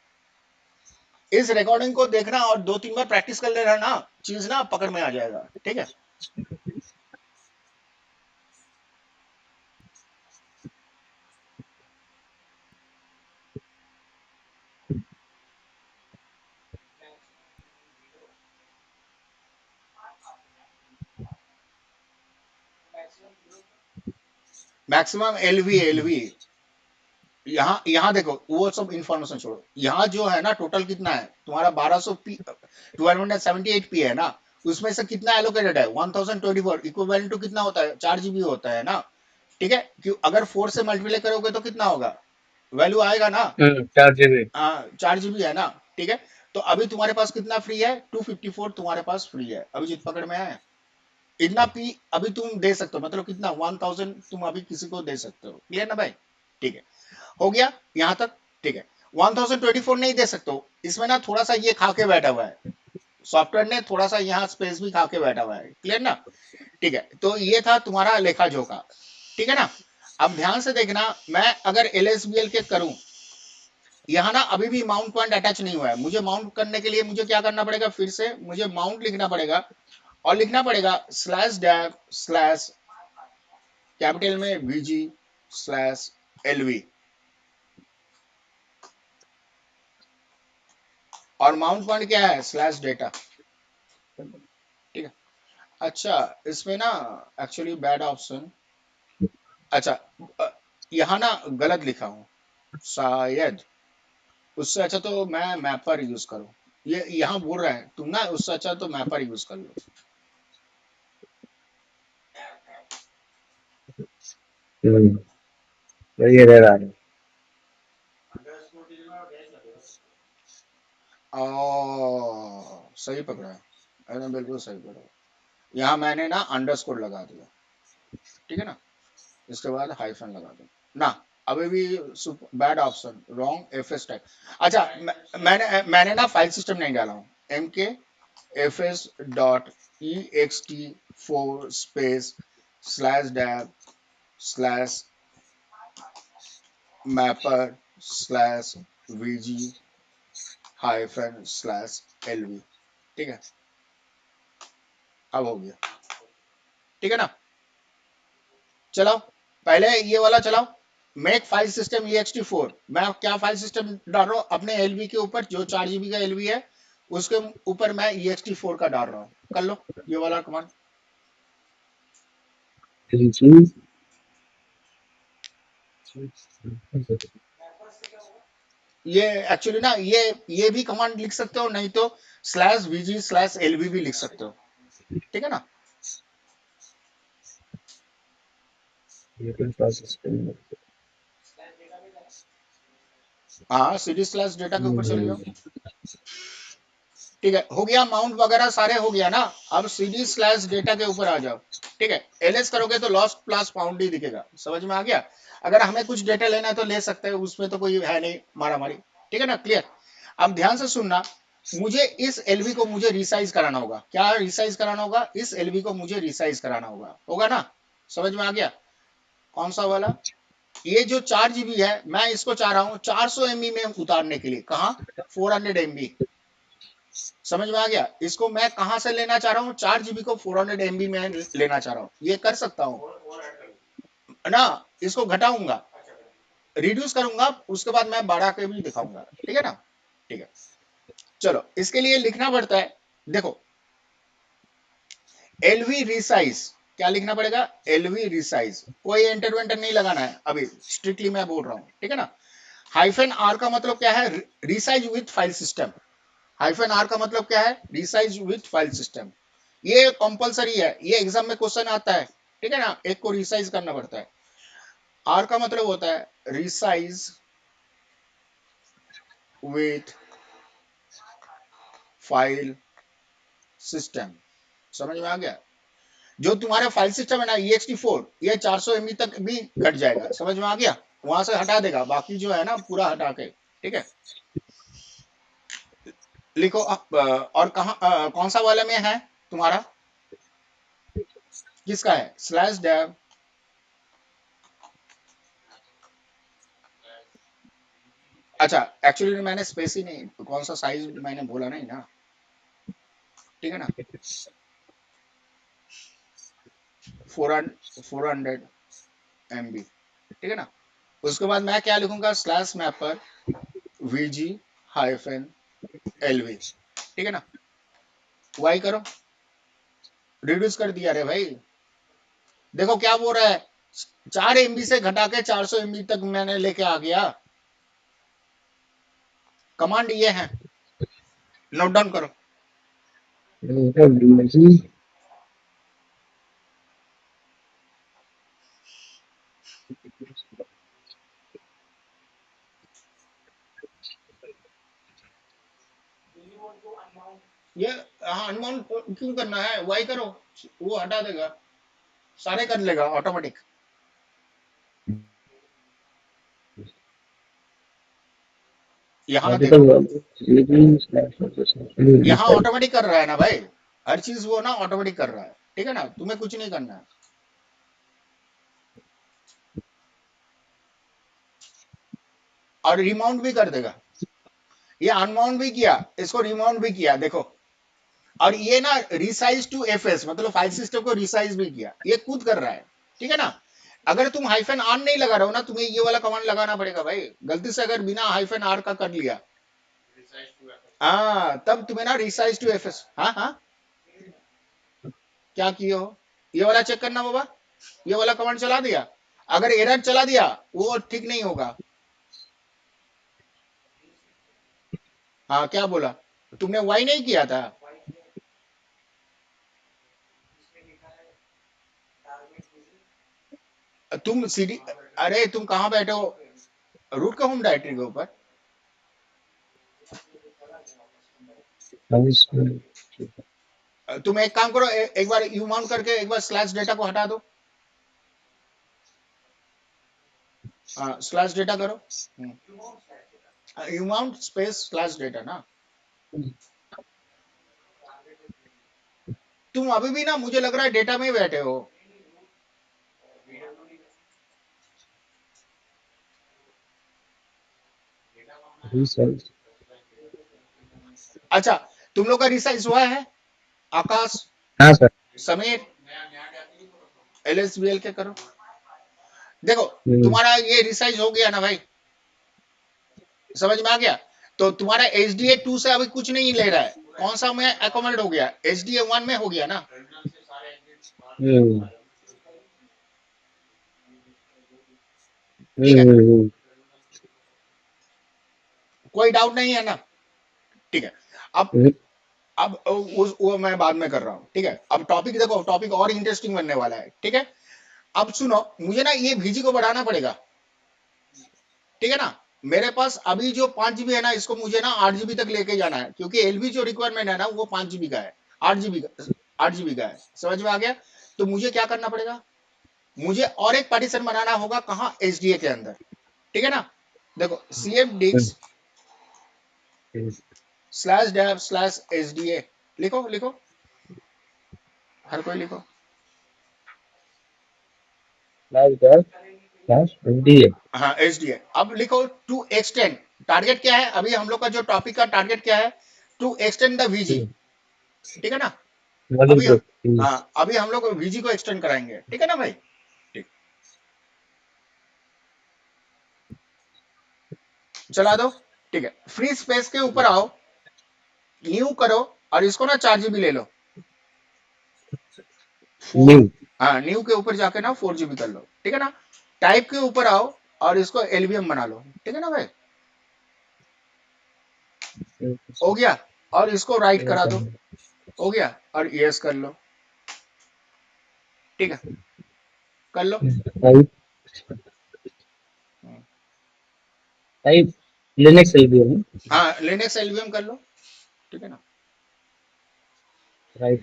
इस रिकॉर्डिंग को देखना और 2-3 बार प्रैक्टिस कर लेना ना, चीज ना पकड़ में आ जाएगा, ठीक है। मैक्सिमम एलवी, एलवी यहाँ यहाँ देखो, वो सब इंफॉर्मेशन छोड़ो, यहाँ जो है ना टोटल कितना है तुम्हारा, 1200 पी, 1278 पी है ना, उसमें से कितना एलोकेटेड है, 1024, इक्विवेलेंट टू कितना होता है, 4 GB होता है ना, ठीक है। क्यों, अगर 4 से मल्टीप्लाई करोगे तो कितना होगा, वैल्यू आएगा ना, 4 GB। 4 GB है ना, ठीक है। तो अभी तुम्हारे पास कितना फ्री है, 254 तुम्हारे पास फ्री है, अभी जित पकड़ में आया, इतना पी अभी तुम दे सकते हो, मतलब कितना, 1000 तुम अभी किसी को दे सकते हो, क्लियर ना भाई, ठीक है। हो गया यहां तक, ठीक है। 1024 नहीं दे सकते हो, इसमें ना थोड़ा सा ये खा के बैठा हुआ है, सॉफ्टवेयर ने थोड़ा सा यहाँ स्पेस भी खा के बैठा हुआ है, क्लियर ना, ठीक है। तो ये था तुम्हारा लेखा जोखा, ठीक है ना। अब ध्यान से देखना, मैं अगर एलएसबीएल के करूं, यहाँ ना अभी भी माउंट पॉइंट अटैच नहीं हुआ है, मुझे माउंट करने के लिए मुझे क्या करना पड़ेगा, फिर से मुझे माउंट लिखना पड़ेगा, और लिखना पड़ेगा स्लैश डैप स्लैश कैपिटल में वीजी स्लैश एलवी, और माउंट पॉइंट क्या है, स्लैश डेटा, ठीक है। अच्छा इसमें ना एक्चुअली बैड ऑप्शन, अच्छा यहाँ ना गलत लिखा हूँ शायद, उससे अच्छा तो मैं मैपर यूज करूँ, ये यहाँ बोल रहा है तुम ना, उससे अच्छा तो मैपर यूज कर लो। वही एरर आ रहा है। सही पकड़ा है, एकदम बिल्कुल सही पकड़ा। यहाँ मैंने ना अंडरस्कोर लगा दिया, ठीक है ना, इसके बाद हाइफन लगा दो ना, अभी भी bad option, wrong FS type. अच्छा मैंने ना फाइल सिस्टम नहीं डाला हूँ, M K F S dot E X T 4 space slash dev slash mapper slash VG hyphen slash LV, ठीक है, अब हो गया, ठीक है ना। चलाओ पहले ये वाला चलाओ, मेक फाइल सिस्टम ext4, मैं क्या फाइल सिस्टम डाल रहा हूँ अपने एलवी के ऊपर, जो 4 GB का एलवी है उसके ऊपर मैं ext4 का डाल रहा हूँ, कर लो ये वाला कमांड। ये एक्चुअली ना ये भी कमांड लिख सकते हो, नहीं तो स्लैश वीजी स्लैश एलवी भी लिख सकते हो, ठीक है ना। हाँ सीडी स्लैश डेटा के ऊपर चले जाओ, ठीक है, हो गया, माउंट वगैरह सारे हो गया ना। अब सीडी स्लैश डेटा के ऊपर आ जाओ, ठीक है, एलएस करोगे तो लॉस्ट प्लस फाउंड ही दिखेगा, समझ में आ गया। अगर हमें कुछ डेटा लेना है तो ले सकते हैं, उसमें तो कोई है नहीं मारा मारी, ठीक है ना, क्लियर। अब ध्यान से सुनना, मुझे इस एलवी को मुझे रिसाइज कराना होगा, क्या रिसाइज कराना होगा, इस एलवी को मुझे रिसाइज कराना होगा ना, समझ में आ गया, कौन सा वाला, ये जो 4 GB है मैं इसको चाह रहा हूँ 400 MB में उतारने के लिए, कहा 400 MB, समझ में आ गया। इसको मैं कहां से लेना चाह रहा हूँ, 4 GB को 400 MB में लेना चाह रहा हूँ, ये कर सकता हूँ ना, इसको घटाऊंगा, रिड्यूस करूंगा, उसके बाद मैं बढ़ा के भी दिखाऊंगा, ठीक है ना, ठीक है। चलो इसके लिए लिखना पड़ता है, देखो एलवी रिसाइज, क्या लिखना पड़ेगा, एलवी रिसाइज, कोई एंटर वेंटर नहीं लगाना है अभी, स्ट्रिक्टली मैं बोल रहा हूँ, ठीक है ना। हाइफन आर का मतलब क्या है, resize with file system, hyphen R का मतलब क्या है, रिसाइज विथ फाइल सिस्टम, ये कंपलसरी है, ये एग्जाम में क्वेश्चन आता है, ठीक है ना, एक को रिसाइज करना पड़ता है। आर का मतलब होता है रिसाइज विथ फाइल सिस्टम, समझ में आ गया। जो तुम्हारा फाइल सिस्टम है ना ext4, ये 400 MB तक भी घट जाएगा, समझ में आ गया, वहां से हटा देगा, बाकी जो है ना पूरा हटा के, ठीक है। लिखो और कहा कौन सा वाले में है तुम्हारा, किसका है, स्लैश डेव, अच्छा एक्चुअली मैंने स्पेस ही नहीं, कौन सा साइज मैंने बोला नहीं ना, ठीक है ना, 400 MB, ठीक है ना। उसके बाद मैं क्या लिखूंगा, slash mapper VG hyphen LV, ठीक है ना, वाई करो, रिड्यूस कर दिया रे भाई, देखो क्या बोल रहा है, 4 MB से घटा के 400 MB तक मैंने लेके आ गया, कमांड ये है, नोट डाउन करो। ये हाँ अनमाउंट क्यों करना है, वाई करो, वो हटा देगा, सारे कर लेगा ऑटोमेटिक, यहाँ अभी देखो, यहाँ तक ऑटोमेटिक कर रहा है ना भाई, हर चीज वो ना ऑटोमेटिक कर रहा है, ठीक है ना, तुम्हें कुछ नहीं करना है। और रिमाउंट भी कर देगा, ये अनमाउंट भी किया, इसको रिमाउंट भी किया, देखो। और ये ना रिसाइज टू एफएस, मतलब फाइल सिस्टम को रिसाइज भी किया, ये खुद कर रहा है, ठीक है ना। अगर तुम हाइफन आर नहीं लगा रहे हो ना, तुम्हें ये वाला कमांड लगाना पड़ेगा भाई, गलती से अगर बिना हाइफन आर का कर लिया, हाँ, तब तुम्हें ना रिसाइज टू एफएस। हाँ हाँ, क्या किए हो, ये वाला चेक करना बाबा, ये वाला कमांड चला दिया, अगर एरर चला दिया वो ठीक नहीं होगा। हाँ, क्या बोला, तुमने वाई नहीं किया था? तुम सीडी, अरे तुम कहाँ बैठे हो, रूट का होम डायरेक्टरी के ऊपर? तुम एक काम करो, एक बार यू माउंट करके एक बार स्लैश डेटा को हटा दो। हाँ, स्लैश डेटा करो, you mount space slash data ना। तुम अभी भी ना, मुझे लग रहा है डेटा में ही बैठे हो। अच्छा, तुम लोग का रिसाइज हुआ है? आकाश, हाँ सर। समीर, एलएसबीएल के करो। देखो, तुम्हारा ये रिसाइज हो गया ना भाई, समझ में आ गया? तो तुम्हारा एचडीए 2 से अभी कुछ नहीं ले रहा है, कौन सा में अकोमोडेट हो गया, एचडीए 1 में हो गया ना। ठीक है, कोई डाउट नहीं है ना? ठीक है, अब वो मैं बाद में कर रहा हूँ, ठीक है। अब टॉपिक देखो, टॉपिक और इंटरेस्टिंग बनने वाला है, ठीक है। अब सुनो, मुझे ना ये VG को बढ़ाना पड़ेगा, ठीक है ना। मेरे पास अभी जो 5 GB है ना, इसको मुझे ना 8 GB तक लेके जाना है, क्योंकि एलबी जो रिक्वायरमेंट है ना वो 5 GB का है, 8 GB का, 8 GB का है, समझ में आ गया? तो मुझे क्या करना पड़ेगा, मुझे और एक पार्टीशन बनाना होगा, कहाँ, एचडीए के अंदर, ठीक है ना। देखो, cf डिक्स स्लैश डेव स्लैश एचडीए, लिखो लिखो, हर कोई लिखो। हाँ, एचडीए, अब लिखो टू एक्सटेंड, टारगेट क्या है अभी हम लोग का, जो टॉपिक का टारगेट क्या है, टू एक्सटेंड द वीजी, ठीक है ना। अभी हाँ, अभी हम लोग वीजी को एक्सटेंड कराएंगे, ठीक है ना भाई। ठीक, चला दो, ठीक है। फ्री स्पेस के ऊपर आओ, न्यू करो, और इसको ना 4 GB ले लो, 4, हाँ, न्यू के ऊपर जाके ना 4 GB कर लो, ठीक है ना। टाइप के ऊपर आओ और इसको एलवीएम बना लो, ठीक है ना भाई। हो गया, और इसको राइट करा दो, हो गया, और यस कर लो, ठीक है, कर लो। लिनक्स एलबीएम, हाँ, लिनक्स एलवीएम कर लो, ठीक है ना। राइट।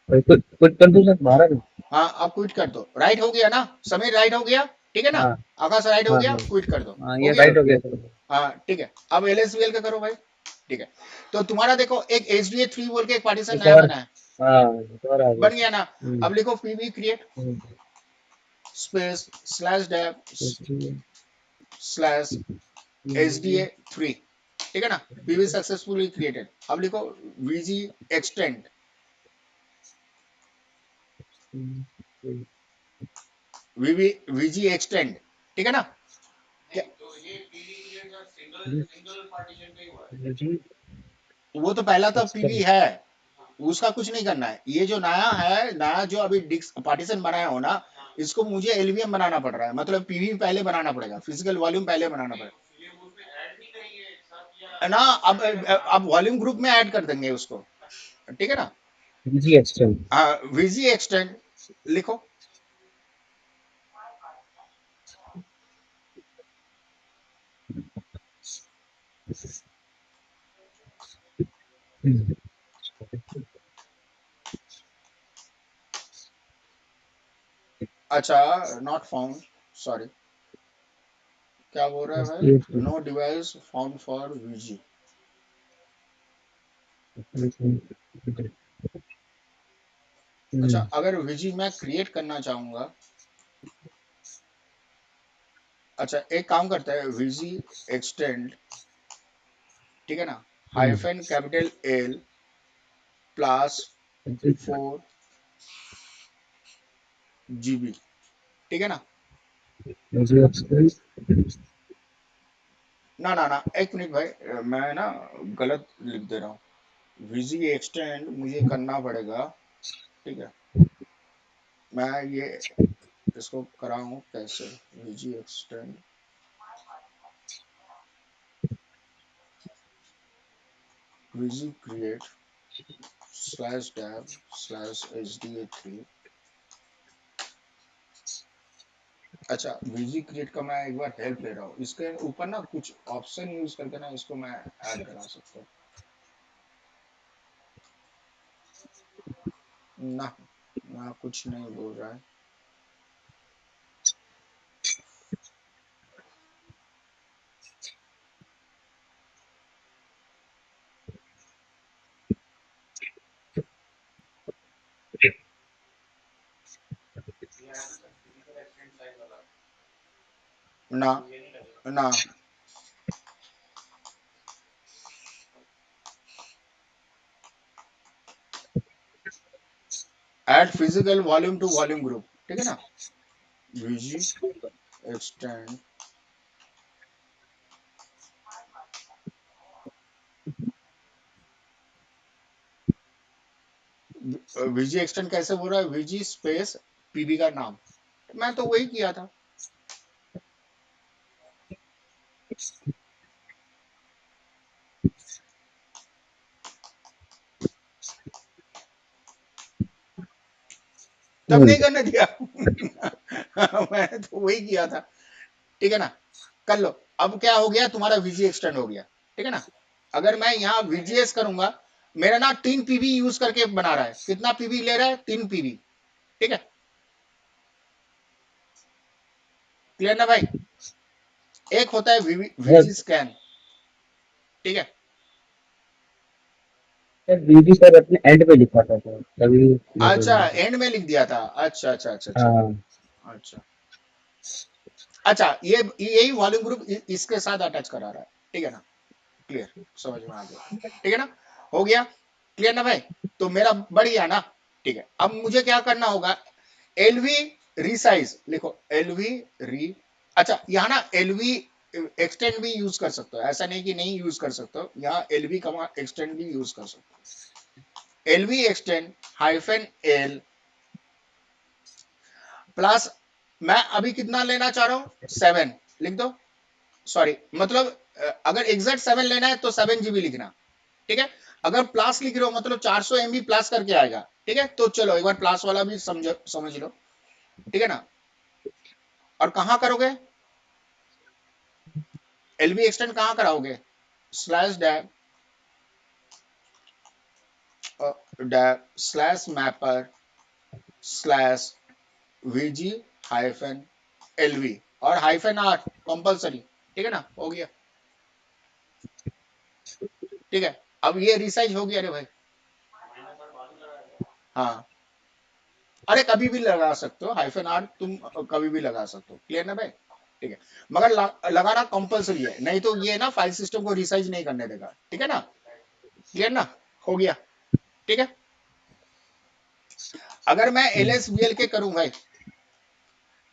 कुछ कुछ कर दो सर, बारह में। हाँ, आप क्विट कर दो, राइट हो गया ना, समीर राइट हो गया, ठीक है ना। हाँ आकाश राइट हो हाँ गया, हाँ क्विट कर दो, हाँ हो ये गया। राइट हो गया सर। हाँ, ठीक है, अब एलएसबीएल का करो भाई, ठीक है। तो तुम्हारा देखो, एक एचडीए 3 बोल के एक पार्टीशन एक नया और, बना है, हाँ एक और आ गया बन सर। गया ना। अब लिखो PV create space slash dev slash HDA 3, ठीक है ना। पीवी सक्सेसफुली क्रिएटेड, अब लिखो VG extend, VV VG extend, ठीक है ना। क्या, वो तो पहला तो पीवी है, उसका कुछ नहीं करना है। ये जो नया है, नया जो अभी डिस्क पार्टीशन बनाया हो ना, इसको मुझे एलवीएम बनाना पड़ रहा है, मतलब पीवी पहले बनाना पड़ेगा, फिजिकल वॉल्यूम पहले बनाना पड़ेगा है ना। अब वॉल्यूम ग्रुप में ऐड कर देंगे उसको, ठीक है ना। जी एक्सटेंड। हाँ, वीजी एक्सटेंड लिखो, अच्छा, नॉट फाउंड, सॉरी, क्या बोल रहा है भाई, no device found for VG. अच्छा, अगर वीजी मैं क्रिएट करना चाहूंगा, अच्छा एक काम करता है, वीजी एक्सटेंड, ठीक है ना, hyphen capital L plus 4 GB, ठीक है ना। Visual extend, ना ना ना, एक मिनट भाई, मैं ना गलत लिख दे रहा हूँ। वीजी एक्सटेंड मुझे करना पड़ेगा, ठीक है। मैं ये इसको कराऊं कैसे? VG extend, VG create slash dev slash HDA3। अच्छा, वीजी क्रिएट का मैं एक बार हेल्प ले रहा हूँ, इसके ऊपर ना कुछ ऑप्शन यूज करके ना इसको मैं ऐड करा सकता हूँ ना। ना कुछ नहीं बोल रहा है। ना ना, add physical volume to volume group, ठीक है ना। वीजी एक्सटेंड, वीजी एक्सटेंड कैसे बोल रहा है? वीजी स्पेस पीबी का नाम, मैं तो वही किया था। तब नहीं करने दिया। मैं तो वही किया था, ठीक है ना। कर लो। अब क्या हो गया, तुम्हारा वीजी एक्सटेंड हो गया, ठीक है ना। अगर मैं यहाँ VGS करूंगा, मेरा ना 3 PB यूज करके बना रहा है। कितना पीबी ले रहा है? 3 PB, ठीक है। क्लियर ना भाई? एक होता है सर वीजी स्कैन, ठीक है। सर बीबी सर अपने एंड पे लिखा था सर, तभी ये हो अच्छा, गया था। एंड में लिख दिया था। अच्छा अच्छा अच्छा अच्छा हाँ अच्छा अच्छा, ये यही वॉल्यूम ग्रुप इसके साथ अटैच करा रहा है, ठीक है ना। क्लियर, समझ में आ गया, ठीक है ना। हो गया क्लियर ना भाई? तो मेरा बढ़ गया ना, ठीक है। अब मुझे क्या करना होगा? एलवी रिसाइज लिखो, एलवी री। अच्छा, यहाँ ना एलवी एक्सटेंड भी यूज कर सकते हो, ऐसा नहीं कि नहीं यूज कर सकते हो। यहाँ एलवी कमा एक्सटेंड भी यूज कर सकते हो। एलवी एक्सटेंड -L प्लस, मैं अभी कितना लेना चाह रहा हूँ? 7 लिख दो। सॉरी, मतलब अगर एग्जैक्ट 7 लेना है तो 7 GB लिखना, ठीक है। अगर प्लस लिख रहे हो मतलब 400 MB प्लस करके आएगा, ठीक है। तो चलो एक बार प्लस वाला भी समझ लो, ठीक है ना। और कहां करोगे? एलबी एक्सटेंड कहां कराओगे? Slash dev slash mapper slash VG -LV और -R कंपलसरी, ठीक है ना। हो गया, ठीक है। अब ये रिसाइज हो गया रे भाई। हाँ, अरे कभी भी लगा सकते हो -R, तुम कभी भी लगा सकते हो। क्लियर ना भाई? ठीक है। मगर लगाना कंपलसरी है, नहीं तो ये ना फाइल सिस्टम को रिसाइज नहीं करने देगा, ठीक है ना। क्लियर ना? हो गया, ठीक है। अगर मैं LSBL के करूं भाई,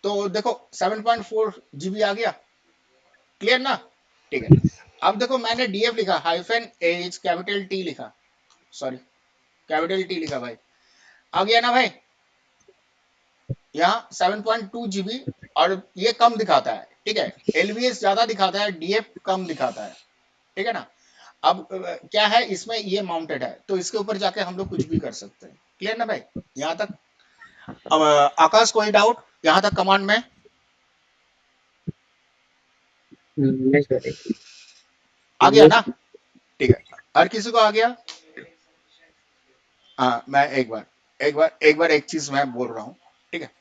तो देखो 7.4 GB आ गया। क्लियर ना? ठीक है। अब देखो मैंने DF लिखा -H कैपिटल T लिखा, सॉरी कैपिटल T लिखा भाई। आ गया ना भाई? यहाँ 7.2 GB, और ये कम दिखाता है, ठीक है। LVS ज्यादा दिखाता है, DF कम दिखाता है, ठीक है ना। अब क्या है इसमें, ये माउंटेड है तो इसके ऊपर जाके हम लोग कुछ भी कर सकते हैं। क्लियर ना भाई? यहाँ तक। अब आकाश कोई डाउट यहाँ तक कमांड में? नहीं सर आ गया ना? ठीक है, हर किसी को आ गया। हाँ, मैं एक चीज मैं बोल रहा हूँ, ठीक है।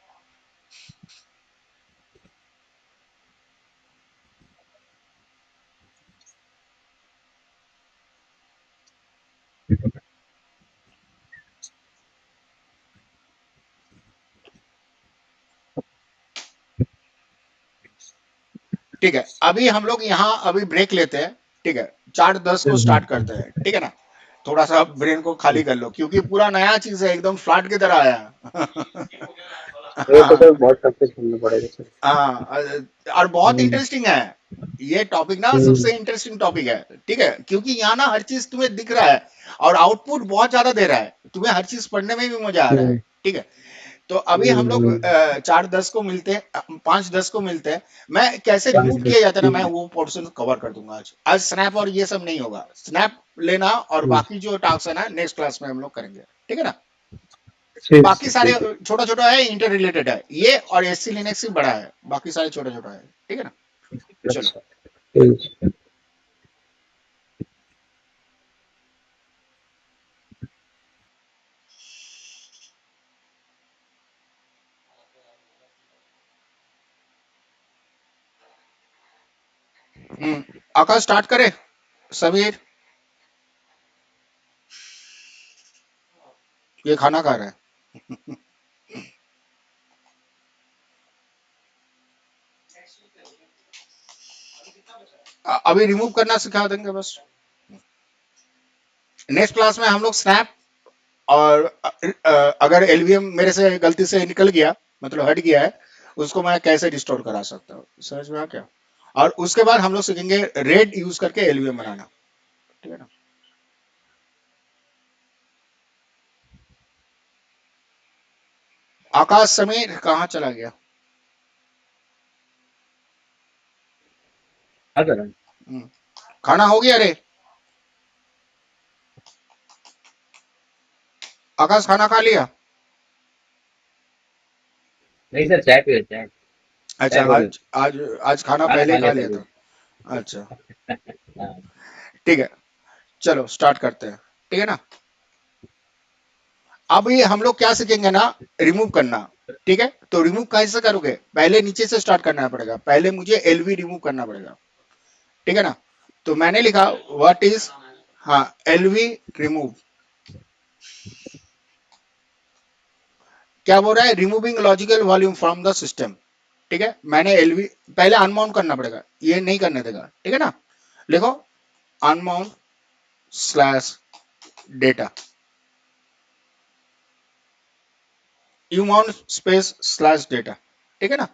ठीक है, अभी हम लोग यहाँ अभी ब्रेक लेते हैं, ठीक है। 4:10 को स्टार्ट करते हैं, ठीक है ना। थोड़ा सा ब्रेन को खाली कर लो, क्योंकि पूरा नया चीज है, एकदम फ्लैट की तरह आया। ये तो हाँ सर बहुत टफ करना पड़ेगा सर। हाँ और बहुत हम्म, इंटरेस्टिंग है ये टॉपिक ना, हम्म, सबसे इंटरेस्टिंग टॉपिक है। ठीक है, क्योंकि यहाँ ना हर चीज तुम्हें दिख रहा है और आउटपुट बहुत ज्यादा दे रहा है, तुम्हें हर चीज पढ़ने में भी मजा आ रहा है। हम्म, ठीक है, तो अभी हम लोग हम्म, 4-10 को मिलते हैं, 5-10 को मिलते हैं। मैं कैसे पाँच रिमूव किया दस जाता है ना, मैं हम्म, वो पोर्शन कवर कर दूंगा आज। आज स्नैप और ये सब नहीं होगा, स्नैप लेना और हम्म, बाकी जो टास्क है ना नेक्स्ट क्लास में हम लोग करेंगे। ठीक है ना, ठीक बाकी है सारे ठीक है। छोटा छोटा है, इंटर रिलेटेड है ये, और एससी लिनक्स ही बड़ा है, बाकी सारे छोटा छोटा है। ठीक है ना, चलो। अच्छा ठीक है। आकाश स्टार्ट करे, समीर ये खाना खा रहा है। अभी रिमूव करना सिखा देंगे बस। नेक्स्ट क्लास में हम लोग स्नैप और अगर एलवीएम मेरे से गलती से निकल गया, मतलब हट गया है, उसको मैं कैसे रिस्टोर करा सकता हूँ, समझ में आ क्या। और उसके बाद हम लोग सीखेंगे रेड यूज करके एलवीएम बनाना। ठीक है ना, आकाश समीर कहाँ चला गया। आ कर रहा हूँ। हम्म, खाना हो गया रे, आकाश खाना खा लिया। नहीं सर, चाय पी चाय। अच्छा, चाय हो गई। आज आज आज खाना खाना पहले खा ही खा लिया सर लिया अभी। था। अच्छा, हाँ। ठीक है, चलो स्टार्ट करते हैं। ठीक है ना, अब ये हम लोग क्या सीखेंगे ना, रिमूव करना। ठीक है, तो रिमूव कैसे करोगे, पहले नीचे से स्टार्ट करना पड़ेगा, पहले मुझे एलवी रिमूव करना पड़ेगा। ठीक है ना, तो मैंने लिखा व्हाट इज, हाँ, एलवी रिमूव। क्या बोल रहा है, removing logical volume from the system. ठीक है, मैंने एलवी पहले अनमाउंट करना पड़ेगा, ये नहीं करने देगा। ठीक है ना, लिखो unmount slash data, you mount space slash data. ठीक है ना,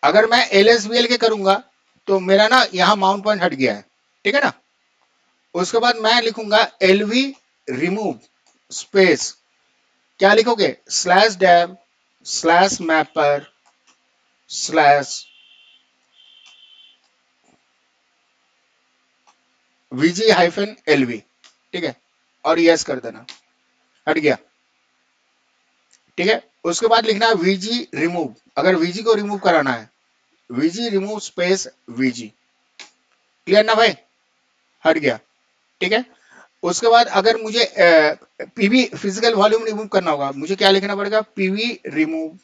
अगर मैं एल के करूंगा तो मेरा ना यहाँ माउंट पॉइंट हट गया है। ठीक है ना, उसके बाद मैं लिखूंगा एलवी रिमूव स्पेस, क्या लिखोगे, slash dev slash mapper slash VG hyphen LV. ठीक है, और यस कर देना, हट गया। ठीक है, उसके बाद लिखना है वीजी रिमूव, अगर वीजी को रिमूव कराना है, VG remove space VG. Clear ना भाई, हट गया। ठीक है, उसके बाद अगर मुझे पीवी फिजिकल वॉल्यूम रिमूव करना होगा, मुझे क्या लिखना पड़ेगा, PV remove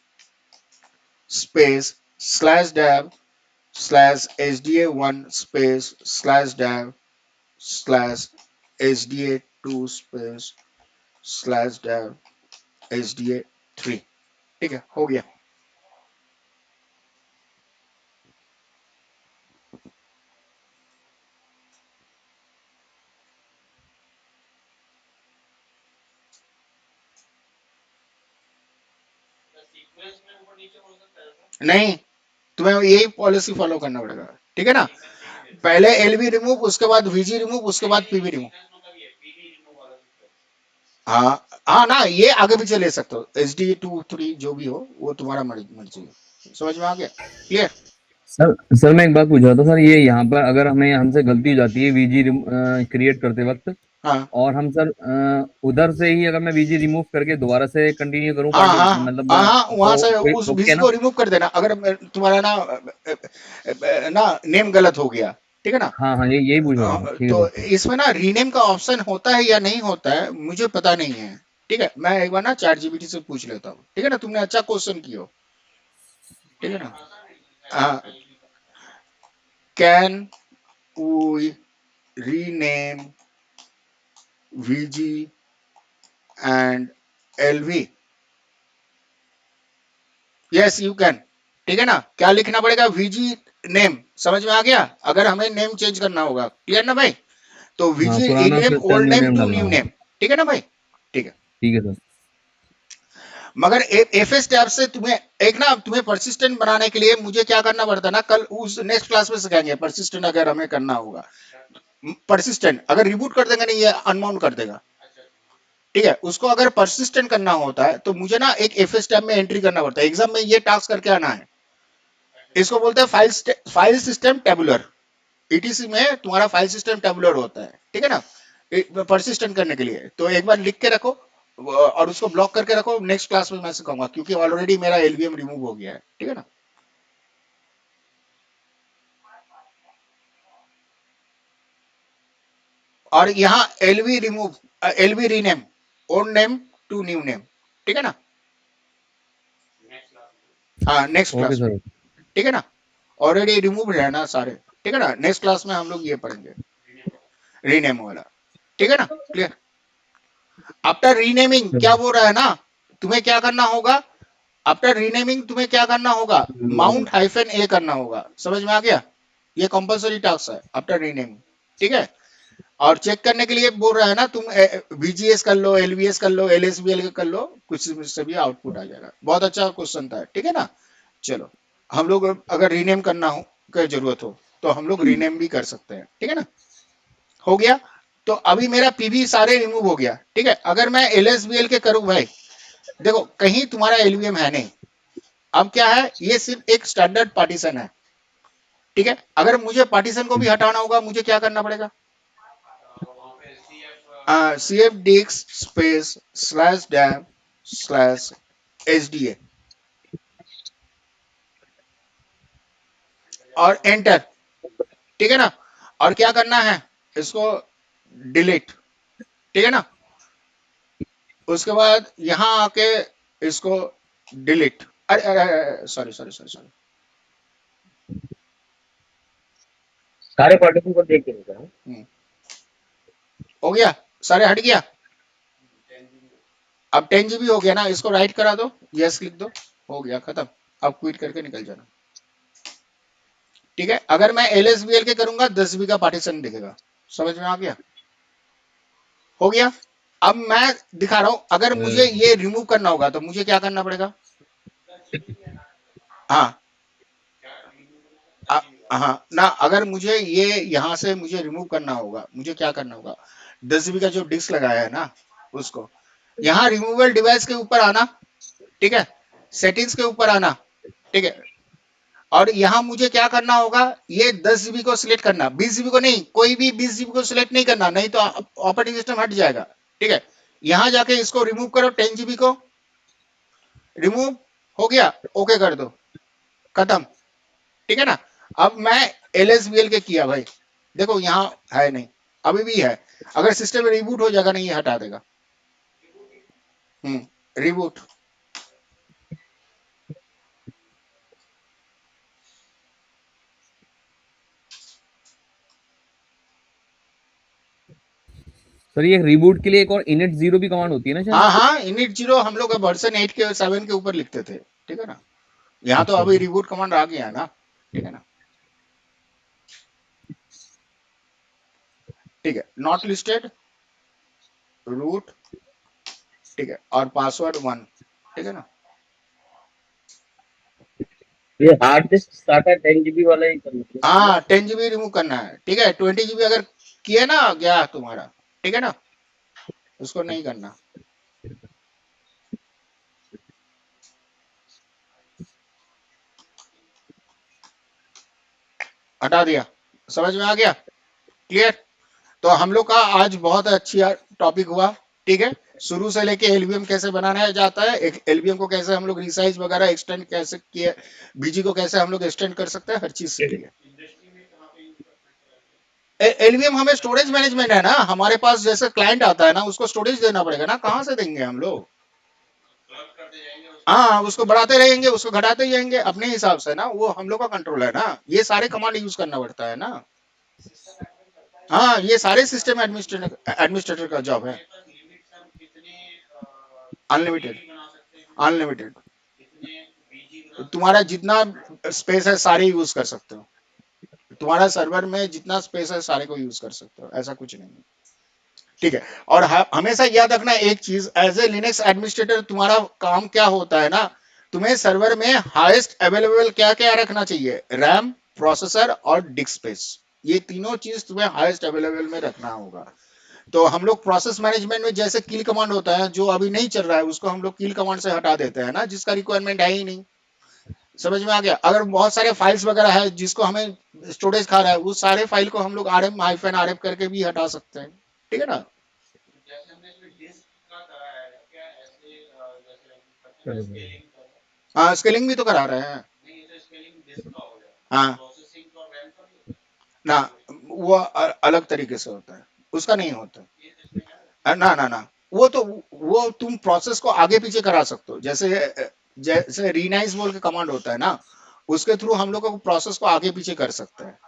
space slash dev slash H D A one space slash dev slash H D A two space slash dev H D A three. ठीक है, हो गया। नहीं, तुम्हें यही पॉलिसी फॉलो करना पड़ेगा। ठीक है ना, पहले एलवी रिमूव, उसके बाद वीजी रिमूव, उसके बाद पीवी रिमूव। हाँ हाँ ना, ये आगे पीछे ले सकते हो, एच डी 2 3 जो भी हो वो तुम्हारा मर्जी है। समझ में आ गया, क्लियर। सर सर मैं एक बात पूछ रहा था सर, ये यहाँ पर अगर हमें हमसे गलती हो जाती है वीजी क्रिएट करते वक्त, हाँ और हम सर उधर से ही अगर मैं वीजी रिमूव करके दोबारा से कंटिन्यू करूँ हाँ पार्टी हाँ मतलब हाँ हाँ, वहां तो से कोई उस ओके बीज है ना? को रिमूव कर देना, अगर तुम्हारा ना ना नेम गलत हो गया। ठीक है ना, हाँ हाँ, ये यही पूछ रहा था सर, ठीक है तो सर। इसमें ना रीनेम का ऑप्शन होता है या नहीं होता है, मुझे पता नहीं है। ठीक है, मैं एक बार ना चैट जीपीटी से पूछ लेता हूँ। ठीक है ना, तुमने अच्छा क्वेश्चन किया। ठीक है ना, हाँ, can we rename VG and LV, yes you can. ठीक है ना, क्या लिखना पड़ेगा, वीजी नेम समझ में आ गया, अगर हमें नेम चेंज करना होगा, क्लियर ना भाई, तो हाँ वीजी पुराना नेम से sir old new name name to डालना न्यू होगा। नेम, ठीक है ना भाई, ठीक है। ठीक है सर। मगर एफएस टैब से तुम्हें एक ना, तुम्हें परसिस्टेंट बनाने के लिए मुझे क्या करना पड़ता है ना, कल उस नेक्स्ट क्लास में सिखाएंगे परसिस्टेंट अगर हमें करना होगा। परसिस्टेंट अगर रिबूट कर देंगे नहीं, ये अनमाउंट कर देगा, ठीक है। उसको अगर परसिस्टेंट करना होता है तो मुझे ना एक एफएस टैब में एंट्री करना पड़ता है, एग्जाम में ये टास्क करके आना है। इसको बोलते हैं फाइल सिस्टम टेबुलर, ईटीसी में तुम्हारा फाइल सिस्टम टेबुलर होता है, ठीक है ना, परसिस्टेंट करने के लिए। तो एक बार लिख के रखो और उसको ब्लॉक करके रखो, नेक्स्ट क्लास में मैं सिखाऊंगा, क्योंकि ऑलरेडी मेरा एलवीएम रिमूव हो गया है, ठीक है ना। और यहाँ LV remove, LV rename, old name to new name, ठीक है ना, हाँ नेक्स्ट ओके क्लास में, सर। ठीक है ना, ऑलरेडी रिमूव है ना सारे, ठीक है ना। नेक्स्ट क्लास में हम लोग ये पढ़ेंगे रीनेम वाला, ठीक है ना, क्लियर। आफ्टर रीनेमिंग क्या बोल रहा है ना, तुम्हें क्या करना होगा, आफ्टर रीनेमिंग तुम्हें क्या करना होगा, माउंट हाइफन ए करना होगा, समझ में आ गया, ये कंपलसरी टास्क है आफ्टर रीनेमिंग, ठीक है। और चेक करने के लिए बोल रहा है ना, तुम बीजीएस कर लो, एलवीएस कर लो, एलएसबीएल कर लो, कुछ से भी आउटपुट आ जाएगा। बहुत अच्छा क्वेश्चन था, ठीक है ना। चलो, हम लोग अगर रीनेम करना हो की जरूरत हो तो हम लोग रीनेम भी कर सकते हैं, ठीक है ना। हो गया, तो अभी मेरा पीवी सारे रिमूव हो गया, ठीक है। अगर मैं एलएसबीएल के करूं भाई, देखो कहीं तुम्हारा एलवीएम है नहीं, अब क्या है, ये सिर्फ एक स्टैंडर्ड पार्टीशन है, ठीक है। अगर मुझे पार्टीशन को भी हटाना होगा, मुझे क्या करना पड़ेगा, सी एफ डिक्स space slash dev slash H D A और एंटर, ठीक है ना। और क्या करना है, इसको डिलीट, ठीक है ना। उसके बाद यहां आके इसको डिलीट, अरे सॉरी सॉरी सॉरी सॉरी, सारे पार्टीशन को देख के निकाला। हो गया, सारे हट गया। अब 10 GB हो गया ना, इसको राइट करा दो, यस लिख दो, हो गया खत्म। अब क्विट करके निकल जाना, ठीक है। अगर मैं एलएसबीएल के करूंगा 10 GB का पार्टीशन दिखेगा, समझ में आ गया, हो गया। अब मैं दिखा रहा हूं, अगर मुझे ये रिमूव करना होगा तो मुझे क्या करना पड़ेगा, हाँ हाँ ना, अगर मुझे ये यहां से मुझे रिमूव करना होगा, मुझे क्या करना होगा, 10 GB का जो डिस्क लगाया है ना, उसको यहाँ रिमूवल डिवाइस के ऊपर आना, ठीक है, सेटिंग्स के ऊपर आना, ठीक है। और यहाँ मुझे क्या करना होगा, ये 10 GB को सिलेक्ट करना, 20 GB को नहीं, कोई भी 20 GB को सिलेक्ट नहीं करना, नहीं तो ऑपरेटिंग सिस्टम हट जाएगा, ठीक है। यहाँ जाके इसको रिमूव करो, 10 GB को रिमूव, हो गया, ओके कर दो, खत्म, ठीक है ना। अब मैं एलएसबीएल के किया भाई, देखो यहाँ है नहीं, अभी भी है, अगर सिस्टम रिबूट हो जाएगा नहीं, ये हटा देगा, रिबूट, सर ये रिबूट के लिए एक और इनिट 0 भी कमांड होती है ना शायद। हाँ हाँ, इनिट 0 हम लोग वर्जन 8 के 7 के ऊपर लिखते थे, ठीक है ना। यहाँ तो अच्छा अभी सर। रिबूट कमांड आ गया है ना, ठीक है ना, ठीक है। नॉट लिस्टेड, रूट, ठीक है, और पासवर्ड 1, ठीक है ना। ये हार्ड डिस्क स्टार्टर 10 GB वाला ही कर लीजिए। हाँ 10 GB रिमूव करना है, ठीक है। 20 GB अगर किए ना गया तुम्हारा, ठीक है ना, उसको नहीं करना, हटा दिया, समझ में आ गया, क्लियर। तो हम लोग का आज बहुत अच्छी टॉपिक हुआ, ठीक है। शुरू से लेके एलबीएम कैसे बनाना जाता है, एक एलबीएम को कैसे हम लोग रिसाइज वगैरह एक्सटेंड कैसे किए, बीजी को कैसे हम लोग एक्सटेंड कर सकते हैं, हर चीज सीख लिया। एलबीएम हमें स्टोरेज मैनेजमेंट है ना, हमारे पास जैसे क्लाइंट आता है ना, उसको स्टोरेज देना पड़ेगा ना, कहाँ से देंगे हम लोग, हाँ उसको बढ़ाते रहेंगे, उसको घटाते जाएंगे अपने हिसाब से ना, वो हम लोग का कंट्रोल है ना, ये सारे कमांड यूज करना पड़ता है ना। हाँ ये सारे सिस्टम एडमिनिस्ट्रेटर का जॉब है, अनलिमिटेड, अनलिमिटेड, तुम्हारा जितना स्पेस है सारे यूज कर सकते हो। तुम्हारा सर्वर में जितना स्पेस है सारे को यूज कर सकते हो, ऐसा कुछ नहीं है। ठीक है। और हमेशा याद रखना एक चीज, एज ए लिनक्स एडमिनिस्ट्रेटर तुम्हारा काम क्या होता है ना, तुम्हें सर्वर में हाईएस्ट अवेलेबल क्या क्या रखना चाहिए, रैम, प्रोसेसर और डिस्क स्पेस, ये तीनों चीज तुम्हें हाईएस्ट अवेलेबल में रखना होगा। तो हम लोग प्रोसेस मैनेजमेंट में जैसे किल कमांड होता है जो अभी नहीं चल रहा है, उसको हम लोग किल कमांड से हटा देते हैं ना, जिसका रिक्वायरमेंट है ही नहीं। समझ में आ गया? अगर बहुत सारे फाइल्स वगैरह है जिसको हमें स्टोरेज खा रहा है, उस सारे फाइल को हम लोग rm-rf करके भी हटा सकते हैं। ठीक है ना? हाँ, स्केलिंग भी तो करा रहे हैं। हाँ ना, वो अलग तरीके से होता है, उसका नहीं होता। ना ना ना, वो तो, वो तुम प्रोसेस को आगे पीछे करा सकते हो, जैसे जैसे रीनाइज बोल के कमांड होता है ना, उसके थ्रू हम लोग को प्रोसेस को आगे पीछे कर सकते हैं।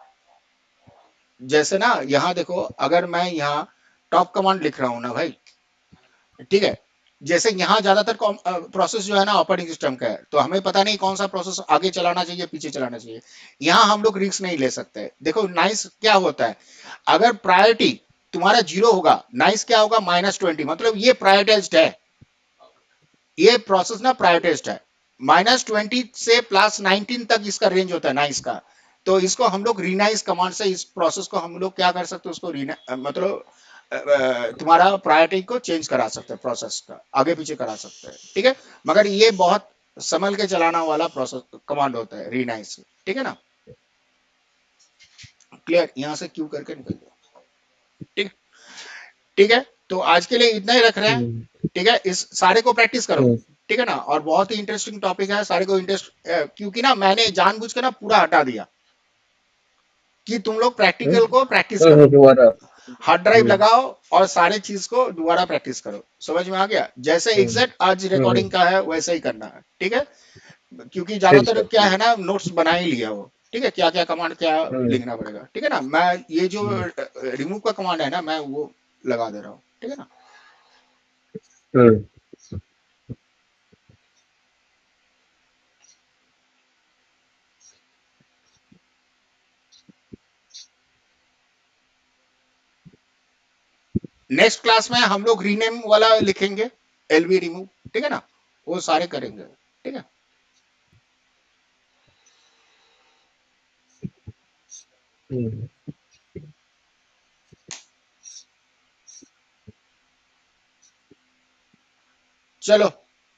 जैसे ना यहाँ देखो, अगर मैं यहाँ टॉप कमांड लिख रहा हूँ ना भाई, ठीक है, जैसे यहाँ ज्यादातर प्रोसेस जो है ना ऑपरेटिंग सिस्टम का है, तो हमें पता नहीं कौन सा प्रोसेस आगे चलाना चाहिए पीछे चलाना चाहिए। यहाँ हम लोग रिस्क नहीं ले सकते। देखो नाइस क्या होता है, अगर प्रायोरिटी तुम्हारा 0 होगा, नाइस क्या होगा, -20, मतलब ये प्रायोरिटाइज्ड है, ये प्रोसेस ना प्रायोरिटाइज्ड है। -20 से +19 तक इसका रेंज होता है नाइस का। तो इसको हम लोग रीनाइज कमांड से इस प्रोसेस को हम लोग क्या कर सकते हैं, उसको मतलब तुम्हारा प्रायोरिटी को चेंज करा सकते हैं, प्रोसेस का आगे पीछे करा सकते हैं। ठीक है, मगर ये बहुत संभल के चलाना वाला प्रोसेस कमांड होता है रीनाइज। ठीक है ना? क्लियर? यहां से क्यू करके निकल जाओ। ठीक, ठीक है, तो आज के लिए इतना ही रख रहे हैं। ठीक है, इस सारे को प्रैक्टिस करो। ठीक है ना? और बहुत ही इंटरेस्टिंग टॉपिक है, सारे को इंटरेस्ट, क्योंकि ना मैंने जानबूझ के ना पूरा हटा दिया कि तुम लोग प्रैक्टिकल को प्रैक्टिस करो, दोबारा। हार्ड ड्राइव लगाओ और सारे चीज को दोबारा प्रैक्टिस करो। समझ में आ गया? जैसे एग्जैक्ट आज रिकॉर्डिंग का है वैसे ही करना है। ठीक है, क्योंकि ठीक ज्यादातर सर, क्या है ना, नोट्स बना ही लिया वो। ठीक है, क्या क्या कमांड क्या हम्म, लिखना पड़ेगा। ठीक है ना? मैं ये जो हम्म, रिमूव का कमांड है ना, मैं वो लगा दे रहा हूँ। ठीक है ना? हम्म, नेक्स्ट क्लास में हम लोग रीनेम वाला लिखेंगे, एलवी रिमूव। ठीक है ना? वो सारे करेंगे। ठीक है, हम्म। चलो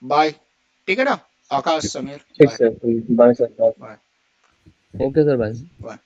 बाय। ठीक है ना? आकाश, समीर, ठीक bye. Sir, bye sir. Bye okay sir भाई। बाय।